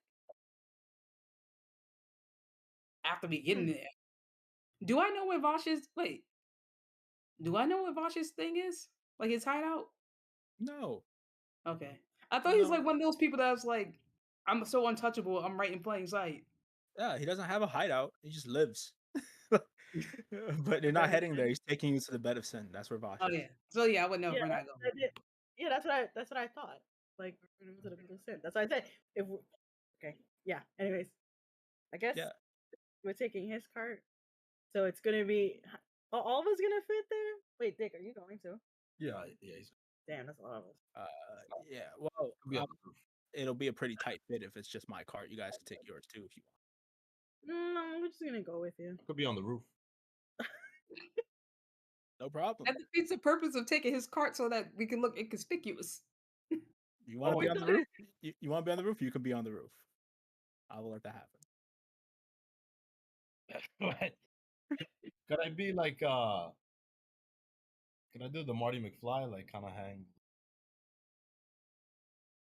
after we get in there, do I know where Vosh's? Wait, do I know what Vosh's thing is? Like his hideout? No. Okay, I thought he was like one of those people that's like, I'm so untouchable. I'm right in plain sight. Yeah, he doesn't have a hideout. He just lives. But they're not heading there. He's taking you to the bed of sin. That's where Vosh Oh is. yeah. So yeah, I would know if we're not going. Yeah, that's what I thought. Like we're going to the bed of sin. That's what I said. Okay. Yeah. Anyways, I guess we're taking his cart, so it's gonna be all of us gonna fit there. Wait, Dick, are you going to? Yeah. Damn, that's a lot of us. Yeah. Well, it'll be a pretty tight fit if it's just my cart. You guys can take yours too if you want. No, we're just gonna go with you. Could be on the roof. No problem. That defeats the purpose of taking his cart so that we can look inconspicuous. You want Oh to be wait, on the roof? You want to be on the roof? You can be on the roof. I will let that happen. what? Could I be like Can I do the Marty McFly, like kind of hang?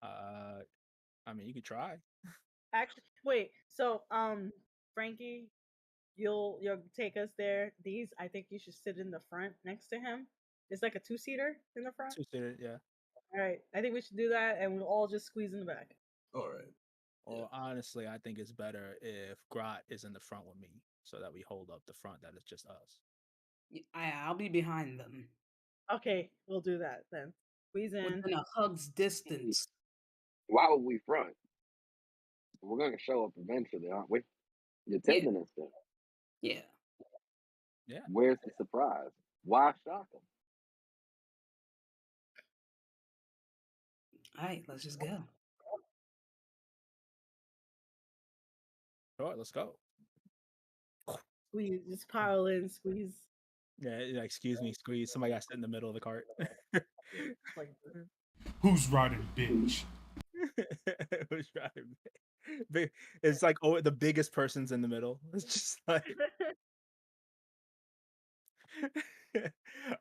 I mean, you could try. Actually, wait. So, Frankie, you'll take us there. These, I think you should sit in the front next to him. It's like a two-seater in the front. Two-seater, yeah. All right, I think we should do that, and we'll all just squeeze in the back. All right. Or honestly, I think it's better if Grot is in the front with me, so that we hold up the front. That it's just us. I'll be behind them Okay, we'll do that then. Squeeze in. within a hug's distance. Why would we front? We're going to show up eventually, aren't we? You're Yeah. taking us there. Yeah. Yeah. Where's the surprise? Why shock them? All right, let's just go. Sure, let's go. Squeeze, just pile in, squeeze. Yeah, like, excuse me, squeeze. Somebody got to sit in the middle of the cart. Like, Who's riding, bitch? Who's driving? It's like the biggest person's in the middle. It's just like,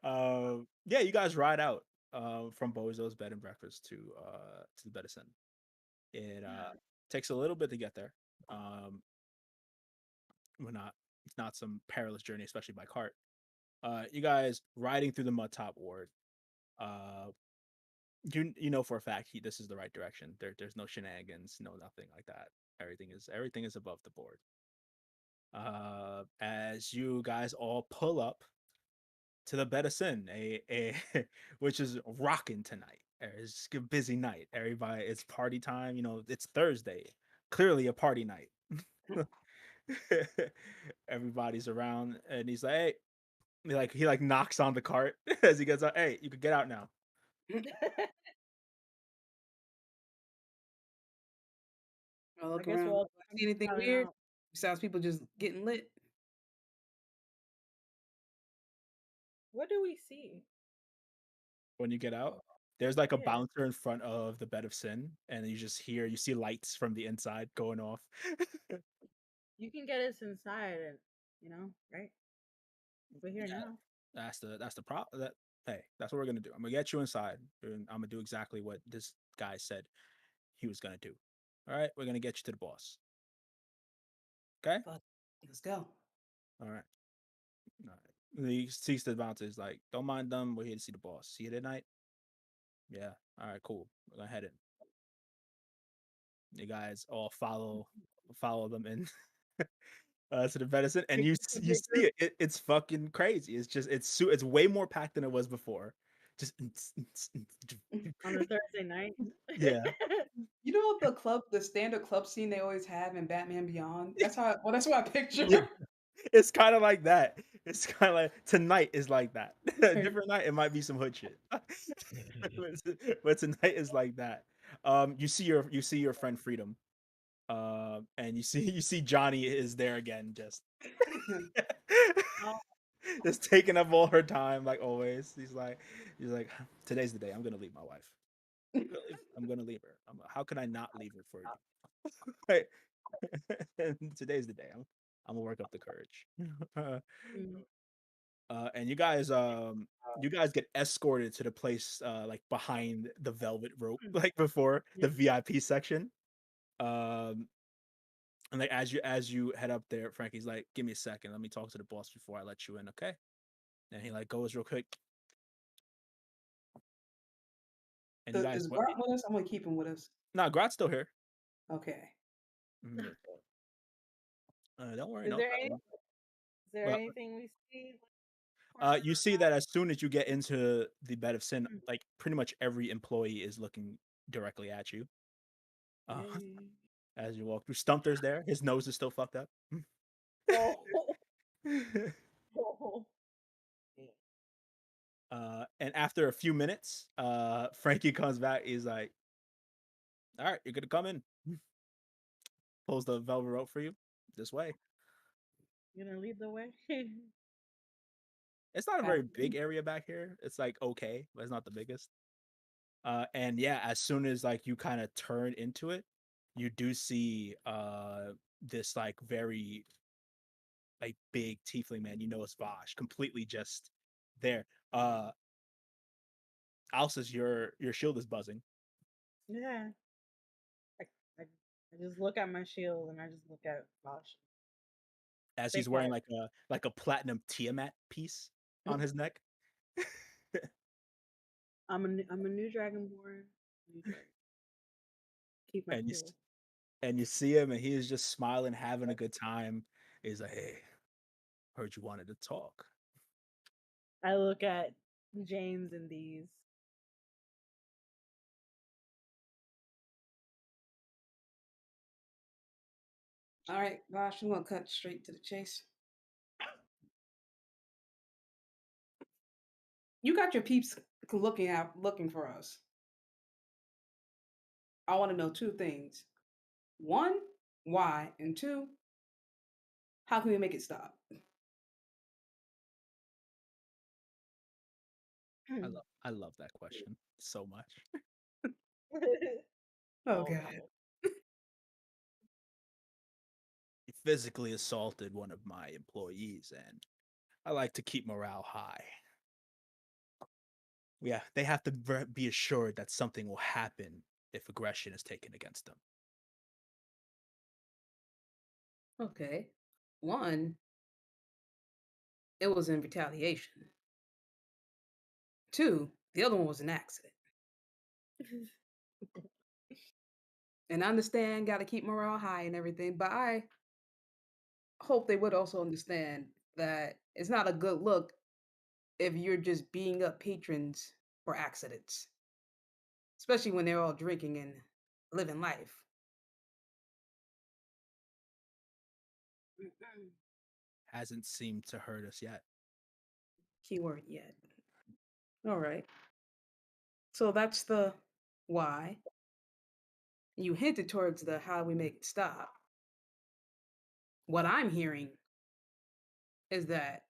yeah, you guys ride out from Bozo's bed and breakfast to the Bedison. It takes a little bit to get there. It's not some perilous journey, especially by cart. You guys riding through the mud top ward. You know for a fact this is the right direction. There's no shenanigans, no nothing like that. Everything is above the board. As you guys all pull up to the Bedison, a which is rocking tonight. It's a busy night. Everybody, it's party time. You know, it's Thursday. Clearly a party night. Everybody's around, and he's like, "Hey," he knocks on the cart as he gets out. "Hey, you can get out now." I look I guess around. we'll all See anything crowded weird out. besides people just getting lit? What do we see? When you get out, there's like a Yeah, bouncer in front of the bed of sin, and you see lights from the inside going off. you can get us inside, and right? We're here Yeah, now. that's the problem. Hey, that's what we're gonna do. I'm gonna get you inside, and I'm gonna do exactly what this guy said he was gonna do. All right, we're gonna get you to the boss. Okay. Fuck. Let's go. All right. All right. And he sees the bouncer. He's like, "Don't mind them. We're here to see the boss. See you tonight." Yeah. All right. Cool. We're gonna head in. You guys all follow them in to the venison, and you see it's fucking crazy. It's just it's way more packed than it was before. Just On a Thursday night. yeah. You know the standard club scene they always have in Batman Beyond? That's what I picture. Yeah. It's kind of like that. It's kind of like tonight is like that. A different night it might be some hood shit, but tonight is like that. You see your friend Freedom, and you see Johnny is there again, Oh, just taking up all her time like always. He's like, today's the day. I'm gonna leave my wife. I'm gonna leave her. How can I not leave her for you? Like, today's the day. I'm gonna work up the courage. mm, And you guys get escorted to the place like behind the velvet rope, like before the yeah. VIP section. Um, and like as you head up there, Frankie's like, "Give me a second. Let me talk to the boss before I let you in, okay?" And he like goes real quick, and you guys Is what? Grant with us? I'm gonna keep him with us. Nah, Grot's still here. Okay. Mhm. Don't worry, Is no there any? problem. Is there Well, anything we see? Corner you or see back? that as soon as you get into the bed of sin, like pretty much every employee is looking directly at you. Uh, Yay. as you walk through, Stumter's there. His nose is still fucked up. Oh. Oh. And after a few minutes, Frankie comes back. He's like, "All right, you're gonna come in." Pulls the velvet rope for you. This way. You gonna lead the way? It's not a very big area back here. It's like okay, but it's not the biggest. And yeah, as soon as like you kind of turn into it, you do see this like very like big tiefling man. You know it's Vosh, completely just there. Alsa's your shield is buzzing Yeah. I, I, I just look at my shield and I just look at Bosch. as Think he's wearing like, like a platinum Tiamat piece on his neck. I'm a new dragonborn. New dragon. Keep my and you cool. and you see him and he is just smiling, having a good time. He's like, "Hey, heard you wanted to talk." I look at James and these. All right, Vosh, I'm gonna cut straight to the chase. You got your peeps looking for us. I want to know two things. One, why? And two, how can we make it stop? I love that question so much. Oh God. He physically assaulted one of my employees, and I like to keep morale high. Yeah, they have to be assured that something will happen if aggression is taken against them. Okay. One, it was in retaliation. Two, the other one was an accident. And I understand, got to keep morale high and everything, but I hope they would also understand that it's not a good look if you're just beating up patrons for accidents, especially when they're all drinking and living life. Hasn't seemed to hurt us yet. Keyword yet. All right. So that's the why. You hinted towards the how we make it stop. What I'm hearing is that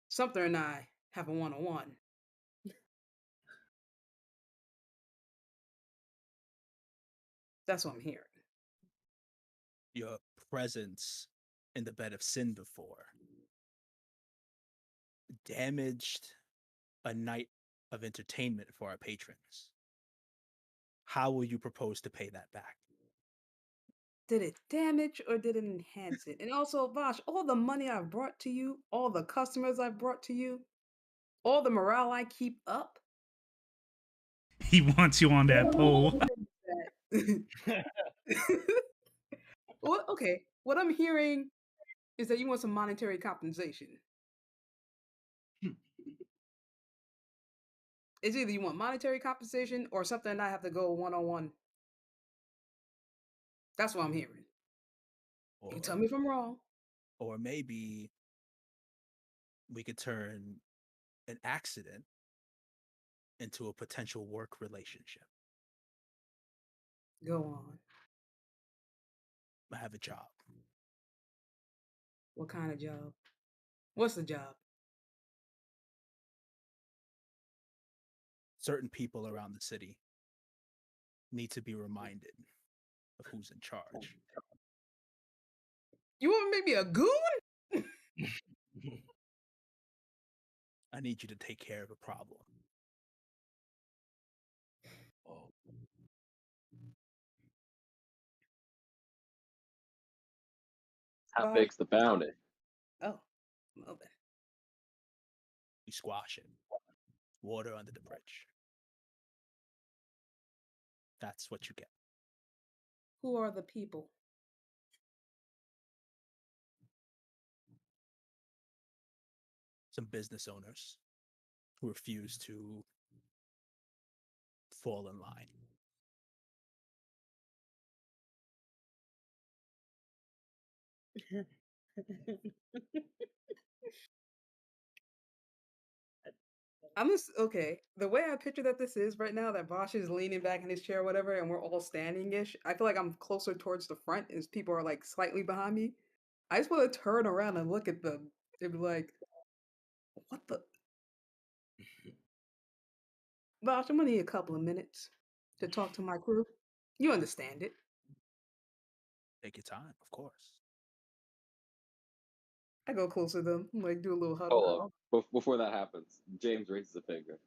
Sumter and I have a one-on-one. That's what I'm hearing. Your presence in the bed of sin before damaged a night of entertainment for our patrons. How will you propose to pay that back? Did it damage or did it enhance it? And also, Vosh, all the money I've brought to you, all the customers I've brought to you, all the morale I keep up. He wants you on that pole. Well, okay. What I'm hearing is that you want some monetary compensation. It's either you want monetary compensation or something and I have to go one-on-one. That's what I'm hearing. You can tell me if I'm wrong. Or maybe we could turn an accident into a potential work relationship. Go on. I have a job. What kind of job? What's the job? Certain people around the city need to be reminded of who's in charge. You want maybe a goon? I need you to take care of a problem. How big's the bounty? Oh, well then. We squash it. Water under the bridge. That's what you get. Who are the people? Some business owners who refuse to fall in line. I'm just okay. The way I picture that this is right now, that Bosch is leaning back in his chair, or whatever, and we're all standing ish. I feel like I'm closer towards the front as people are like slightly behind me. I just want to turn around and look at them They'd be like, "What the?" Bosh, I'm gonna need a couple of minutes to talk to my crew. You understand it. Take your time, of course. I go closer to them, like do a little huddle. Hold up. Before that happens, James raises a finger.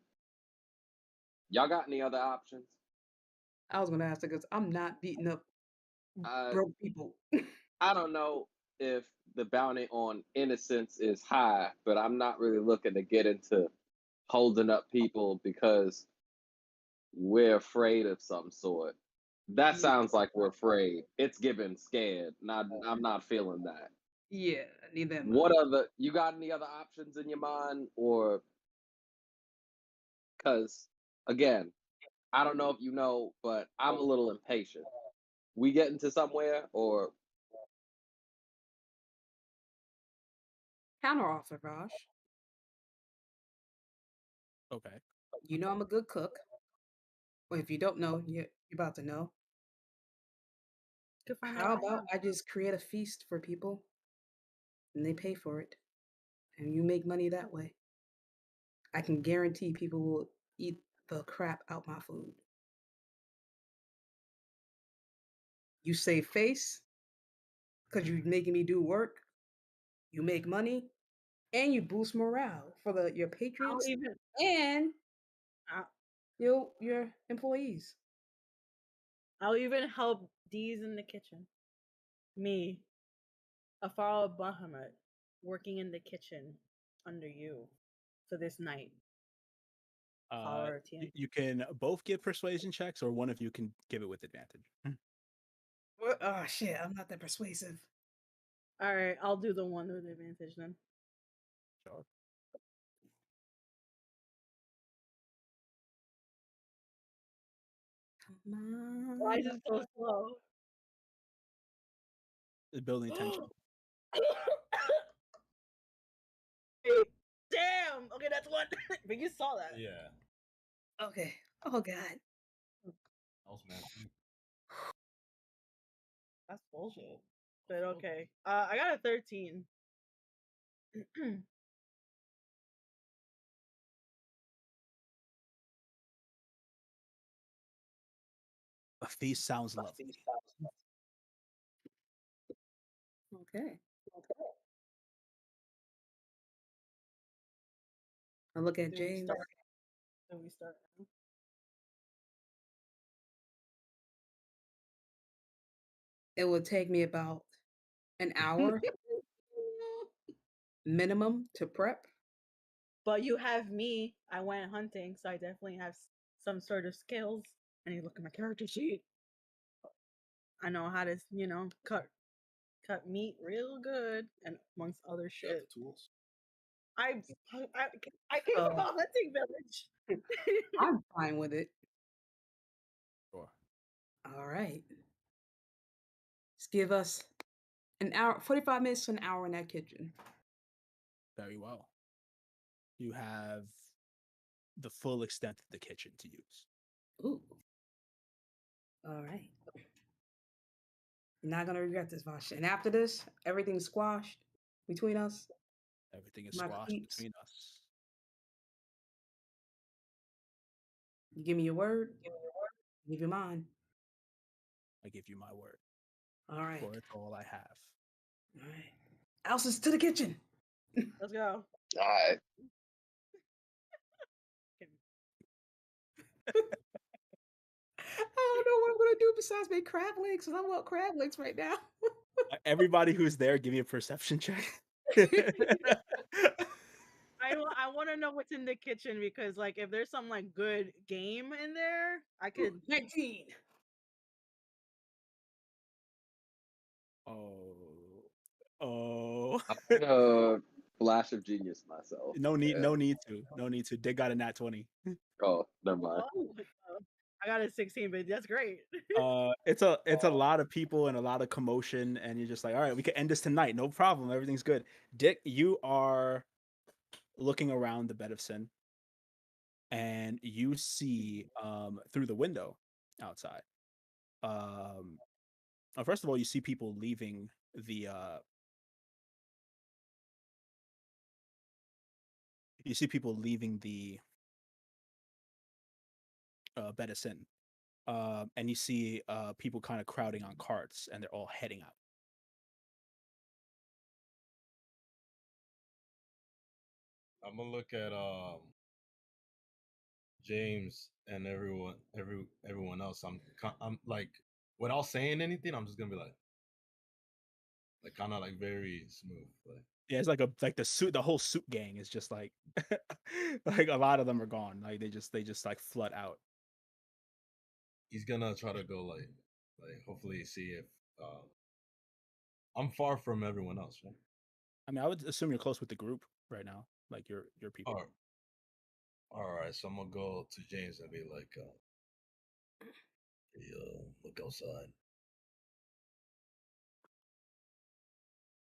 Y'all got any other options? I was gonna ask because I'm not beating up I broke people. I don't know if the bounty on innocence is high, but I'm not really looking to get into holding up people because we're afraid of some sort. That Yeah, sounds like we're afraid. It's giving scared. Not I'm not feeling that. yeah, neither am I. What other you got any other options in your mind or cuz again, I don't know if you know, but I'm a little impatient. We get into somewhere or Counter offer, Bosh. Okay. You know I'm a good cook. Well, if you don't know, you're about to know. To find out How right about now. I just create a feast for people and they pay for it, and you make money that way? I can guarantee people will eat the crap out my food. You save face because you're making me do work. You make money, and you boost morale for your I'll patriots even and I'll, your employees. I'll even help D's in the kitchen. Me, a fellow Bahamut, working in the kitchen under you for this night. Follower TN. You can both give persuasion checks, or one of you can give it with advantage. What? Oh shit! I'm not that persuasive. All right, I'll do the one with advantage then. Sure. Come on. Why is it so slow? Building tension. Hey, damn. Okay, that's one. But you saw that. Yeah. Okay. Oh god. That was mad. That's bullshit. But okay. I got a 13. A feast sounds lovely. Okay. I look at Do we James. start? Do we start now? It would take me about an hour minimum to prep. But you have me. I went hunting, so I definitely have some sort of skills. And you look at my character sheet. I know how to, cut meat real good, and amongst other shit. Tools. I I came from a hunting village. I'm fine with it. Sure. All right. Just give us an hour, 45 minutes to an hour in that kitchen. Very well. You have the full extent of the kitchen to use. Ooh. All right. You're not gonna regret this, Vash. And after this, everything's squashed between us. Everything is My squashed peeps. between us. You give me your word. Give you mine. I give you my word. All right. For it's all I have. All right. Elsa's to the kitchen. Let's go. all right. I don't know what I'm gonna do besides make crab legs, because I want crab legs right now. Everybody who's there, give me a perception check. I want to know what's in the kitchen because like if there's some like good game in there, I could 19. Oh. I'm gonna flash of genius myself. No need Yeah. no need to. They got a nat 20. Oh, never mind. oh, I got a 16, but that's great. It's a lot of people and a lot of commotion, and you're just like, all right, we can end this tonight, no problem, everything's good. Dick, you are looking around the bed of sin, and you see through the window outside. First of all, you see people leaving the you see people leaving the Bedison, and you see people kind of crowding on carts, and they're all heading out. I'm gonna look at James and everyone else. I'm like, without saying anything, I'm just gonna be like kind of like very smooth. Like Yeah, it's like the whole suit gang is just like like a lot of them are gone. Like they just like flood out. he's gonna try to go like hopefully see if uh, I'm far from everyone else, right? I mean, I would assume you're close with the group right now, like your people. All right. So I'm gonna go to James and be like, look outside.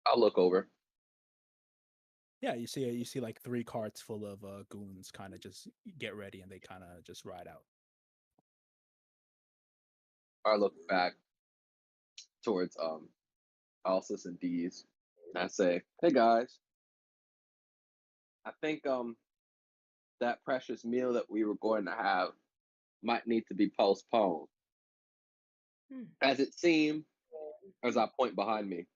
I'll look over. Yeah, you see like 3 carts full of goons kind of just get ready, and they kind of just ride out. I look back towards Alsis and D's. And I say, "Hey guys, I think that precious meal that we were going to have might need to be postponed. As it seemed, as I point behind me,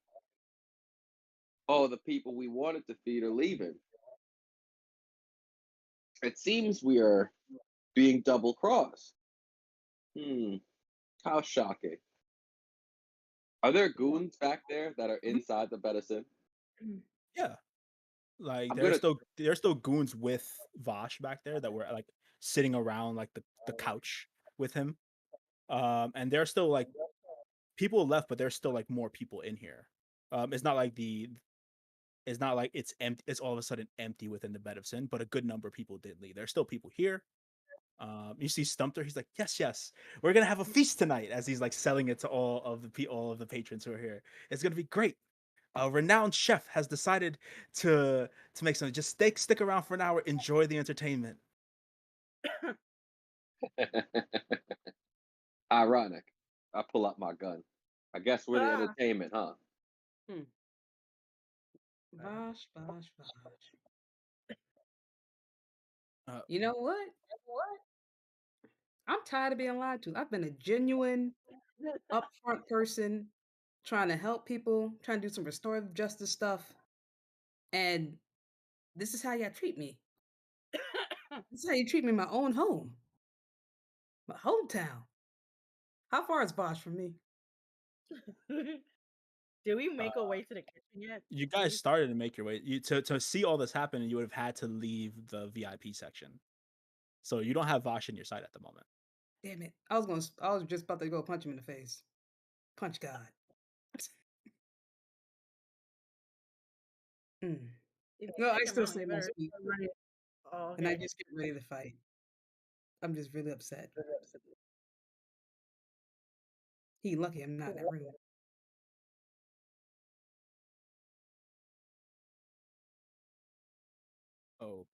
oh, the people we wanted to feed are leaving. It seems we are being double crossed. How shocking. Are there goons back there that are inside the medicine? Yeah. Like I'm gonna there's still goons with Vosh back there that were like sitting around like the couch with him. And there's still like people left, but there's still like more people in here. It's not like it's empty. It's all of a sudden empty within the bed of sin, but a good number of people did leave. There's still people here. You see Stumper. He's like, yes, we're gonna have a feast tonight, as he's like selling it to all of the patrons who are here. It's gonna be great. A renowned chef has decided to make something. Just stick around for an hour. Enjoy the entertainment. Ironic. I pull out my gun. I guess we're the Ah. entertainment, huh? Bosh. You know what? I'm tired of being lied to. I've been a genuine, upfront person trying to help people, trying to do some restorative justice stuff. And this is how y'all treat me. This is how you treat me in my own home, my hometown. How far is Bosch from me? Did we make a way to the kitchen yet? You guys started to make your way. To see all this happen, you would have had to leave the VIP section. So you don't have Vosh in your sight at the moment. Damn it! I was just about to go punch him in the face. Punch God. No, I still say my speech, and I just get ready to fight. I'm just really upset. He lucky I'm not in that room. Oh,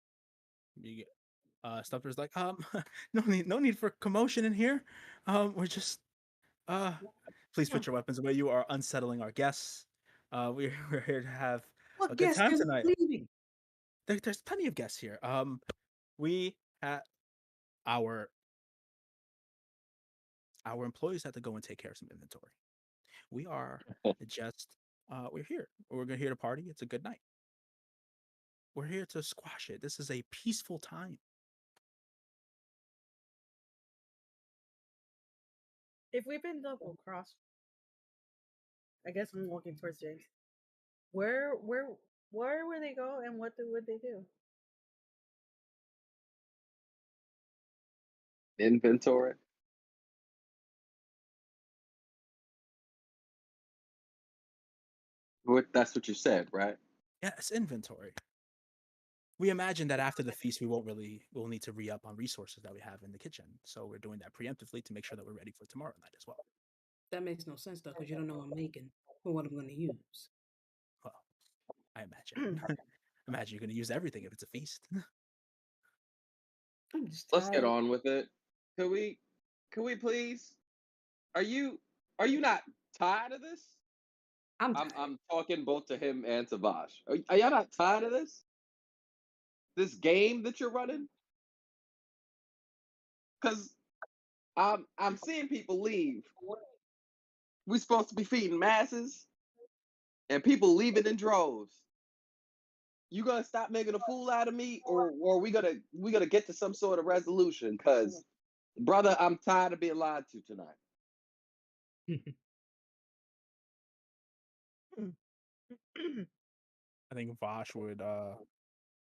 you get Stumper's like, no need for commotion in here. We're just please put your weapons away. You are unsettling our guests. We're here to have What a good guest time is tonight. leaving? There's plenty of guests here. We had our employees had to go and take care of some inventory. We are just we're here. We're gonna here to party. It's a good night. We're here to squash it. This is a peaceful time. If we've been double crossed, I guess I'm walking towards James. Where would they go, and what would they do? Inventory. That's what you said, right? Yeah, it's inventory. We imagine that after the feast, we'll need to re-up on resources that we have in the kitchen. So we're doing that preemptively to make sure that we're ready for tomorrow night as well. That makes no sense though, because you don't know what I'm making or what I'm going to use. Well, I imagine. Imagine you're going to use everything if it's a feast. I'm just Let's get tired. on with it. Can we please? Are you not tired of this? I'm tired. I'm talking both to him and to Bosch. Are y'all not tired of this? this game that you're running? Because I'm seeing people leave. We're supposed to be feeding masses, and people leaving in droves. You gonna stop making a fool out of me, or we gonna get to some sort of resolution? Because, brother, I'm tired of being lied to tonight. I think Vosh would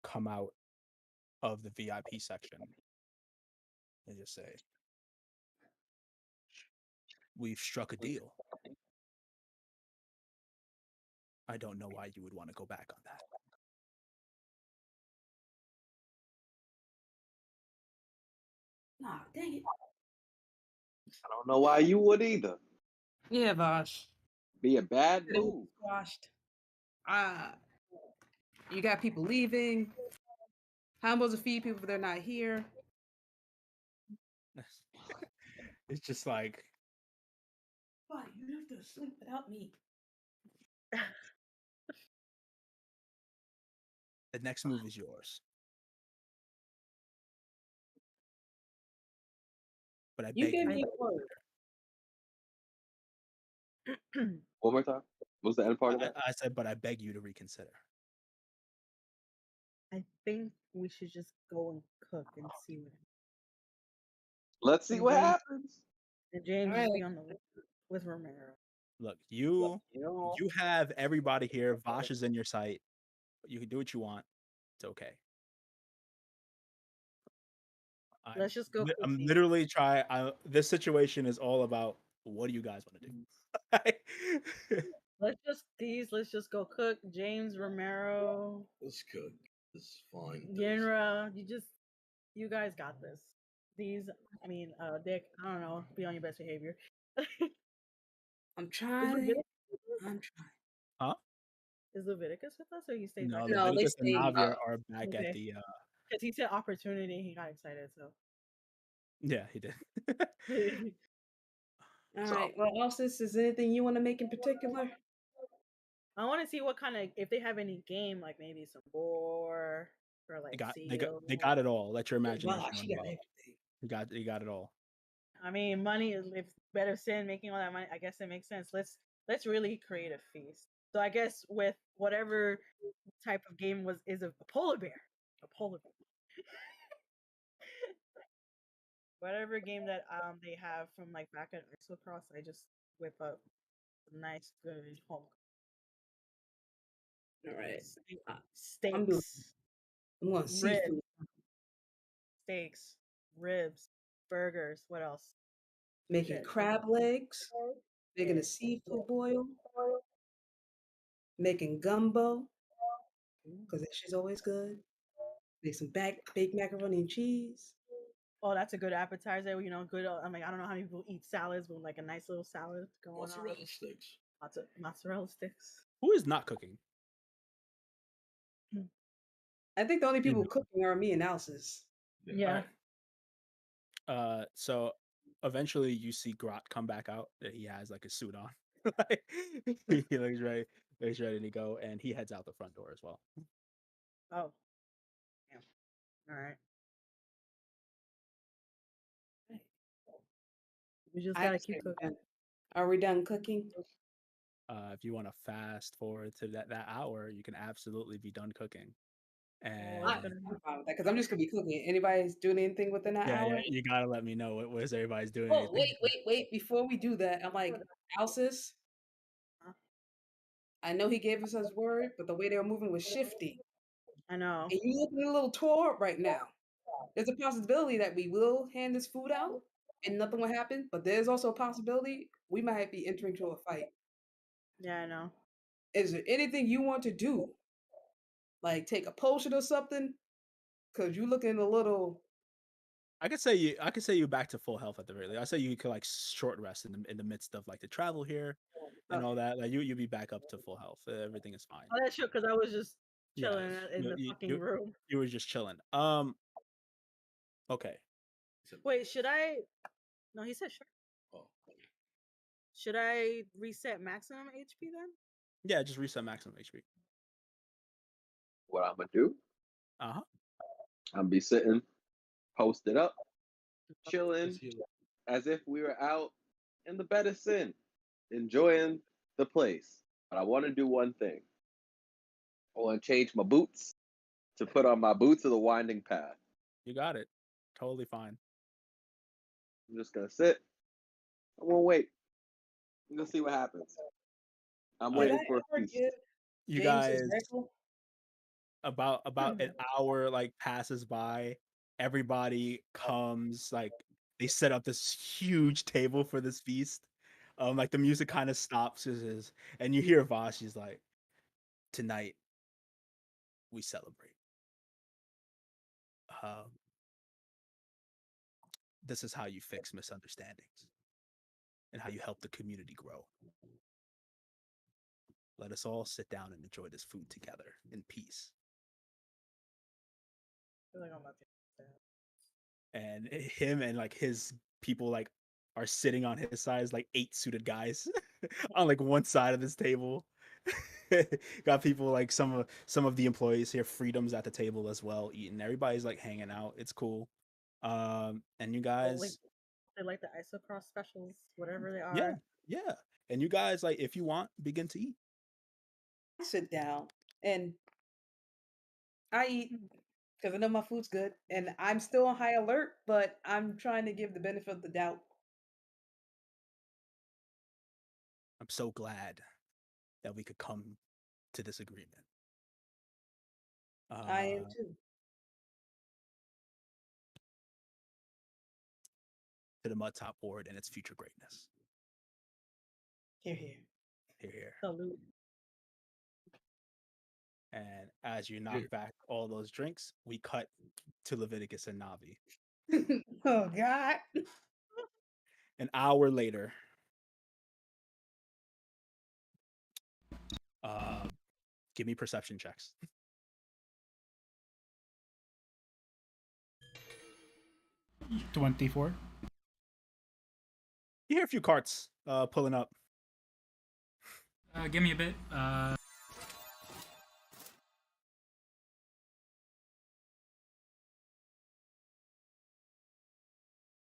come out of the VIP section and just say, "We've struck a deal. I don't know why you would want to go back on that." Nah, dang it. I don't know why you would either. Yeah, Vosh. Be a bad It was move. squashed. You got people leaving. How am I supposed to feed people if they're not here? It's just like, Why? You have to sleep without me. the next move is yours. But I You beg gave you. me a word. One more time. What's the end part of that? I said, but I beg you to reconsider. I think we should just go and cook and see what. Let's see And what James, happens. and James All right. just be on the list with Romero. Look, you have everybody here. Vosh is in your sight. You can do what you want. It's okay. Let's just go. I'm literally trying. This situation is all about what do you guys want to do? Let's just go cook. James, Romero, Let's cook. It's fine. Yenra, you guys got this. Dick, I don't know. Be on your best behavior. I'm trying. I'm trying. Huh? Is Leviticus with us, or he stays No, back? No, they Leviticus and stay. Javier are back at Okay. the. Because he said opportunity, he got excited. So Yeah, he did. All right. Well, Alsis, is there anything you want to make in particular? I want to see what kind of, if they have any game, like maybe some boar or like they got it all. Let your imagination Wow, run she got wild. everything. You got it all. I mean, money is if better sin making all that money. I guess it makes sense. Let's really create a feast. So I guess with whatever type of game is a polar bear, a polar bear. Whatever game that they have from like back at Isocross, I just whip up a nice good home. All right. Steaks. I'm going seafood. Steaks, ribs, burgers. What else? Making crab legs. Making a seafood boil. Making gumbo. Because she's always good. Make some baked macaroni and cheese. Oh, that's a good appetizer. You know, good. I don't know how many people eat salads, but like a nice little salad going Mozzarella on. sticks. Lots of mozzarella sticks. Who is not cooking? I think the only people cooking are me and Alsis. Yeah. So eventually you see Grot come back out. That he has like a suit on. He looks ready. He's ready to go, and he heads out the front door as well. Oh. Yeah. All right. We just gotta keep cooking. Are we done cooking? If you want to fast forward to that hour, you can absolutely be done cooking. And I'm fine with that because I'm just gonna be cooking. Anybody's doing anything within that hour? Yeah, you gotta let me know what is everybody's doing. Oh, wait! Before we do that, I'm like, Alsis. I know he gave us his word, but the way they were moving was shifty. I know. And you looking a little tore up right now. There's a possibility that we will hand this food out and nothing will happen, but there's also a possibility we might be entering into a fight. Yeah, I know. Is there anything you want to do? Like take a potion or something? Because you looking a little. I could say you back to full health at the very least. I say you could like short rest in the midst of like the travel here and all that. Like you'll be back up to full health. Everything is fine. Oh, that's true. Because I was just chilling in the fucking room. You were just chilling. Okay. Wait, should I? No, he said sure. Oh. Should I reset maximum HP then? Yeah, just reset maximum HP. What I'm gonna do? I'll be sitting, posted up, chilling, as if we were out in the bed of sin, enjoying the place. But I want to do one thing. I want to change my boots to put on my boots of the winding path. You got it. Totally fine. I'm just gonna sit. I won't wait. I'm gonna see what happens. I'm waiting for a feast. You James his guys, rifle? about an hour like passes by. Everybody comes, like they set up this huge table for this feast. Like the music kind of stops, and you hear Vosh. She's like, "Tonight we celebrate. Um, this is how you fix misunderstandings and how you help the community grow. Let us all sit down and enjoy this food together in peace." I feel like I'm about to- And him and like his people like are sitting on his side as like 8 suited guys on like one side of this table. Got people like some of the employees here, Freedom's at the table as well, eating. Everybody's like hanging out. It's cool. And you Oh, like guys, they like the isocross specials, whatever they yeah, are. yeah. And you guys, like, if you want, begin to eat. I sit down and I eat because I know my food's good and I'm still on high alert, but I'm trying to give the benefit of the doubt. I'm so glad that we could come to this agreement. I am Uh, too. to the Mud Top Board and its future greatness. Here, here. Here, here. Salute. And as you knock back all those drinks, we cut to Leviticus and Navi. Oh God. An hour later, give me perception checks. 24. You hear a few carts pulling up. Give me a bit.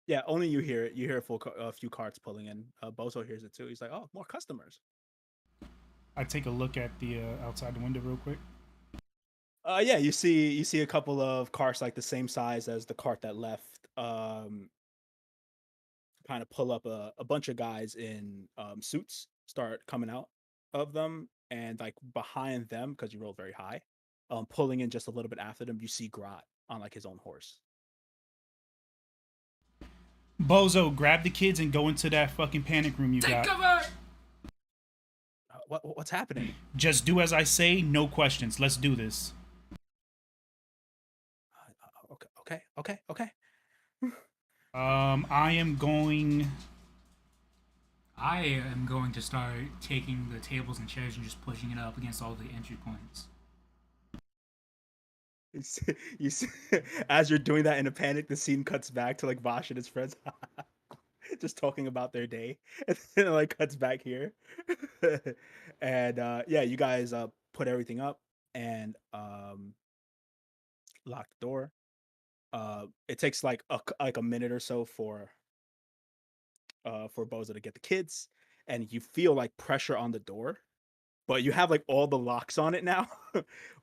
Yeah, only you hear it. You hear a few carts pulling in. Bozo hears it too. He's like, "Oh, more customers." I take a look at the outside the window real quick. Yeah, you see a couple of carts like the same size as the cart that left. Kind of pull up a bunch of guys in suits start coming out of them, and like behind them, because you rolled very high, pulling in just a little bit after them, you see Grot on like his own horse. Bozo, grab the kids and go into that fucking panic room you Take got. cover! What's happening? Just do as I say, no questions. Let's do this. Okay. I am going. I am going to start taking the tables and chairs and just pushing it up against all the entry points. You see, as you're doing that in a panic, the scene cuts back to like Vosh and his friends just talking about their day, and then it like cuts back here. And yeah, you guys put everything up and lock the door. It takes like a minute or so for Bozo to get the kids, and you feel like pressure on the door, but you have like all the locks on it now.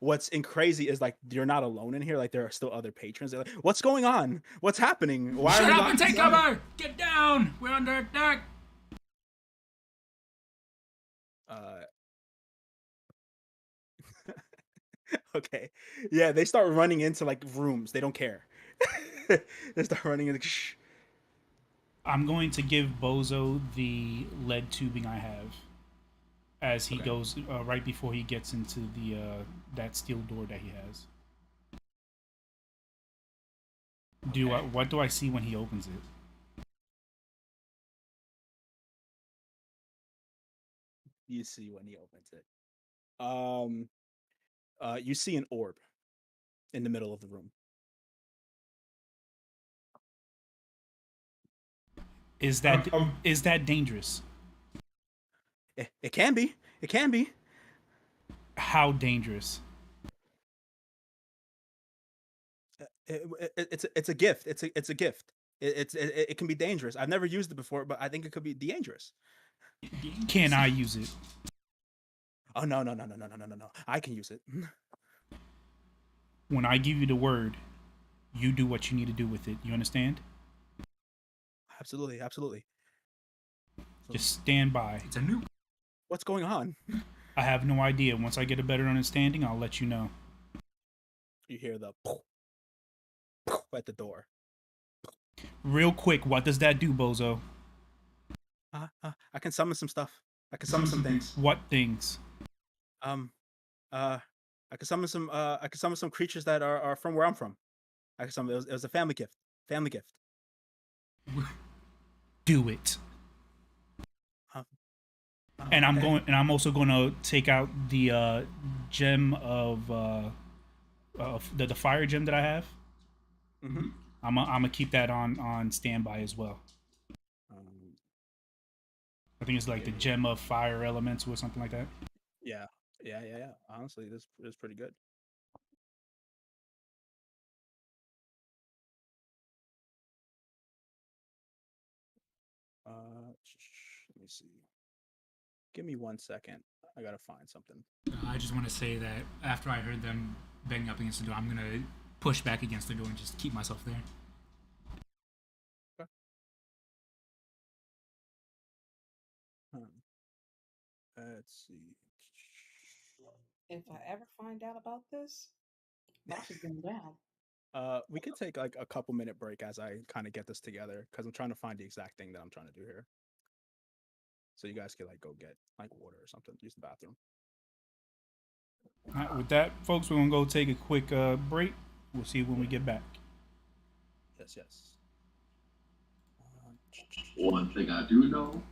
What's crazy is like you're not alone in here. Like there are still other patrons. They're like, "What's going on? What's happening? Why Shut are we up locked and take inside?" cover! Get down! We're under attack! Uh, okay, yeah, they start running into like rooms. They don't care. They start running into. Shh. I'm going to give Bozo the lead tubing I have as he Okay. goes right before he gets into the that steel door that he has. What do I see when he opens it? You see when he opens it. You see an orb in the middle of the room. Is that dangerous? It can be. It can be. How dangerous? It's a gift. It's a gift. It can be dangerous. I've never used it before, but I think it could be dangerous. Can I use it? Oh no! I can use it. When I give you the word, you do what you need to do with it. You understand? Absolutely, absolutely. So, Just stand by. It's a new. what's going on? I have no idea. Once I get a better understanding, I'll let you know. You hear the at the door. Real quick, what does that do, Bozo? I can summon some stuff. I can summon some things. What things? Um, I can summon some. I can summon some creatures that are from where I'm from. I can summon. It was a family gift. Family gift. Do it. Uh, And I'm okay. going. And I'm also going to take out the gem of the fire gem that I have. Mm-hmm. I'm gonna keep that on standby as well. I think it's like the gem of fire elemental or something like that. Yeah. Honestly, this is pretty good. Let me see. Give me 1 second. I gotta find something. I just want to say that after I heard them banging up against the door, I'm gonna push back against the door and just keep myself there. Okay. Let's see. If I ever find out about this, boss is going down. We could take like a couple minute break as I kind of get this together because I'm trying to find the exact thing that I'm trying to do here. So you guys can like go get like water or something, use the bathroom. All right, with that, folks, we're gonna go take a quick break. We'll see you when we get back. Yes. One thing I do know,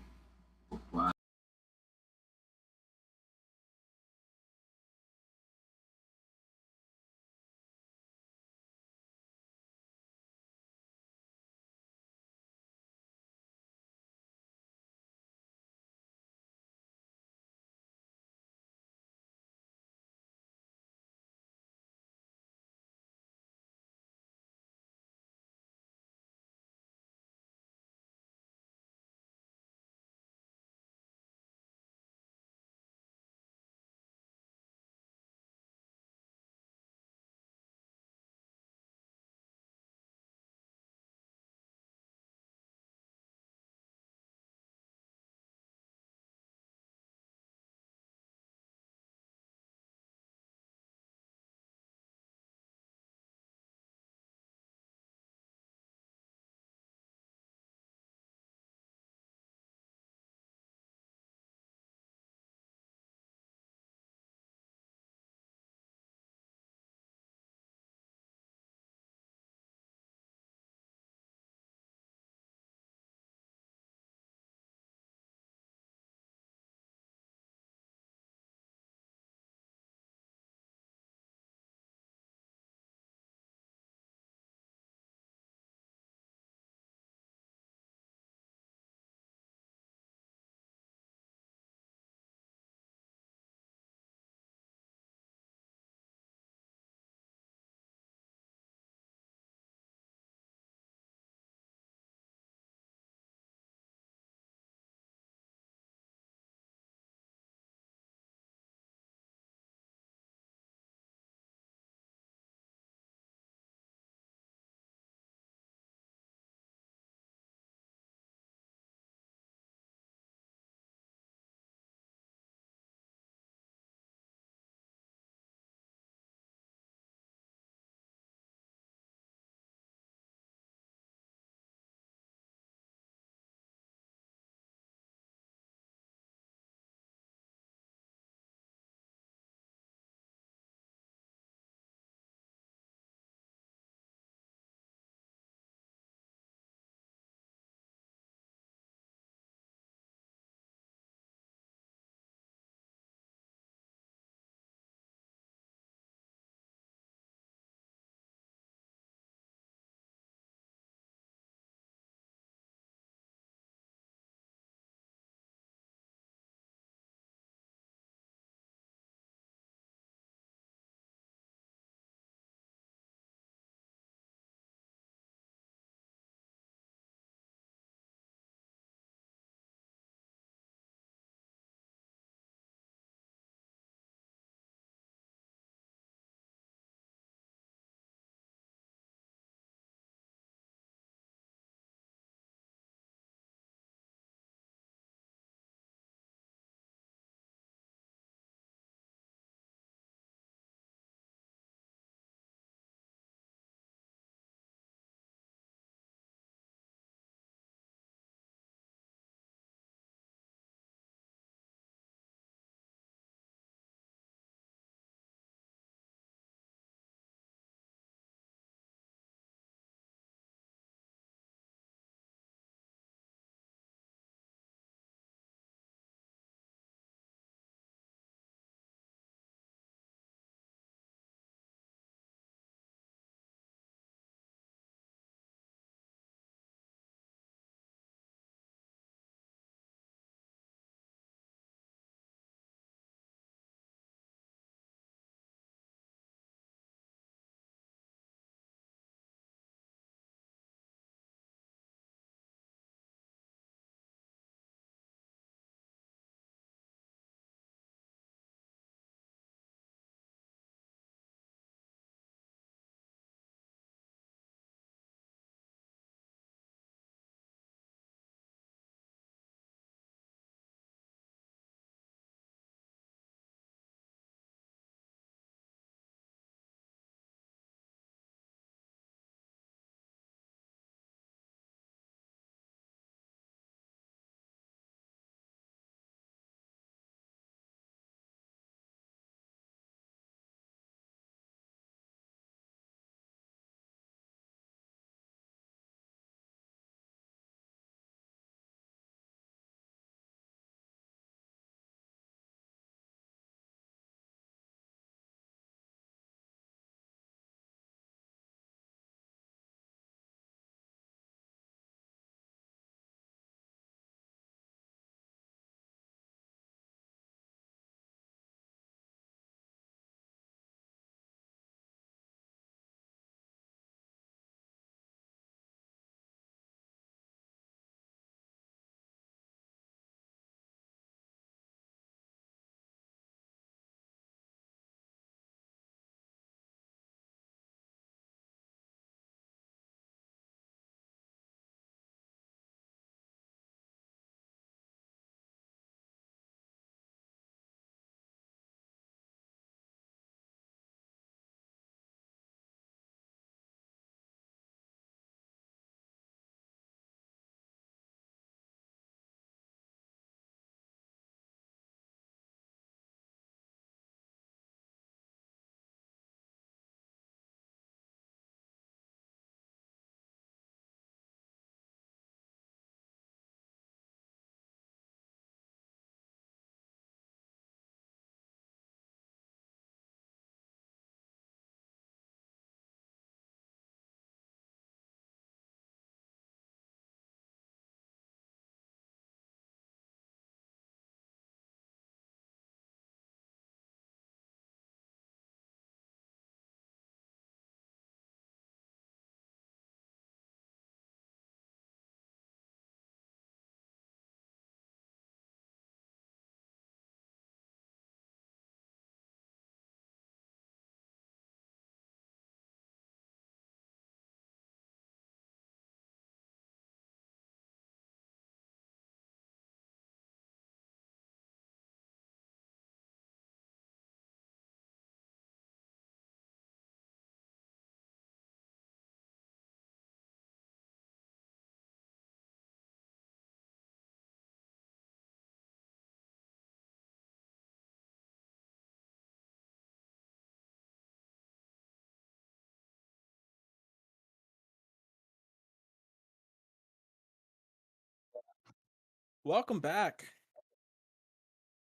Welcome back.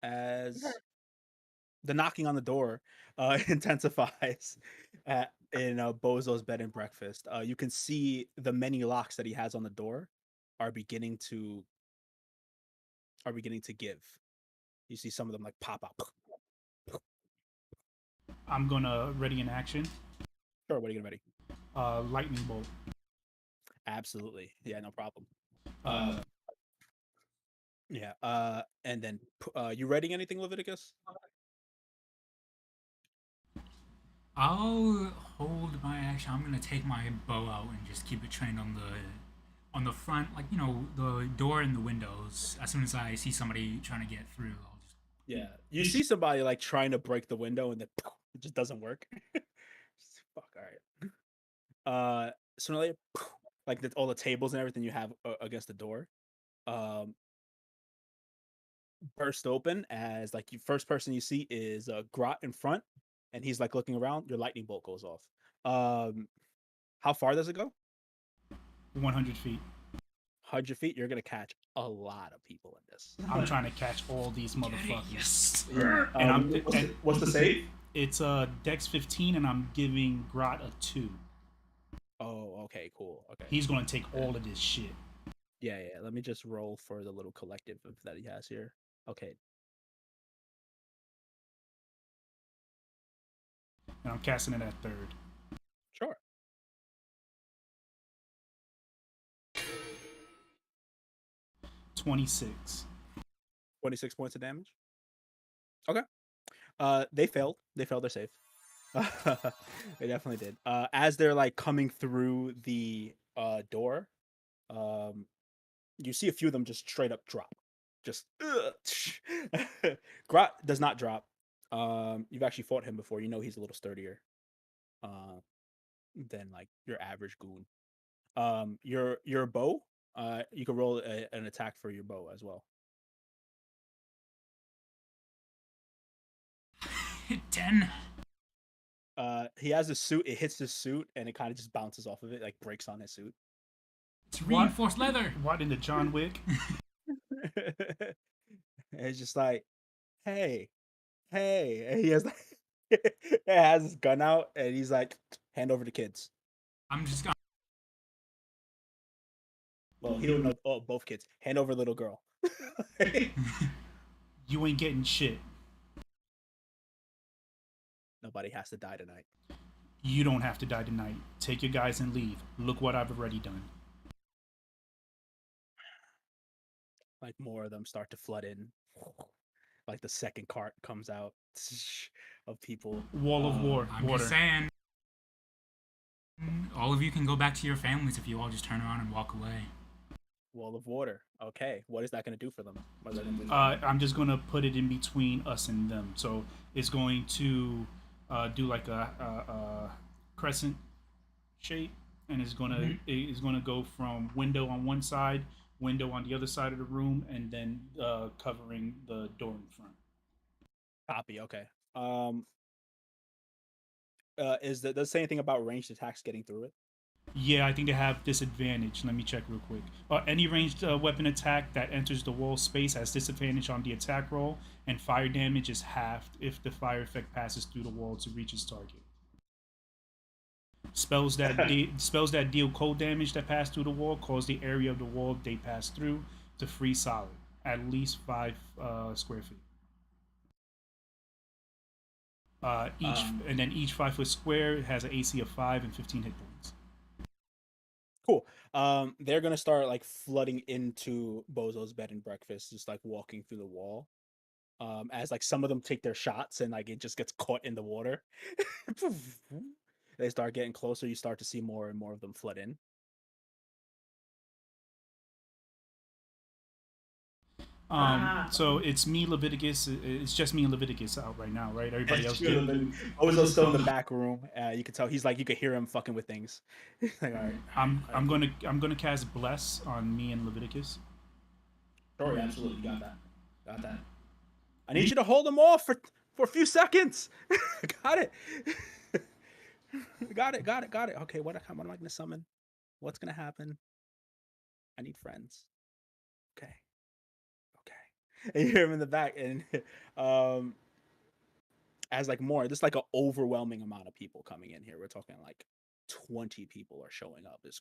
As the knocking on the door intensifies in Bozo's bed and breakfast, you can see the many locks that he has on the door are beginning to give. You see some of them like pop up. I'm gonna ready in action. Sure, what are you getting ready? Lightning bolt. Absolutely, yeah, no problem. Uh, Yeah, and then you reading anything, Leviticus? I'll hold my action. I'm gonna take my bow out and just keep it trained on the front, like the door and the windows. As soon as I see somebody trying to get through, I'll just Yeah, you see somebody like trying to break the window and then it just doesn't work. Fuck, all right. Sooner or later, like all the tables and everything you have against the door, um, burst open as like you first person you see is Grot in front, and he's like looking around. Your lightning bolt goes off. How far does it go? 100 feet. 100 feet. You're gonna catch a lot of people in this. I'm trying to catch all these motherfuckers. yes. Yeah. And What's the save? It's Dex 15, and I'm giving Grot a 2. Oh, okay, cool. Okay. He's gonna take all of this shit. Yeah. Let me just roll for the little collective that he has here. Okay. And I'm casting it at third. Sure. 26. 26 points of damage. Okay. They failed. They failed their save. They definitely did. As they're like coming through the door, you see a few of them just straight up drop. Just Grot does not drop. You've actually fought him before. You know he's a little sturdier than like your average goon. Your bow, you can roll an attack for your bow as well. 10. He has a suit. It hits his suit, and it kind of just bounces off of it, like breaks on his suit. It's reinforced leather. What in the John Wick? It's just like, hey, and he has like, it has his gun out, and he's like, hand over the kids. I'm just gonna. Well, he don't know. Oh, both kids. Hand over little girl. You ain't getting shit. Nobody has to die tonight. You don't have to die tonight. Take your guys and leave. Look what I've already done. Like more of them start to flood in. Like the second cart comes out of people. Wall of war. I'm Water. just saying. All of you can go back to your families if you all just turn around and walk away. Wall of water. Okay, what is that going to do for them? I'm just gonna put it in between us and them. So it's going to do like a crescent shape, and it's gonna go from window on one side, window on the other side of the room, and then covering the door in front. Copy. Okay. Does it say anything about ranged attacks getting through it? Yeah, I think they have disadvantage. Let me check real quick. Any ranged weapon attack that enters the wall space has disadvantage on the attack roll, and fire damage is halved if the fire effect passes through the wall to reach its target. Spells that deal cold damage that pass through the wall cause the area of the wall they pass through to freeze solid, at least 5 square feet. And then each 5-foot square has an AC of 5 and 15 hit points. Cool. They're gonna start like flooding into Bozo's bed and breakfast, just like walking through the wall. As like some of them take their shots and like it just gets caught in the water. They start getting closer. You start to see more and more of them flood in. So it's me, Leviticus. It's just me and Leviticus out right now, right? Everybody else did. Bozo's still in the back room. You can tell he's like, you can hear him fucking with things. Like, all right. I'm gonna cast bless on me and Leviticus. Sure, absolutely. Got that. I need you to hold them off for a few seconds. Got it. Got it. Okay, what am I gonna summon? What's gonna happen? I need friends. Okay. And you hear him in the back, and um, as like more, there's like an overwhelming amount of people coming in here. We're talking like 20 people are showing up. This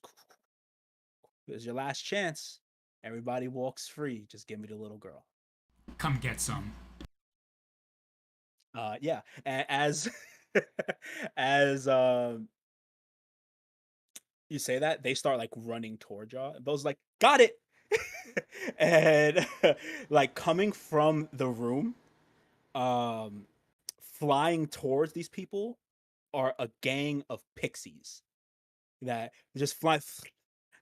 is your last chance. Everybody walks free. Just give me the little girl. Come get some. Yeah. As as you say that, they start like running towards y'all. And Bo's like, got it. And like coming from the room, um, flying towards these people are a gang of pixies that just fly,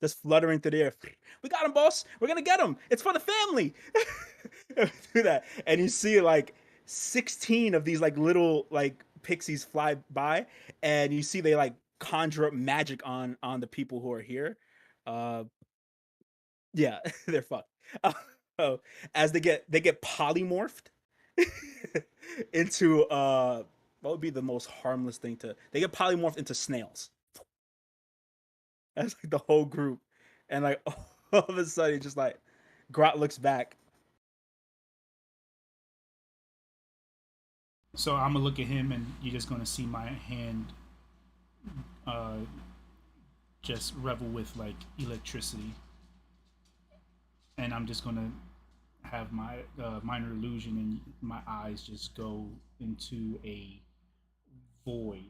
just fluttering through the air. We got him, boss. We're gonna get him. It's for the family. Do that, and you see like 16 of these like little like pixies fly by, and you see they like conjure up magic on the people who are here. Uh, yeah, they're fucked. Oh, as they get polymorphed into what would be the most harmless thing to they get polymorphed into snails. That's like the whole group. And like all of a sudden just like Grot looks back. So I'm gonna look at him, and you're just gonna see my hand, uh, just revel with like electricity, and I'm just gonna have my minor illusion, and my eyes just go into a void,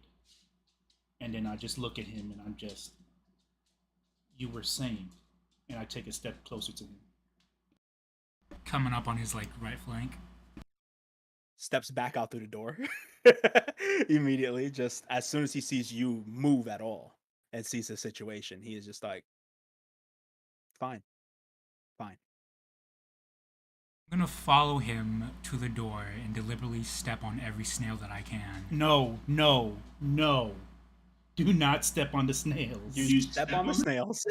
and then I just look at him, and I'm just, you were saying, and I take a step closer to him. Coming up on his like right flank. Steps back out through the door immediately, just as soon as he sees you move at all and sees the situation, he is just like, fine, fine. I'm gonna follow him to the door and deliberately step on every snail that I can. No, no, no. Do not step on the snails. You step on the snails.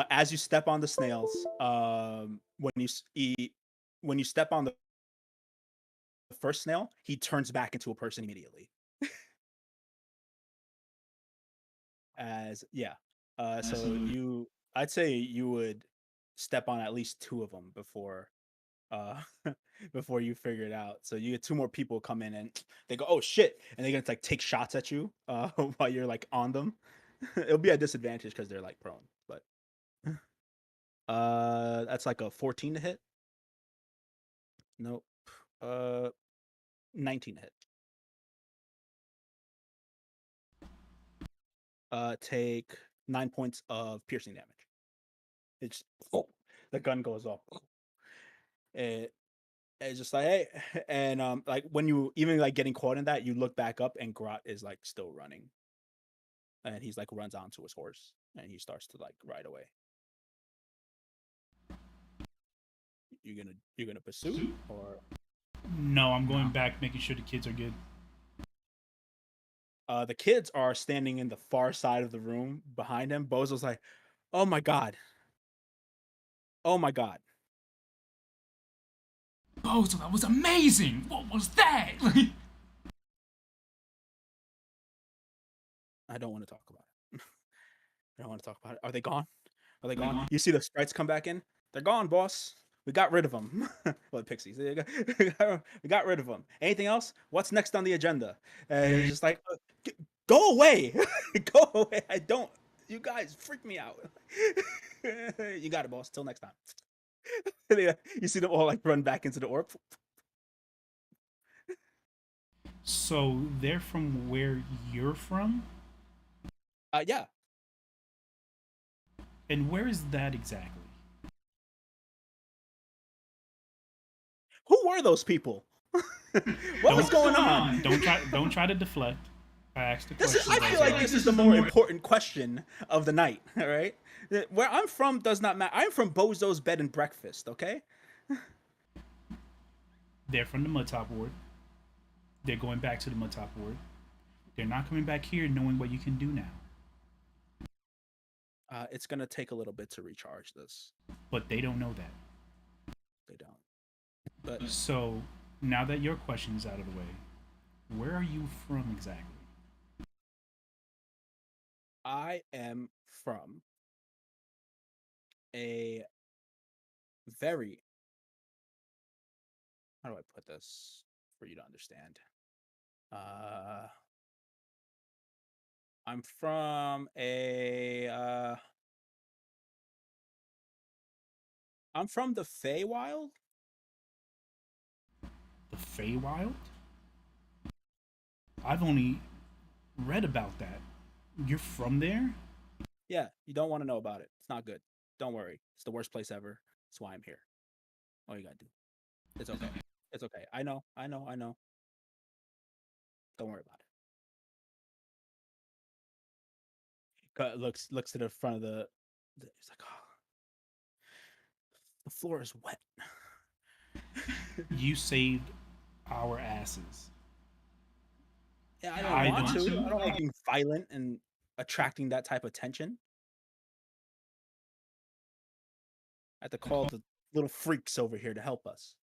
As you step on the snails, when you step on the first snail, he turns back into a person immediately. As yeah, so I'd say you would step on at least two of them before uh before you figure it out. So you get two more people come in and they go, oh shit, and they're gonna like take shots at you while you're like on them. It'll be a disadvantage because they're like prone, but that's like a 14 to hit. Nope. 19 to hit. Take 9 points of piercing damage. It's the gun goes off. It's just like, hey, and like when you even like getting caught in that, you look back up and Grot is like still running, and he's like runs onto his horse and he starts to like ride away. You're gonna pursue or No, I'm going back, making sure the kids are good. the kids are standing in the far side of the room behind him. Bozo's like, oh my god, oh my god. Bozo, that was amazing! What was that? I don't want to talk about it. I don't want to talk about it. Are they gone? Are they gone? You see the sprites come back in? They're gone, boss. We got rid of them. Well, the pixies. We got rid of them. Anything else? What's next on the agenda? And it's just like, go away. Go away. I don't. You guys freak me out. You got it, boss. Till next time. You see them all like run back into the orb. So they're from where you're from? Yeah. And where is that exactly? Who were those people? What was going on? Don't try to deflect. I asked the question. I feel like this is the more important question of the night. All right, where I'm from does not matter. I'm from Bozo's Bed and Breakfast. Okay. They're from the Mud Top Ward. They're going back to the Mud Top Ward. They're not coming back here, knowing what you can do now. It's gonna take a little bit to recharge this. But they don't know that. They don't. But so now that your question is out of the way, where are you from exactly? I am from a very, how do I put this for you to understand? Uh, I'm from a I'm from the Feywild. The Feywild? I've only read about that. You're from there? Yeah, you don't want to know about it. It's not good. Don't worry. It's the worst place ever. That's why I'm here. All you gotta do. It's okay. It's okay. I know. I know. I know. Don't worry about it. Looks to the front of he's like, oh, the floor is wet. You saved our asses. Yeah, I didn't I want don't. to. I don't like being violent and attracting that type of attention. I had to call the little freaks over here to help us.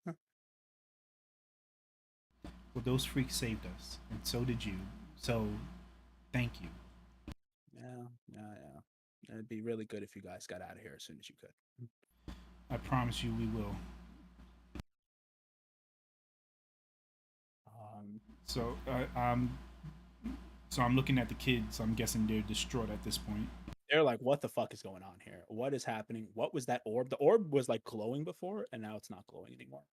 Well, those freaks saved us, and so did you. So, thank you. Yeah. It'd be really good if you guys got out of here as soon as you could. I promise you we will. Um, So, so I'm looking at the kids. I'm guessing they're distraught at this point. they're like, what the fuck is going on here? What is happening? What was that orb? The orb was like glowing before, and now it's not glowing anymore.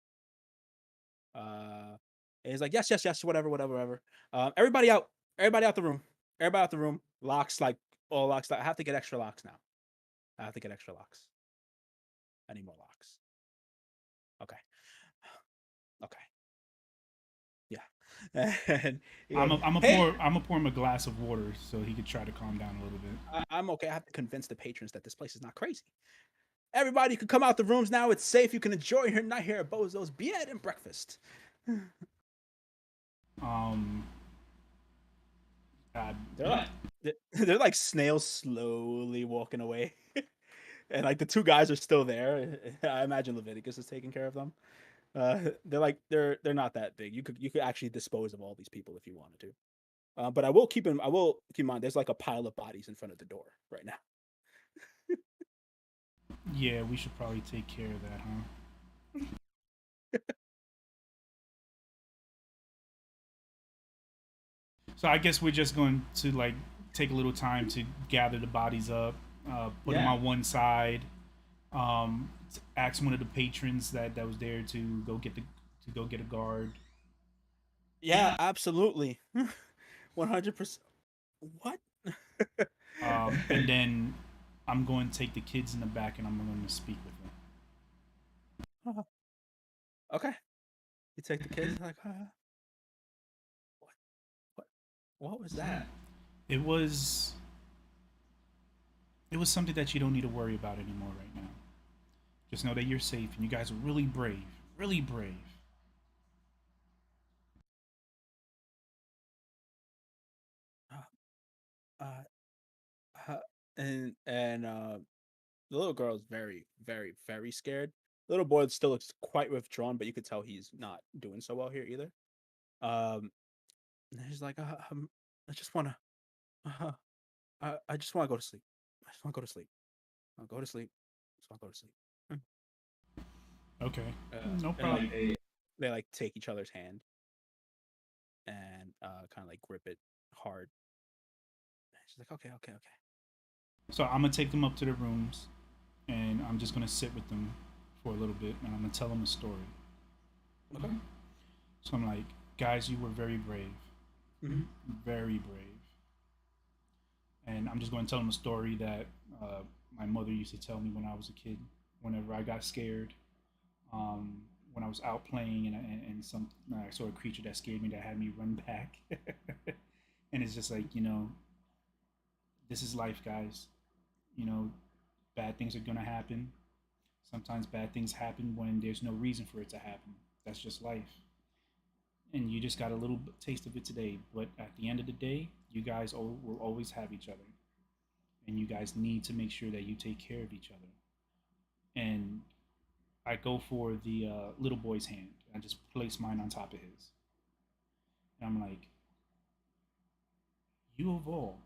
And he's like, yes, whatever. Everybody out the room. Everybody out the room. Locks, like all locks. I have to get extra locks now. I have to get extra locks. I need more locks. Okay. Okay. Yeah. And I'm a pour him a glass of water so he could try to calm down a little bit. I'm okay. I have to convince the patrons that this place is not crazy. Everybody can come out the rooms now. It's safe. You can enjoy your night here at Bozo's bed and breakfast. Um, they're like snails slowly walking away. And like the two guys are still there. I imagine Leviticus is taking care of them. They're not that big. You could actually dispose of all these people if you wanted to. But I will keep in mind there's like a pile of bodies in front of the door right now. Yeah, we should probably take care of that, huh? So I guess we're just going to like take a little time to gather the bodies up, put them on one side, ask one of the patrons that was there to go get a guard. Yeah, absolutely. 100%. What? And then I'm going to take the kids in the back and I'm going to speak with them. Okay. You take the kids like, what was that? It was something that you don't need to worry about anymore right now. Just know that you're safe and you guys are really brave. Really brave. And the little girl is very, very, very scared. The little boy still looks quite withdrawn, but you could tell he's not doing so well here either. And he's like, I just wanna, I just wanna go to sleep. I just wanna go to sleep. I'll go to sleep. Just wanna go to sleep. Okay, no problem. They like take each other's hand and kind of like grip it hard. She's like, okay. So I'm gonna take them up to their rooms, and I'm just gonna sit with them for a little bit, and I'm gonna tell them a story. Okay. So I'm like, guys, you were very brave, very brave, and I'm just going to tell them a story that my mother used to tell me when I was a kid. Whenever I got scared, when I was out playing, and some I saw a creature that scared me, that had me run back, and it's just like, this is life, guys. Bad things are gonna happen. Sometimes bad things happen when there's no reason for it to happen. That's just life. And you just got a little taste of it today. But at the end of the day, you guys will always have each other. And you guys need to make sure that you take care of each other. And I go for the little boy's hand. I just place mine on top of his. And I'm like, you of all,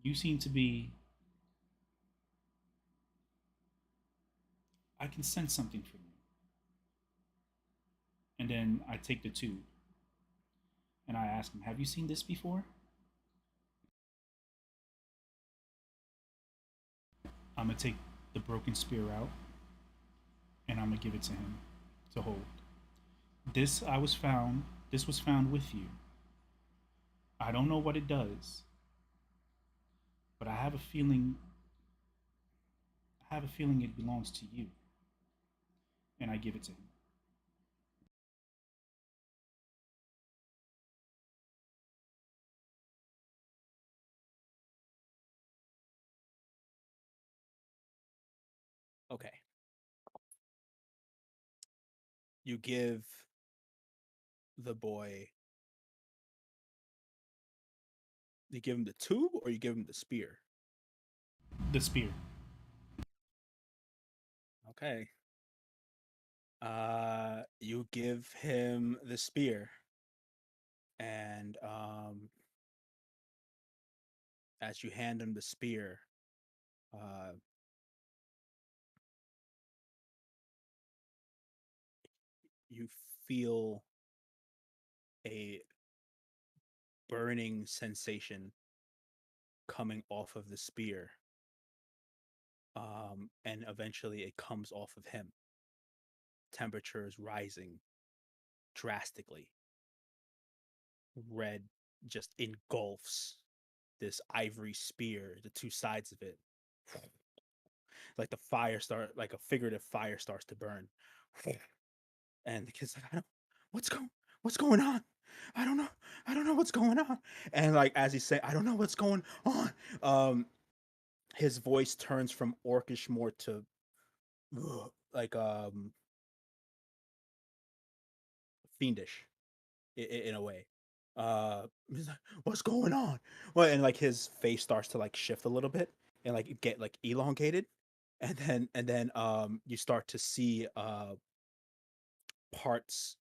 you seem to be. I can sense something from you. And then I take the tube and I ask him, "Have you seen this before?" I'm gonna take the broken spear out and I'm gonna give it to him to hold. This I was found. This was found with you. I don't know what it does, but I have a feeling. I have a feeling it belongs to you, and I give it to him. Okay. You give the boy. You give him the tube, or you give him the spear. The spear. Okay. You give him the spear, and as you hand him the spear, uh, you feel a burning sensation coming off of the spear, and eventually it comes off of him. Temperature is rising drastically. Red just engulfs this ivory spear, the two sides of it. Like the fire start, like a figurative fire starts to burn. And the kid's like, what's going on? I don't know. I don't know what's going on. And like as he's saying, I don't know what's going on. His voice turns from orcish more to like fiendish in a way. He's like, what's going on? Well, and like his face starts to like shift a little bit and like get like elongated, and then you start to see parts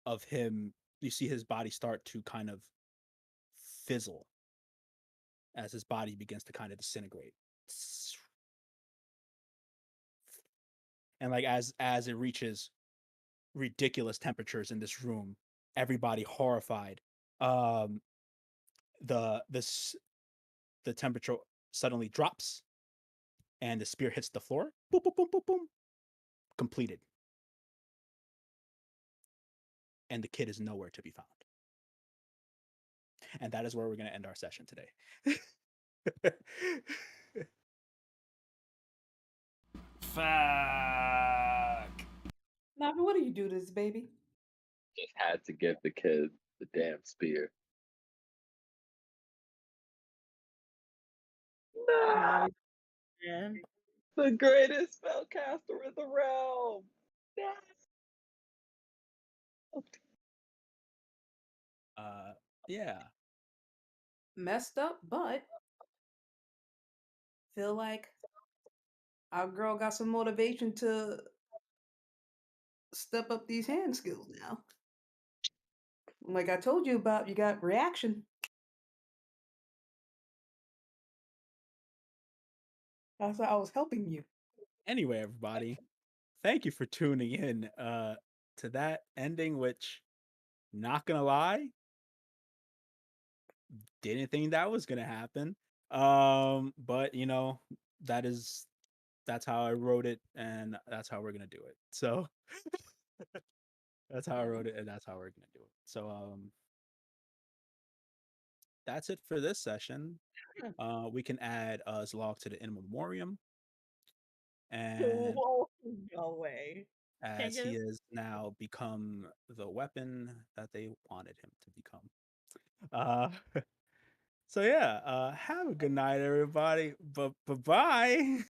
of him. You see his body start to kind of fizzle as his body begins to kind of disintegrate. And like as it reaches ridiculous temperatures in this room, everybody horrified. Um, the temperature suddenly drops, and the spear hits the floor. Boom, boom, boom, boom, boom. Completed. And the kid is nowhere to be found. And that is where we're going to end our session today. Fuck. Navi, what do you do to this baby? Just had to give the kid the damn spear. Nah, Navi, man. the greatest spellcaster in the realm. Yeah. Messed up, but feel like our girl got some motivation to step up these hand skills now. Like I told you about, you got reaction. That's why I was helping you. Anyway, everybody, thank you for tuning in to that ending, which, not gonna lie, didn't think that was gonna happen. But you know, that's how I wrote it, and that's how we're gonna do it. So that's how I wrote it, and that's how we're gonna do it. So that's it for this session. We can add Zlog to the in memoriam, and Whoa, no way. Can't as get he it? has now become the weapon that they wanted him to become. Uh, so yeah, have a good night, everybody. Bye bye.